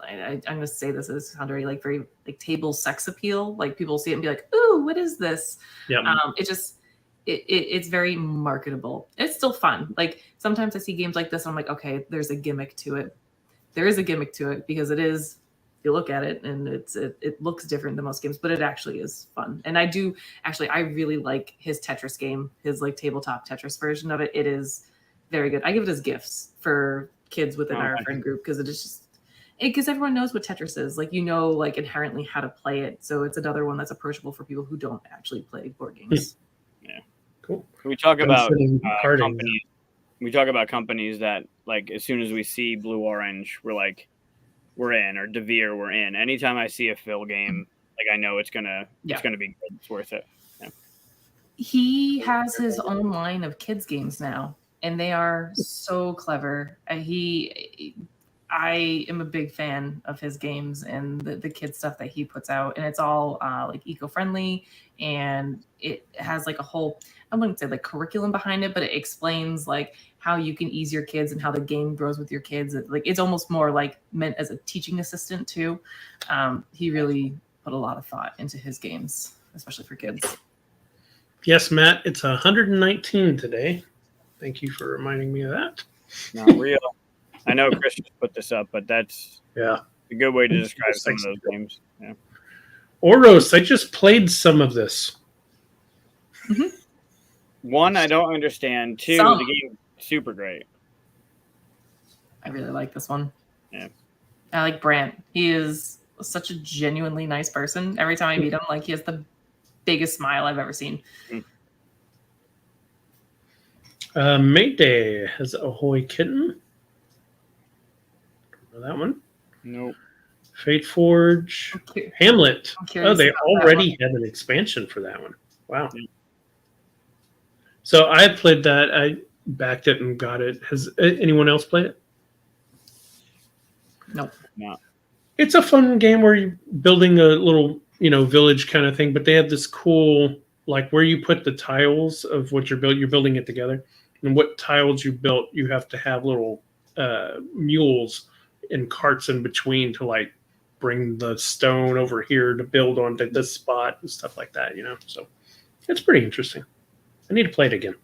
I'm going to say this as very table sex appeal. Like people see it and be like, "Ooh, what is this?"
Yeah.
It's very marketable. It's still fun. Like sometimes I see games like this, and I'm like, okay, there's a gimmick to it. There is a gimmick to it because it is. If you look at it, and it looks different than most games, but it actually is fun. And I really like his Tetris game, his like tabletop Tetris version of it. It is very good. I give it as gifts for kids within our friend group because it is just. Because everyone knows what Tetris is, like like inherently how to play it. So it's another one that's approachable for people who don't actually play board games.
Yeah,
cool.
We talk about companies. We talk about companies that like as soon as we see Blue Orange, we're like, we're in, or Devere, we're in. Anytime I see a Phil game, like I know it's gonna be good. It's worth it. Yeah.
He has his own line of kids games now, and they are so clever. I am a big fan of his games and the kid stuff that he puts out, and it's all like eco-friendly, and it has like a whole, I wouldn't say like curriculum behind it, but it explains like how you can ease your kids and how the game grows with your kids. It's almost more like meant as a teaching assistant too. He really put a lot of thought into his games, especially for kids.
Yes, Matt, it's 119 today. Thank you for reminding me of that.
Not real. I know Chris just put this up, but that's a good way to describe some of those games. Yeah.
Oros, I just played some of this.
Mm-hmm.
One, I don't understand. Two, the game super great.
I really like this one.
Yeah.
I like Brant. He is such a genuinely nice person. Every time I meet him, like he has the biggest smile I've ever seen.
Mayday has Ahoy Kitten. That one?
Nope.
Fate Forge. Hamlet. Oh, they already had an expansion for that one. Wow. Yeah. So I played that. I backed it and got it. Has anyone else played it?
Nope.
No.
It's a fun game where you're building a little, village kind of thing, but they have this cool, like where you put the tiles of what you're building it together. And what tiles you built, you have to have little mules and carts in between to like bring the stone over here to build onto this spot and stuff like that, So it's pretty interesting. I need to play it again.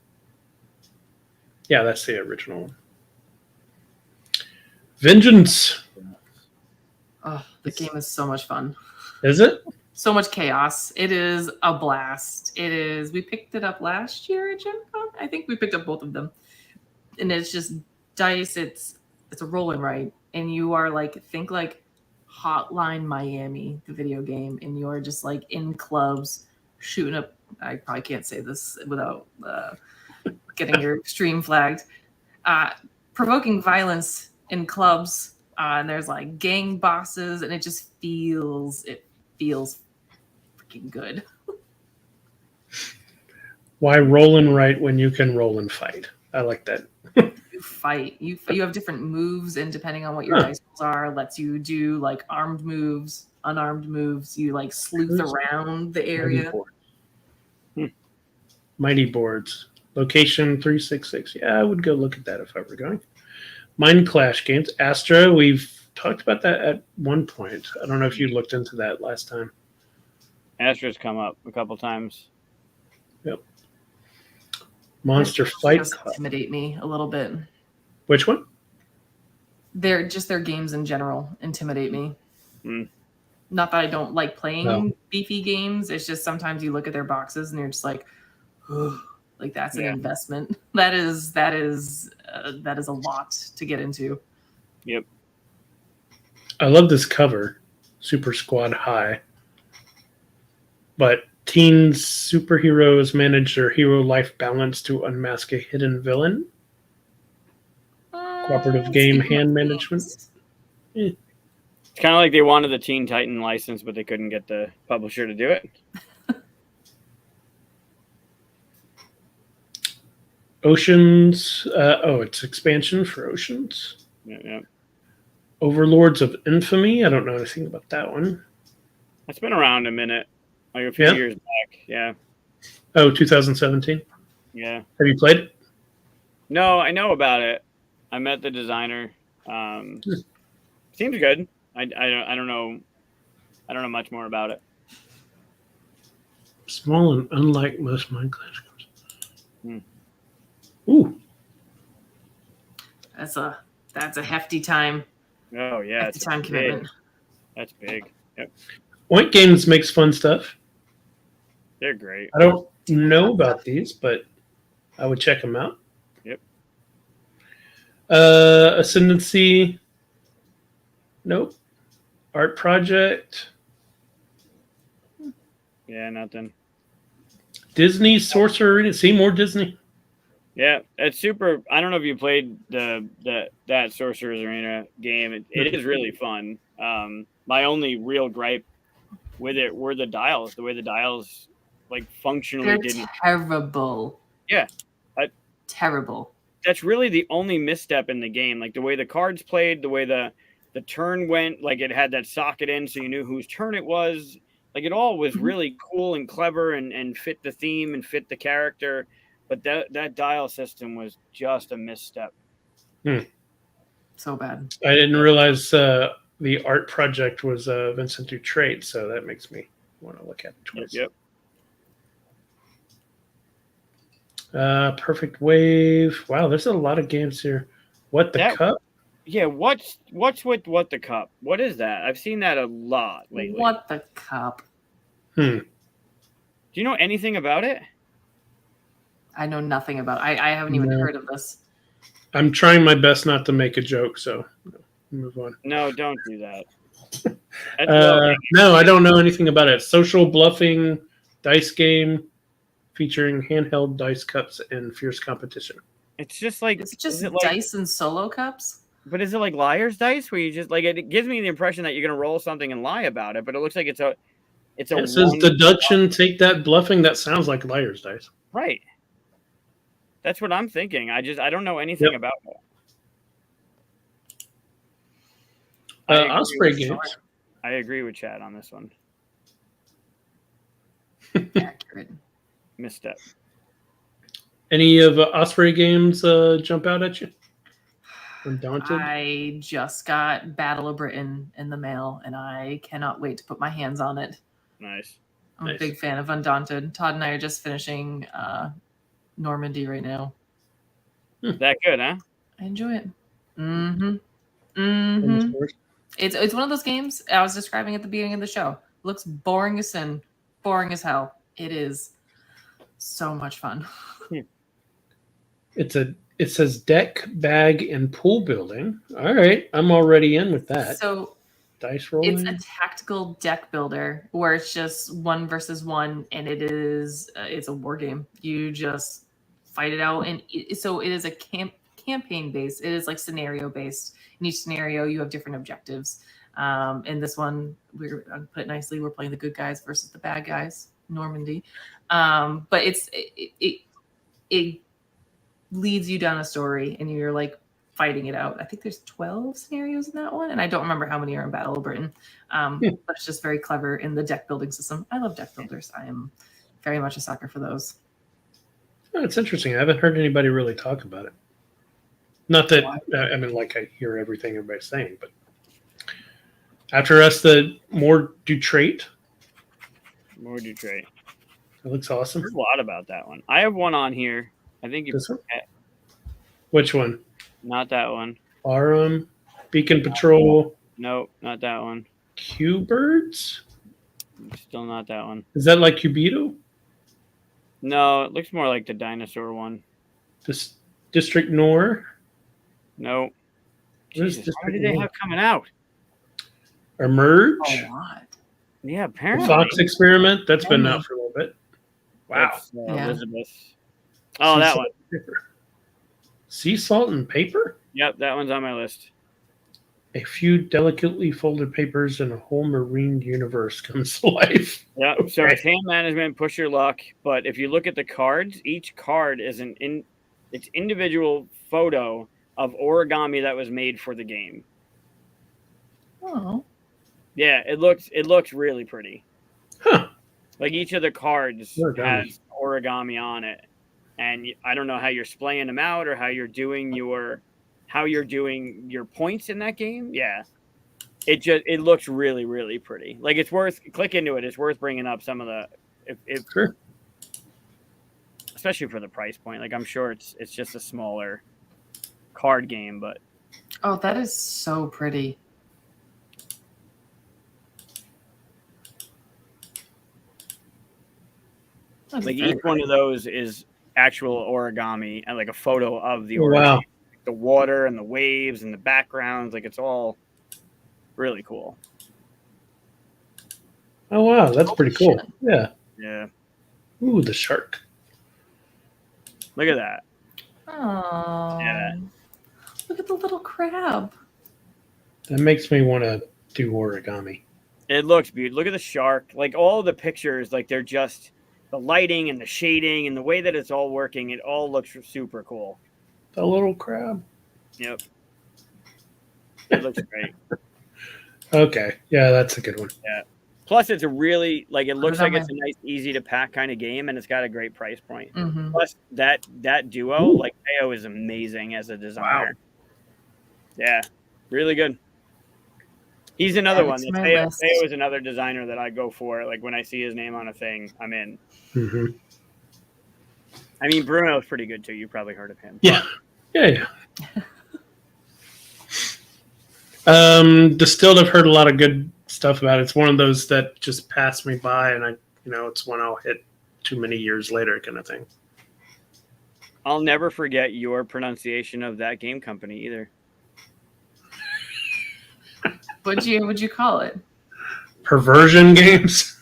Yeah, that's the original one. Vengeance.
Oh, the game is so much fun.
Is it?
So much chaos. It is a blast. It is. We picked it up last year at GenCon. I think we picked up both of them. And it's just dice. It's a roll and write. And you are think Hotline Miami, the video game, and you're just like in clubs shooting up. I probably can't say this without getting your stream flagged. Provoking violence in clubs, and there's like gang bosses, and it just feels freaking good.
Why roll and write when you can roll and fight? I like that.
You fight. You have different moves, and depending on what your dice rolls are, lets you do like armed moves, unarmed moves. You like sleuth around the area.
Mighty boards. Location 366. Yeah, I would go look at that if I were going. Mind Clash games. Astra, we've talked about that at one point. I don't know if you looked into that last time.
Astra's come up a couple times.
Yep. Monster Fight Club.
Intimidate me a little bit.
Which one?
Their games in general intimidate me. Not that I don't like playing beefy games. It's just sometimes you look at their boxes and you're just like, like that's an investment. That is a lot to get into.
Yep.
I love this cover, Super Squad High. But teen superheroes manage their hero life balance to unmask a hidden villain. Cooperative game hand management.
It's kind of like they wanted the Teen Titan license, but they couldn't get the publisher to do it. Oceans.
It's expansion for Oceans.
Yeah.
Overlords of Infamy. I don't know anything about that one.
It's been around a minute, like a few years back. Yeah.
Oh, 2017.
Yeah.
Have you played it?
No, I know about it. I met the designer. Seems good. I don't know. I don't know much more about it.
Small and unlike most Minecraft games. Ooh.
That's a hefty time.
Oh yeah,
hefty time commitment.
That's big. Yep.
Point Games makes fun stuff.
They're great.
I don't know about these, but I would check them out.
Yep.
Ascendancy. Nope. Art Project.
Yeah, nothing.
Disney Sorcerer Arena. See more Disney.
Yeah, it's super. I don't know if you played that Sorcerer's Arena game. It is really fun. My only real gripe with it were the dials. The way the dials like functionally didn't.
Terrible.
Yeah,
terrible.
That's really the only misstep in the game. Like the way the cards played, the way the turn went. Like it had that socket in, so you knew whose turn it was. Like it all was really cool and clever and fit the theme and fit the character. But that dial system was just a misstep.
So bad.
I didn't realize the art project was Vincent Dutrait, so that makes me want to look at it twice.
Yep.
Perfect Wave. Wow, there's a lot of games here. What the Cup?
Yeah, what's with What the Cup? What is that? I've seen that a lot lately.
What the Cup?
Do you know anything about it?
I know nothing about it. I haven't even heard of this.
I'm trying my best not to make a joke, so move on.
No, don't do that.
No, I don't know anything about it. Social bluffing dice game featuring handheld dice cups and fierce competition.
It's just like
dice and solo cups.
But is it like liar's dice where you just like it gives me the impression that you're gonna roll something and lie about it, but it looks like it's a
it says deduction, take that, bluffing. That sounds like liar's dice.
Right. That's what I'm thinking. I don't know anything about that.
Osprey games.
I agree with Chad on this one.
Accurate.
Misstep.
Any of Osprey games jump out at you? Undaunted?
I just got Battle of Britain in the mail, and I cannot wait to put my hands on it.
Nice.
I'm a big fan of Undaunted. Todd and I are just finishing Normandy right now.
That good, huh?
I enjoy it. It's one of those games I was describing at the beginning of the show. Looks boring as sin, boring as hell. It is so much fun.
It says deck, bag, and pool building. All right, I'm already in with that.
So
dice rolling.
It's a tactical deck builder where it's just 1 versus 1, and it's a war game. You just fight it out, and so it is a campaign based. It is like scenario based. In each scenario, you have different objectives. In this one, I'll put it nicely, we're playing the good guys versus the bad guys, Normandy. But it leads you down a story, and you're like fighting it out. I think there's 12 scenarios in that one, and I don't remember how many are in Battle of Britain. But it's just very clever in the deck building system. I love deck builders. I am very much a sucker for those.
Oh, it's interesting. I haven't heard anybody really talk about it. Not that I mean, like I hear everything everybody's saying, but after us, the more Dutrait.
More Dutrait.
It looks awesome.
There's a lot about that one. I have one on here. I think you.
This one? Which one?
Not that one.
Beacon Patrol.
No, not that one.
Q-Birds?
Still not that one.
Is that like Cubito?
No, it looks more like the dinosaur one.
This District Nor?
No. Jesus, what did they have coming out?
Emerge?
A lot.
Yeah, apparently.
The Fox Experiment? That's been out for a little bit. Wow.
Elizabeth. Oh, that one.
Sea Salt and Paper?
Yep, that one's on my list.
A few delicately folded papers and a whole marine universe comes to life.
Yeah, so it's hand management, push your luck. But if you look at the cards, each card is its individual photo of origami that was made for the game.
Oh.
Yeah, it looks really pretty.
Huh.
Like each of the cards
Origami.
has origami on it, and I don't know how you're splaying them out or how you're doing your points in that game. Yeah, it looks really, really pretty. Like it's worth click into it. It's worth bringing up some of the if
Sure.
especially for the price point. Like I'm sure it's just a smaller card game, but
Oh, that is so pretty. That's
like
very
each one
pretty.
of those is actual origami and like a photo of the
Oh,
origami,
wow.
the water and the waves and the backgrounds. Like it's all really cool.
Oh, wow. That's
Holy
pretty cool.
shit.
Yeah.
Yeah,
Ooh, the shark.
look at that.
Oh.
Yeah.
Look at the little crab.
That makes me want to do origami.
It looks beautiful. Look at the shark. Like all the pictures, like they're just the lighting and the shading and the way that it's all working. It all looks super cool.
The little crab.
Yep. It looks great.
Okay. Yeah, that's a good one.
Yeah. Plus, it's a really like it looks
Put it
like
on
it's a nice, easy to pack kind of game, and it's got a great price point.
Mm-hmm.
Plus, that duo,
Ooh.
like Teo, is amazing as a designer.
Wow.
Yeah, really good. He's another
Add it
one.
to
That
my
Teo
list.
is another designer that I go for. Like when I see his name on a thing, I'm in.
Mm-hmm.
I mean, Bruno's pretty good too. You probably heard of him.
Yeah. Yeah. Distilled, I've heard a lot of good stuff about it. It's one of those that just passed me by, and it's one I'll hit too many years later kind of thing.
I'll never forget your pronunciation of that game company either.
What'd you call it?
Perversion games.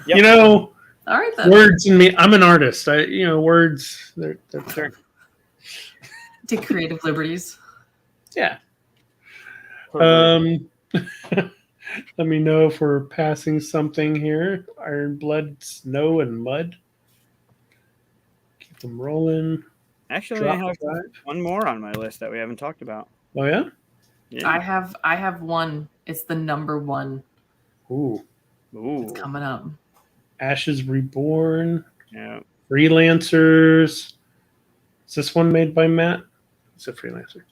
Yep.
You know,
All right then.
words in me. I'm an artist. Words. They're
Sure.
Take creative liberties.
Yeah.
Perversion.
Let me know if we're passing something here. Iron Blood, Snow, and Mud. Keep them rolling.
Actually, I
Drop
have
drive.
one more on my list that we haven't talked about.
Oh yeah.
Yeah.
I have one. It's the number one.
Ooh.
Ooh.
It's coming up.
Ashes Reborn.
Yeah.
Freelancers. Is this one made by Matt? It's a freelancer.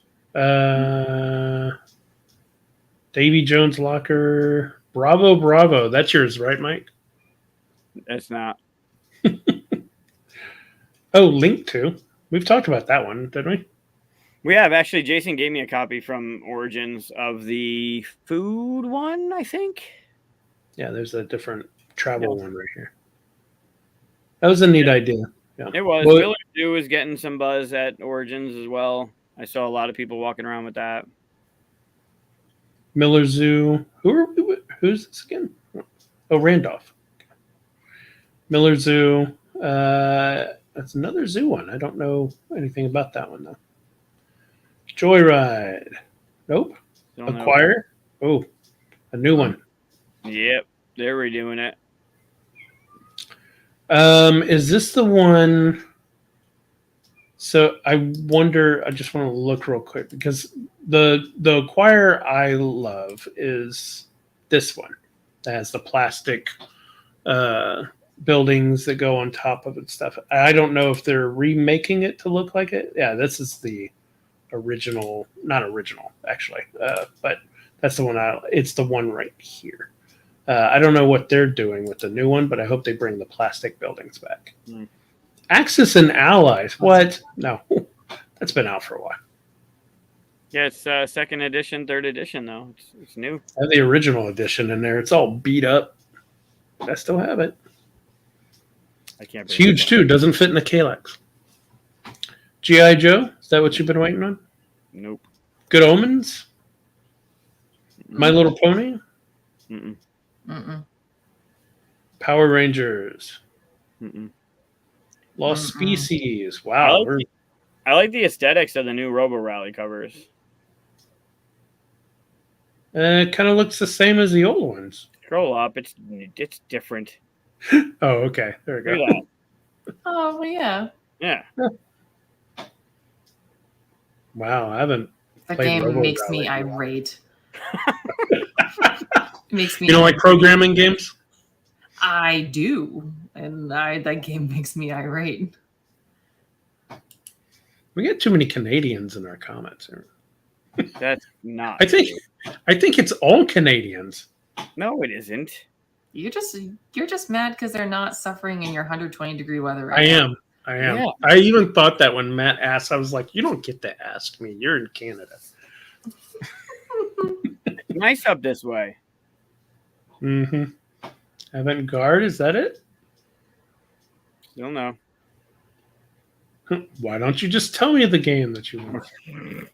Davy Jones Locker. Bravo. That's yours, right, Mike?
It's not.
Oh, Link 2. We've talked about that one, didn't we?
We have actually. Jason gave me a copy from Origins of the food one, I think.
Yeah, there's a different travel one right here. That was a neat idea. Yeah.
It was.
Well,
Miller Zoo is getting some buzz at Origins as well. I saw a lot of people walking around with that.
Miller Zoo. Who's this again? Oh, Randolph. Miller Zoo. That's another zoo one. I don't know anything about that one though. Joyride. Nope.
Don't know.
Acquire. Oh, a new one.
Yep, they're redoing it.
Is this the one? So I wonder. I just want to look real quick because the Acquire I love is this one that has the plastic buildings that go on top of it stuff. I don't know if they're remaking it to look like it. Yeah, this is the original, not original actually, but that's the one. It's the one right here. I don't know what they're doing with the new one, but I hope they bring the plastic buildings back.
Mm.
Axis and Allies. What? No, that's been out for a while.
Yeah, it's second edition, third edition though. It's new.
I have the original edition in there. It's all beat up. I still have it.
I can't.
It's huge too. Doesn't fit in the Kalex. G.I. Joe. Is that what you've been waiting on?
Nope.
Good Omens. My Little Pony.
Mm-mm.
Mm-mm.
Power Rangers.
Mm-mm.
Lost
Mm-mm.
Species. Wow.
I like the aesthetics of the new Robo Rally covers.
It kind of looks the same as the old ones.
Scroll up. It's different.
Oh, okay. There we
Look
go.
at that.
Oh well, yeah.
Yeah.
Wow, I haven't.
That
played
game
Robo
makes
Rally.
me irate. It makes me.
You don't like programming games?
I do, and that game makes me irate.
We get too many Canadians in our comments here.
That's not.
I think it's all Canadians.
No, it isn't.
You're just mad because they're not suffering in your 120-degree weather
I
right now.
am. I am.
Yeah.
I even thought that when Matt asked, I was like, "You don't get to ask me. You're in Canada."
It's nice up this way.
Mm-hmm. Avant-garde, is that it?
Still no.
Why don't you just tell me the game that you want?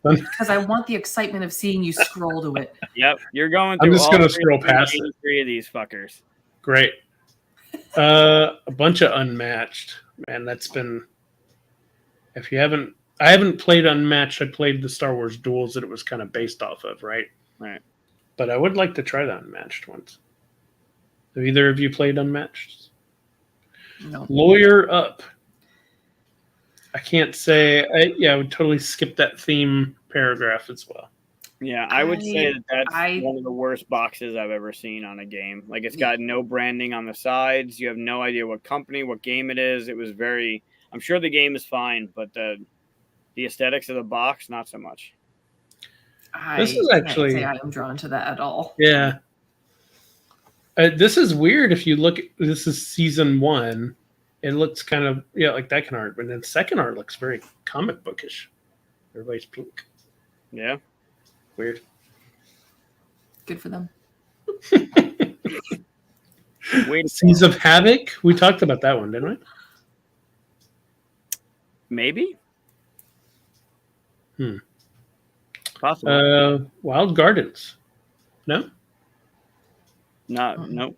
Because I want the excitement of seeing you scroll to it.
Yep, you're going
I'm
through.
just gonna scroll past it.
3 of these fuckers.
Great. A bunch of Unmatched. Man, that's been. If you haven't, I haven't played Unmatched. I played the Star Wars Duels that it was kind of based off of, right?
Right.
But I would like to try the Unmatched ones. Have either of you played Unmatched?
No.
Lawyer Up. I can't say. I would totally skip that theme paragraph as well.
Yeah, I would say that's
I-
one of the worst boxes I've ever seen on a game. Like, it's got no branding on the sides. You have no idea what company, what game it is. It was very. I'm sure the game is fine, but the aesthetics of the box, not so much.
This is actually.
can't say I am drawn to that at all.
Yeah. This is weird. If you look, this is season 1. It looks kind of like that kind of art, but then second art looks very comic bookish. Everybody's pink.
Yeah.
Weird.
Good for them.
Wait.
Seas of Havoc. We talked about that one, didn't we?
Maybe.
Hmm.
Possible.
Wild Gardens. No.
Nope.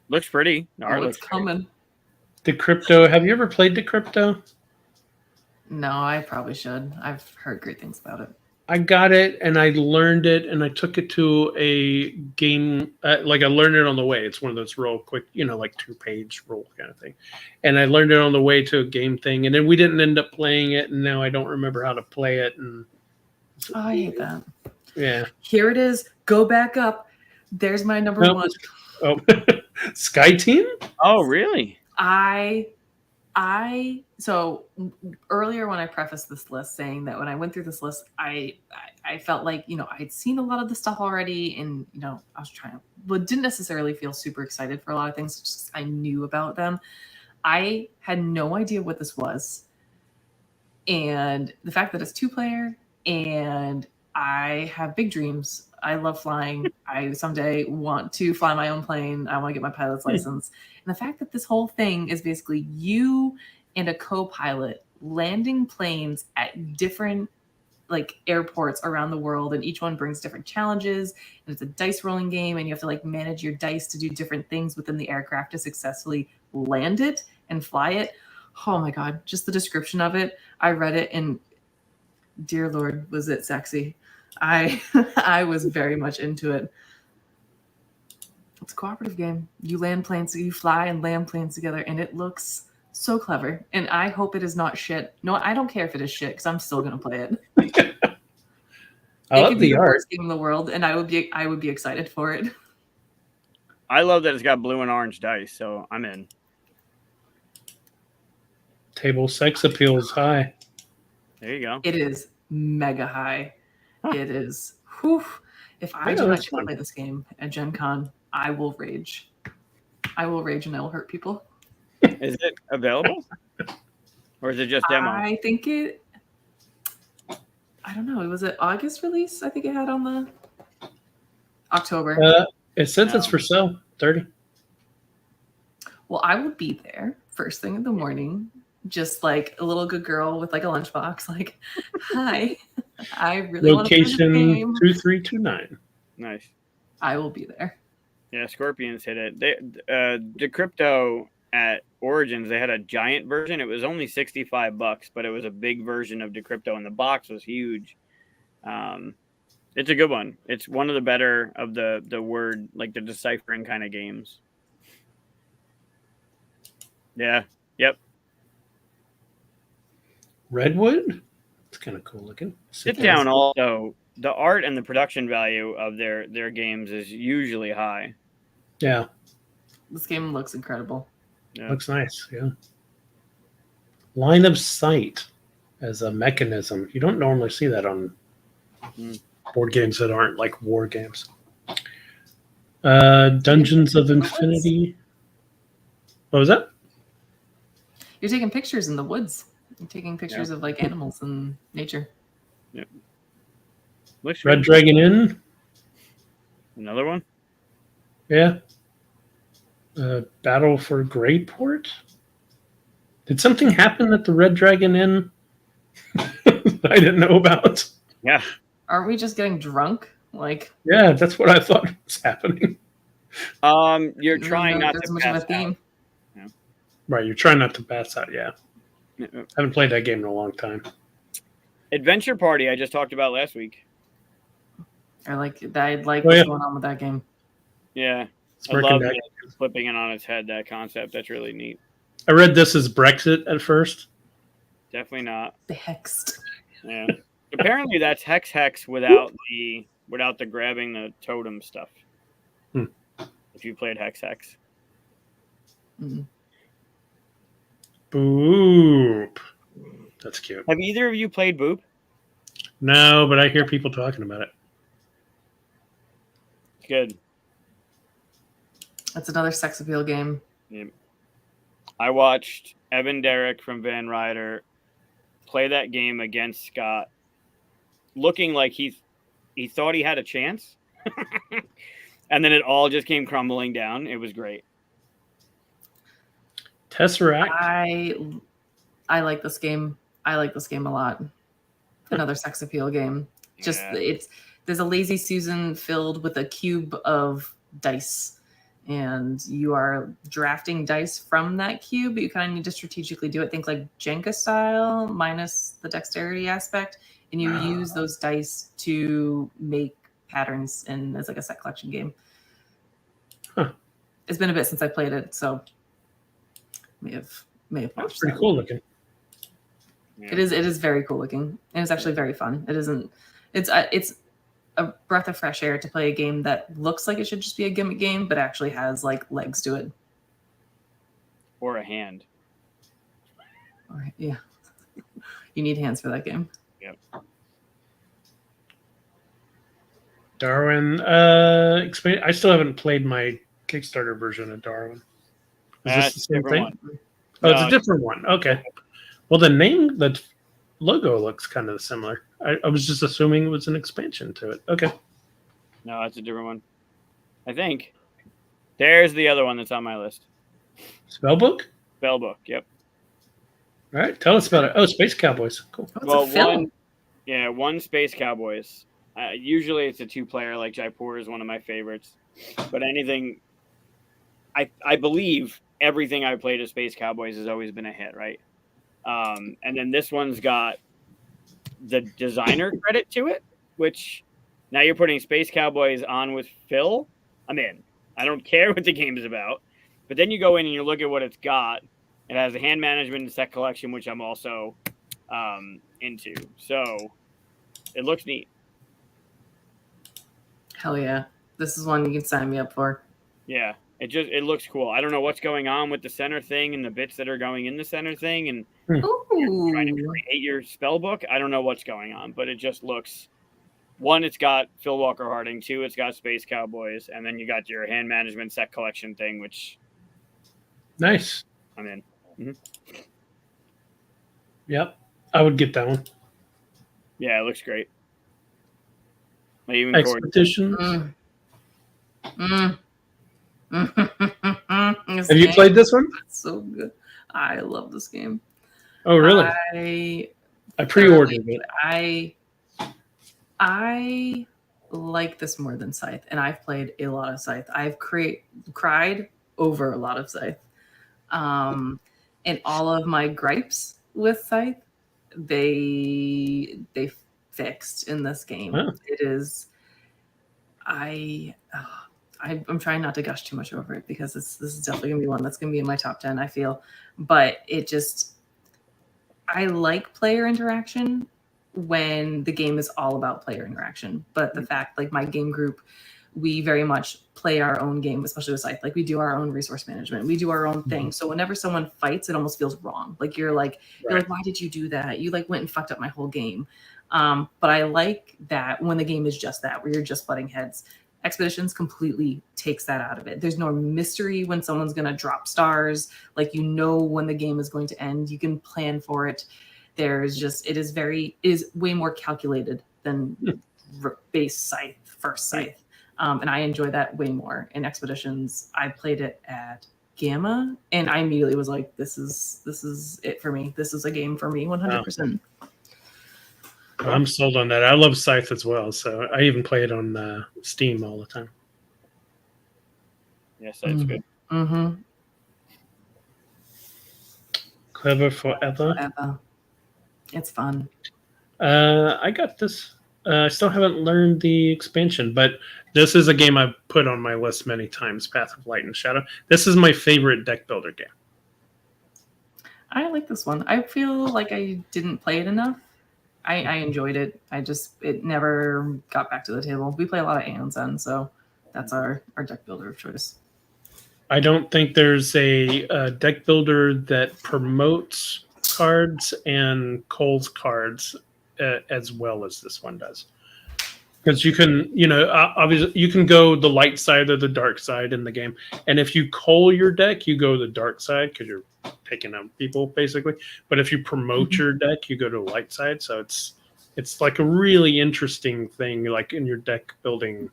Looks pretty. The art
What's
looks
coming?
Decrypto. Have you ever played Decrypto?
No, I probably should. I've heard great things about it.
I got it and I learned it and I took it to a game. Like I learned it on the way. It's one of those real quick, like 2-page roll kind of thing. And I learned it on the way to a game thing. And then we didn't end up playing it. And now I don't remember how to play it. And
Oh, I hate that.
yeah.
Here it is. Go back up. There's my number one.
Oh, Sky Team?
Oh, really?
So earlier when I prefaced this list saying that when I went through this list, I felt like, I'd seen a lot of the stuff already and, I was but didn't necessarily feel super excited for a lot of things. Just I knew about them. I had no idea what this was. And the fact that it's 2-player and I have big dreams. I love flying. I someday want to fly my own plane. I want to get my pilot's license. And the fact that this whole thing is basically you and a co-pilot landing planes at different airports around the world, and each one brings different challenges, and it's a dice rolling game, and you have to manage your dice to do different things within the aircraft to successfully land it and fly it. Oh my God, just the description of it. I read it and dear Lord, was it sexy. I was very much into it. It's a cooperative game. You fly and land planes together, and it looks so clever. And I hope it is not shit. No, I don't care if it is shit because I'm still gonna play it.
I love the art.
Worst game in the world, and I would be excited for it.
I love that it's got blue and orange dice, so I'm in.
Table sex appeal is high.
There you go.
It is mega high. It is. Whew. If I do not play this game at GenCon, I will rage. I will rage and I will hurt people.
Is it available? Or is it just demo?
I think it. I don't know. Was it August release? I think it had on the October.
It says it's for sale. 30.
Well, I will be there first thing in the morning, just like a little good girl with a lunchbox. Hi, I really
location
want to play this game.
2329. Nice.
I will be there.
Yeah, Scorpions hit it. Decrypto at Origins, they had a giant version. It was only $65, but it was a big version of Decrypto, and the box was huge. It's a good one. It's one of the better of the word, the deciphering kind of games. Yeah. Yep.
Redwood? It's kind of cool looking.
Sit Down also, the art and the production value of their games is usually high.
Yeah.
This game looks incredible.
Yeah. Looks nice, yeah. Line of sight as a mechanism. You don't normally see that on board games that aren't like war games. Dungeons of Infinity. What was that?
You're taking pictures in the woods. You're taking pictures of like animals and nature.
Yep.
Red Dragon Inn.
Another one?
Yeah. Battle for Greyport. Did something happen at the Red Dragon Inn I didn't know about?
Yeah.
Aren't we just getting drunk? Like,
yeah, that's what I thought was happening.
You're trying not to
much
pass
of a theme.
out. Yeah.
Right, you're trying not to pass out. Yeah. I haven't played that game in a long time.
Adventure Party, I just talked about last week.
I like what's going on with that game.
Yeah, I love it. Flipping it on its head. That concept, that's really neat.
I read this as Brexit at first.
Definitely not.
The Hexed.
Yeah. Apparently, that's hex without the grabbing the totem stuff. If you played hex.
Mm-hmm.
Boop. That's cute.
Have either of you played Boop?
No, but I hear people talking about it.
Good.
That's another sex appeal game.
Yeah. I watched Evan Derrick from Van Ryder play that game against Scott, looking like he thought he had a chance. And then it all just came crumbling down. It was great.
Tesseract.
I like this game. I like this game a lot. Another sex appeal game. Just there's a lazy Susan filled with a cube of dice, and you are drafting dice from that cube, but you kind of need to strategically do it. Think like Jenga style, minus the dexterity aspect, and you use those dice to make patterns, and it's like a set collection game. It's been a bit since I played it, so may have watched.
That's pretty cool looking.
Yeah. It is very cool looking, and it's actually very fun. It's a breath of fresh air to play a game that looks like it should just be a gimmick game, but actually has like legs to it.
Or a hand.
Yeah. You need hands for that game.
Yep.
Darwin, I still haven't played my Kickstarter version of Darwin. Is this the same thing? One. Oh, it's a different one. Okay. Well, the logo looks kind of similar. I was just assuming it was an expansion to it. Okay.
No, that's a different one. I think. There's the other one that's on my list.
Spellbook?
Spellbook, yep.
All right, tell us about it. Oh, Space Cowboys. Cool.
Well,
one Space Cowboys. Usually it's a 2-player, like Jaipur is one of my favorites. But anything, I believe everything I've played of Space Cowboys has always been a hit, right? And then this one's got the designer credit to it, which now you're putting Space Cowboys on with Phil. I'm in. I don't care what the game is about. But then you go in and you look at what it's got. It has a hand management and set collection, which I'm also into. So it looks neat.
Hell yeah. This is one you can sign me up for.
Yeah. It looks cool. I don't know what's going on with the center thing and the bits that are going in the center thing and trying to create your spell book. I don't know what's going on, but it just looks. 1, it's got Phil Walker Harding. 2, it's got Space Cowboys, and then you got your hand management set collection thing, which
nice.
I'm in. Mm-hmm.
Yep, I would get that one.
Yeah, it looks great.
Expeditions.
Have
you played this one?
It's so good. I love this game.
Oh, really? I pre-ordered it. I like this more than Scythe, and I've played a lot of Scythe. I've cried over a lot of Scythe. And all of my gripes with Scythe, they fixed in this game. Wow. It is. I'm trying not to gush too much over it because this is definitely gonna be one that's gonna be in my top 10. I feel, but I like player interaction
when the game is all about player interaction. But the fact, like my game group, we very much play our own game, especially with Scythe. Like we do our own resource management. We do our own thing. So whenever someone fights, it almost feels wrong. Like you're like, why did you do that? You like went and fucked up my whole game. But I like that when the game is just that, where you're just butting heads. Expeditions completely takes that out of it. There's no mystery when someone's going to drop stars. Like, you know, when the game is going to end, you can plan for it. There's just, it is way more calculated than base Scythe, first Scythe. And I enjoy that way more. In Expeditions, I played it at Gamma, and I immediately was like, this is it for me. This is a game for me, 100%.
I'm sold on that. I love Scythe as well, so I even play it on Steam all the time.
Yes, that's good.
Mm-hmm.
Clever forever.
It's fun.
I got this. I still haven't learned the expansion, but this is a game I've put on my list many times, Path of Light and Shadow. This is my favorite deck builder game.
I like this one. I feel like I didn't play it enough. I enjoyed it. It never got back to the table. We play a lot of Aeon's End, so that's our deck builder of choice.
I don't think there's a deck builder that promotes cards and culls cards as well as this one does. Because you can, obviously you can go the light side or the dark side in the game. And if you cull your deck, you go the dark side because you're picking up people basically. But if you promote your deck, you go to the light side. So it's like a really interesting thing, like in your deck building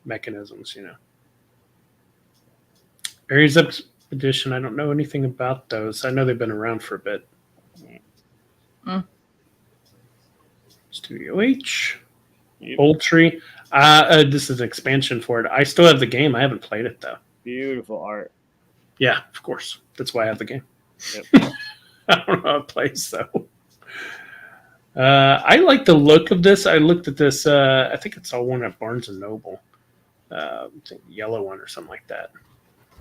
mechanisms, Ares Expedition, I don't know anything about those. I know they've been around for a bit. Studio H. Old Tree. This is an expansion for it. I still have the game. I haven't played it, though.
Beautiful art.
Yeah, of course. That's why I have the game. Yep. I don't know how it plays, though. I like the look of this. I looked at this. I think it's all one at Barnes & Noble. Yellow one or something like that.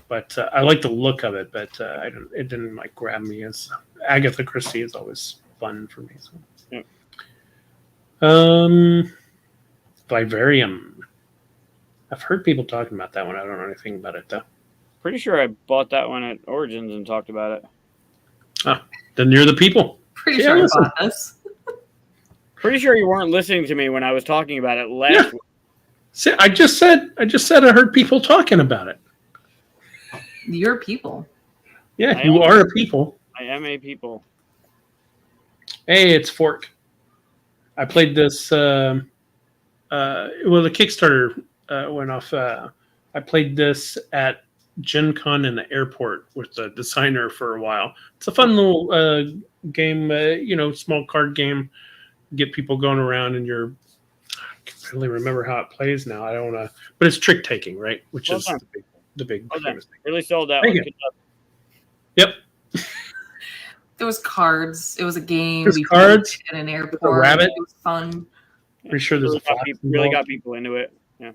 But I like the look of it, but it didn't like grab me. As Agatha Christie is always fun for me. So. Yep. Vivarium. I've heard people talking about that one. I don't know anything about it though.
Pretty sure I bought that one at Origins and talked about it.
Oh, then you're the people.
Pretty sure I bought this.
Pretty sure you weren't listening to me when I was talking about it last week.
See, I just said I heard people talking about it.
You're people.
Yeah, you are a people.
I am a people.
Hey, it's Fork. I played this. The Kickstarter went off. I played this at GenCon in the airport with the designer for a while. It's a fun little game, small card game. Get people going around, and I can't really remember how it plays now. I don't want to, but it's trick taking, right? Which is the big famous thing.
Really sold that one.
Yep.
There was cards. It was a game.
There's cards
at an airport.
A rabbit.
It was fun.
Pretty sure there's
really got people into it. Yeah.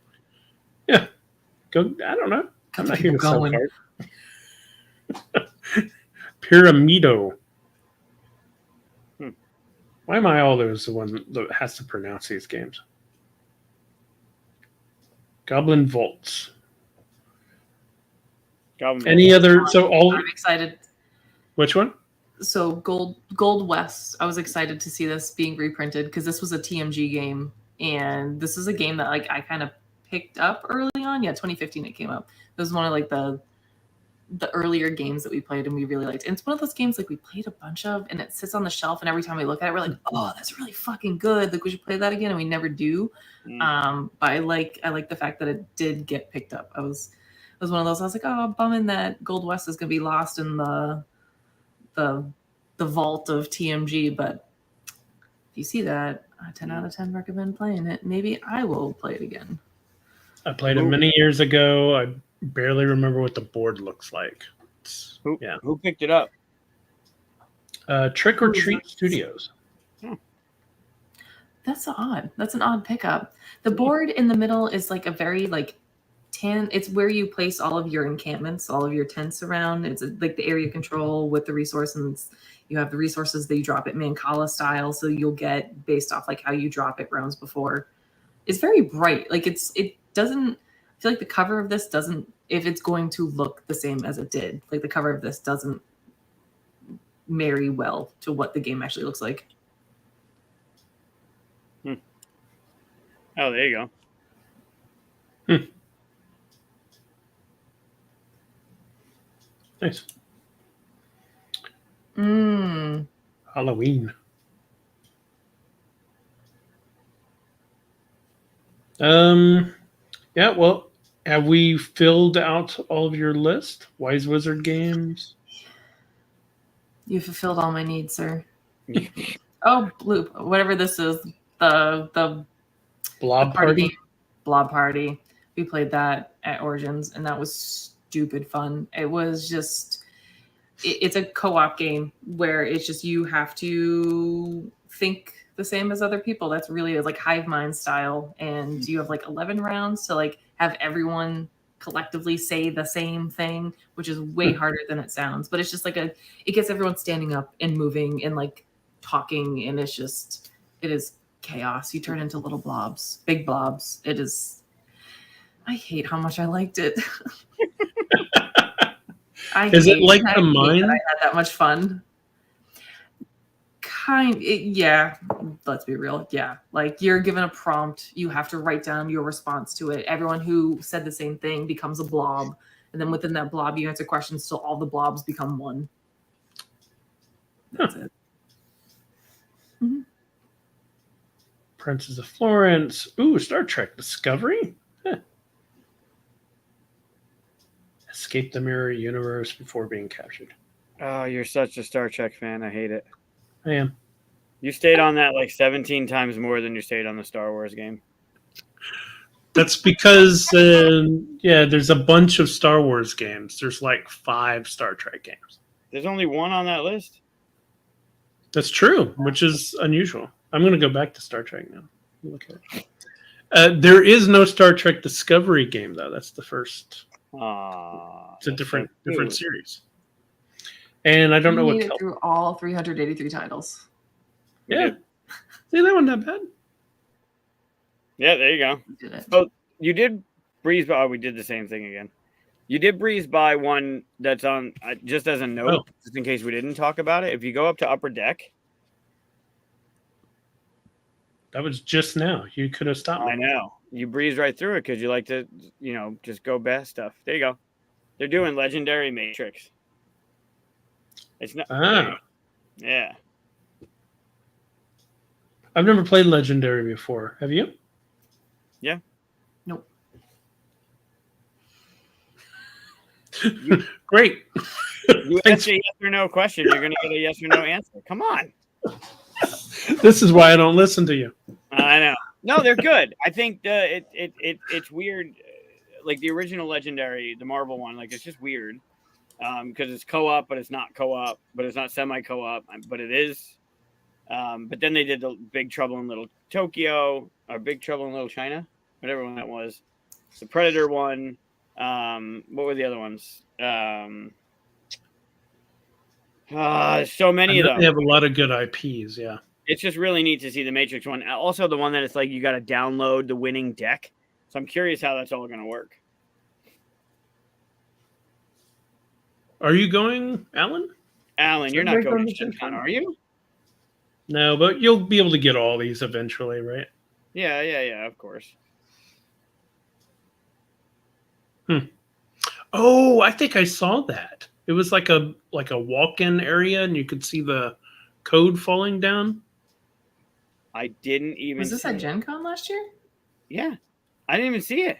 Yeah. Go. I don't know. I'm not here to sell cards. Pyramido. Why am I always the one that has to pronounce these games? Goblin Vaults. Any other? So all.
I'm excited.
Which one?
So Gold West. I was excited to see this being reprinted because this was a TMG game, and this is a game that like I kind of picked up early on. Yeah, 2015 it came up. It was one of like the earlier games that we played and we really liked. And it's one of those games like we played a bunch of, and it sits on the shelf, and every time we look at it, we're like, oh, that's really fucking good. Like we should play that again, and we never do. But I like the fact that it did get picked up. It was one of those. I was like, oh, bumming that Gold West is gonna be lost in the vault of TMG. But if you see that, 10 out of 10 recommend playing it. Maybe I will play it again.
I played it many years ago. I barely remember what the board looks like.
Who picked it up?
Trick or Treat Studios.
That's odd. That's an odd pickup. The board in the middle is like a very like it's where you place all of your encampments, all of your tents around. It's like the area control with the resources. You have the resources that you drop it Mancala style, so you'll get based off like how you drop it rounds before. It's very bright. Like it doesn't. I feel like the cover of this doesn't. If it's going to look the same as it did, like the cover of this doesn't marry well to what the game actually looks like.
Oh, there you
go. Nice. Halloween. Yeah, well, have we filled out all of your list? Wise Wizard games?
You fulfilled all my needs, sir. Oh, Bloop. Whatever this is. The
Blob Party?
Blob Party. We played that at Origins, and that was stupid fun. It was just... It's a co-op game where it's just you have to think the same as other people. That's really like hive mind style, and you have like 11 rounds to like have everyone collectively say the same thing, which is way harder than it sounds. But it's just like it gets everyone standing up and moving and like talking, and it is chaos. You turn into little blobs, big blobs. I hate how much I liked it.
Is it like the mine?
I had that much fun. Yeah. Let's be real. Yeah, like you're given a prompt, you have to write down your response to it. Everyone who said the same thing becomes a blob, and then within that blob, you answer questions till all the blobs become one. That's it. Mm-hmm.
Princess of Florence. Ooh, Star Trek Discovery. Escape the mirror universe before being captured.
Oh, you're such a Star Trek fan. I hate it.
I am.
You stayed on that like 17 times more than you stayed on the Star Wars game.
That's because, there's a bunch of Star Wars games. There's like 5 Star Trek games.
There's only one on that list.
That's true, which is unusual. I'm going to go back to Star Trek now. Look at it. There is no Star Trek Discovery game, though. That's the first. It's a different series, and I don't know what
through all 383 titles.
Yeah, see, that wasn't that bad.
Yeah, there you go. Oh, you did breeze by. Oh, we did the same thing again. You did breeze by one that's on just as a note, just in case we didn't talk about it. If you go up to Upper Deck,
that was just now. You could have stopped me.
I know. You breeze right through it because you like to, just go best stuff. There you go. They're doing Legendary Matrix. It's not. Yeah.
I've never played Legendary before. Have you?
Yeah.
Nope.
Great.
You ask a yes or no question, you're going to get a yes or no answer. Come on.
This is why I don't listen to you.
I know. No, they're good. I think it's weird. Like the original Legendary, the Marvel one, like it's just weird because it's co-op, but it's not co-op, but it's not semi-co-op, but it is. But then they did the Big Trouble in Little Tokyo or Big Trouble in Little China, whatever one that was. The Predator one. What were the other ones? So many of them.
They have a lot of good IPs. Yeah.
It's just really neat to see the Matrix one. Also, the one that it's like you got to download the winning deck. So I'm curious how that's all going to work.
Are you going, Alan?
Alan, you're not going to GenCon, are you?
No, but you'll be able to get all these eventually, right?
Yeah, of course.
Oh, I think I saw that. It was like a walk-in area, and you could see the code falling down.
I didn't even.
Was this at GenCon last year?
Yeah, I didn't even see it.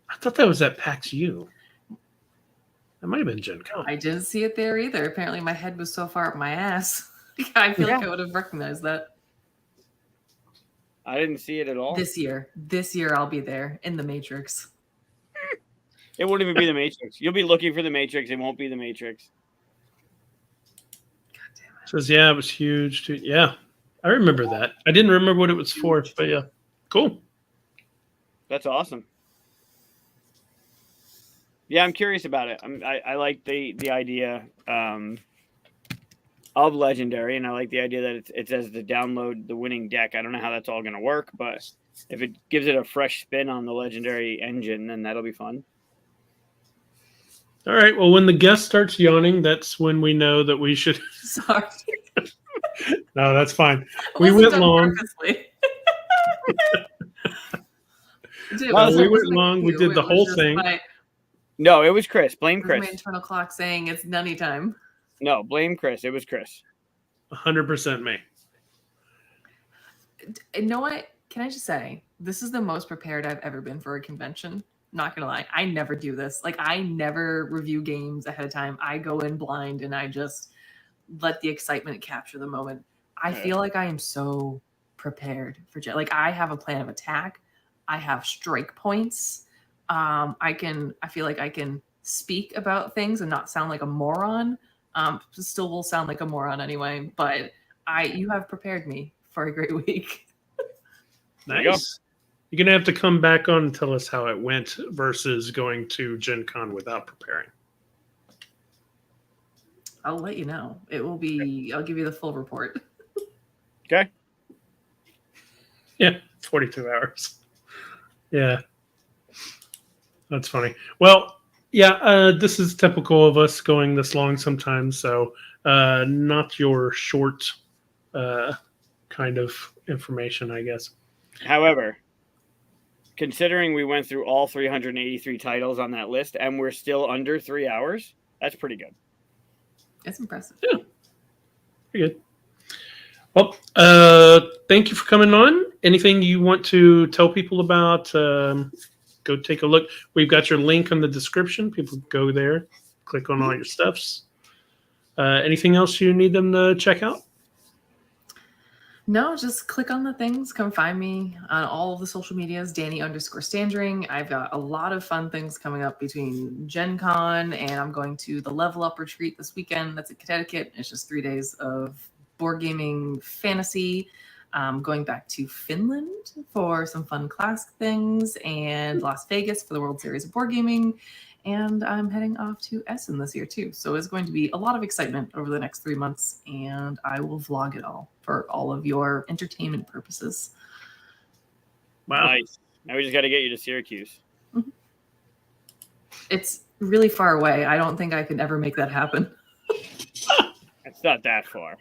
I thought that was at PAX U. That might have been GenCon.
I didn't see it there either. Apparently, my head was so far up my ass. I feel like I would have recognized that.
I didn't see it at all.
This year, I'll be there in the Matrix.
It won't even be the Matrix. You'll be looking for the Matrix. It won't be the Matrix.
God damn it.
Says, yeah, it was huge too. Yeah, I remember that. I didn't remember what it was for, but yeah, cool.
That's awesome. Yeah, I'm curious about it. I like the idea of Legendary, and I like the idea that it says to download the winning deck. I don't know how that's all going to work, but if it gives it a fresh spin on the Legendary engine, then that'll be fun.
All right. Well, when the guest starts yawning, that's when we know that we should.
Sorry.
No, that's fine. We went long. We went long. We did the whole thing.
No, it was Chris. Blame Chris.
My internal clock saying it's nunny time.
No, blame Chris. It was Chris.
100% me.
You know what? Can I just say, this is the most prepared I've ever been for a convention. Not gonna lie, I never do this. Like, I never review games ahead of time. I go in blind and I just let the excitement capture the moment. I feel like I am so prepared for like, I have a plan of attack. I have strike points. I feel like I can speak about things and not sound like a moron. Still will sound like a moron anyway, but you have prepared me for a great week.
Nice. You're going to have to come back on and tell us how it went versus going to GenCon without preparing.
I'll let you know. I'll give you the full report.
Okay.
Yeah, 42 hours. Yeah. That's funny. Well, yeah, this is typical of us going this long sometimes, so not your short kind of information, I guess.
However, considering we went through all 383 titles on that list and we're still under 3 hours, that's pretty good.
That's impressive.
Yeah. Pretty good. Well, thank you for coming on. Anything you want to tell people about? Go take a look. We've got your link in the description. People go there, click on all your stuffs. Anything else you need them to check out?
No, just click on the things. Come find me on all of the social medias, Danny_Standring. I've got a lot of fun things coming up between Gen Con, and I'm going to the Level Up retreat this weekend. That's in Connecticut. It's just 3 days of board gaming fantasy. Going back to Finland for some fun classic things, and Las Vegas for the World Series of Board Gaming. And I'm heading off to Essen this year too. So it's going to be a lot of excitement over the next 3 months, and I will vlog it all for all of your entertainment purposes.
Wow.
Nice. Now we just got to get you to Syracuse.
Mm-hmm. It's really far away. I don't think I can ever make that happen.
It's not that far.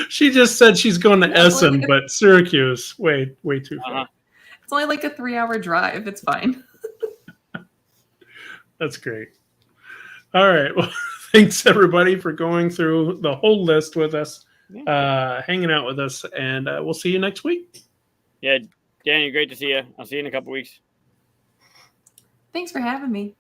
She just said she's going to Essen, but Syracuse, way too far.
It's only like a 3-hour drive. It's fine.
That's great. All right. Well, thanks everybody for going through the whole list with us, hanging out with us, and we'll see you next week.
Yeah, Danny, great to see you. I'll see you in a couple weeks.
Thanks for having me.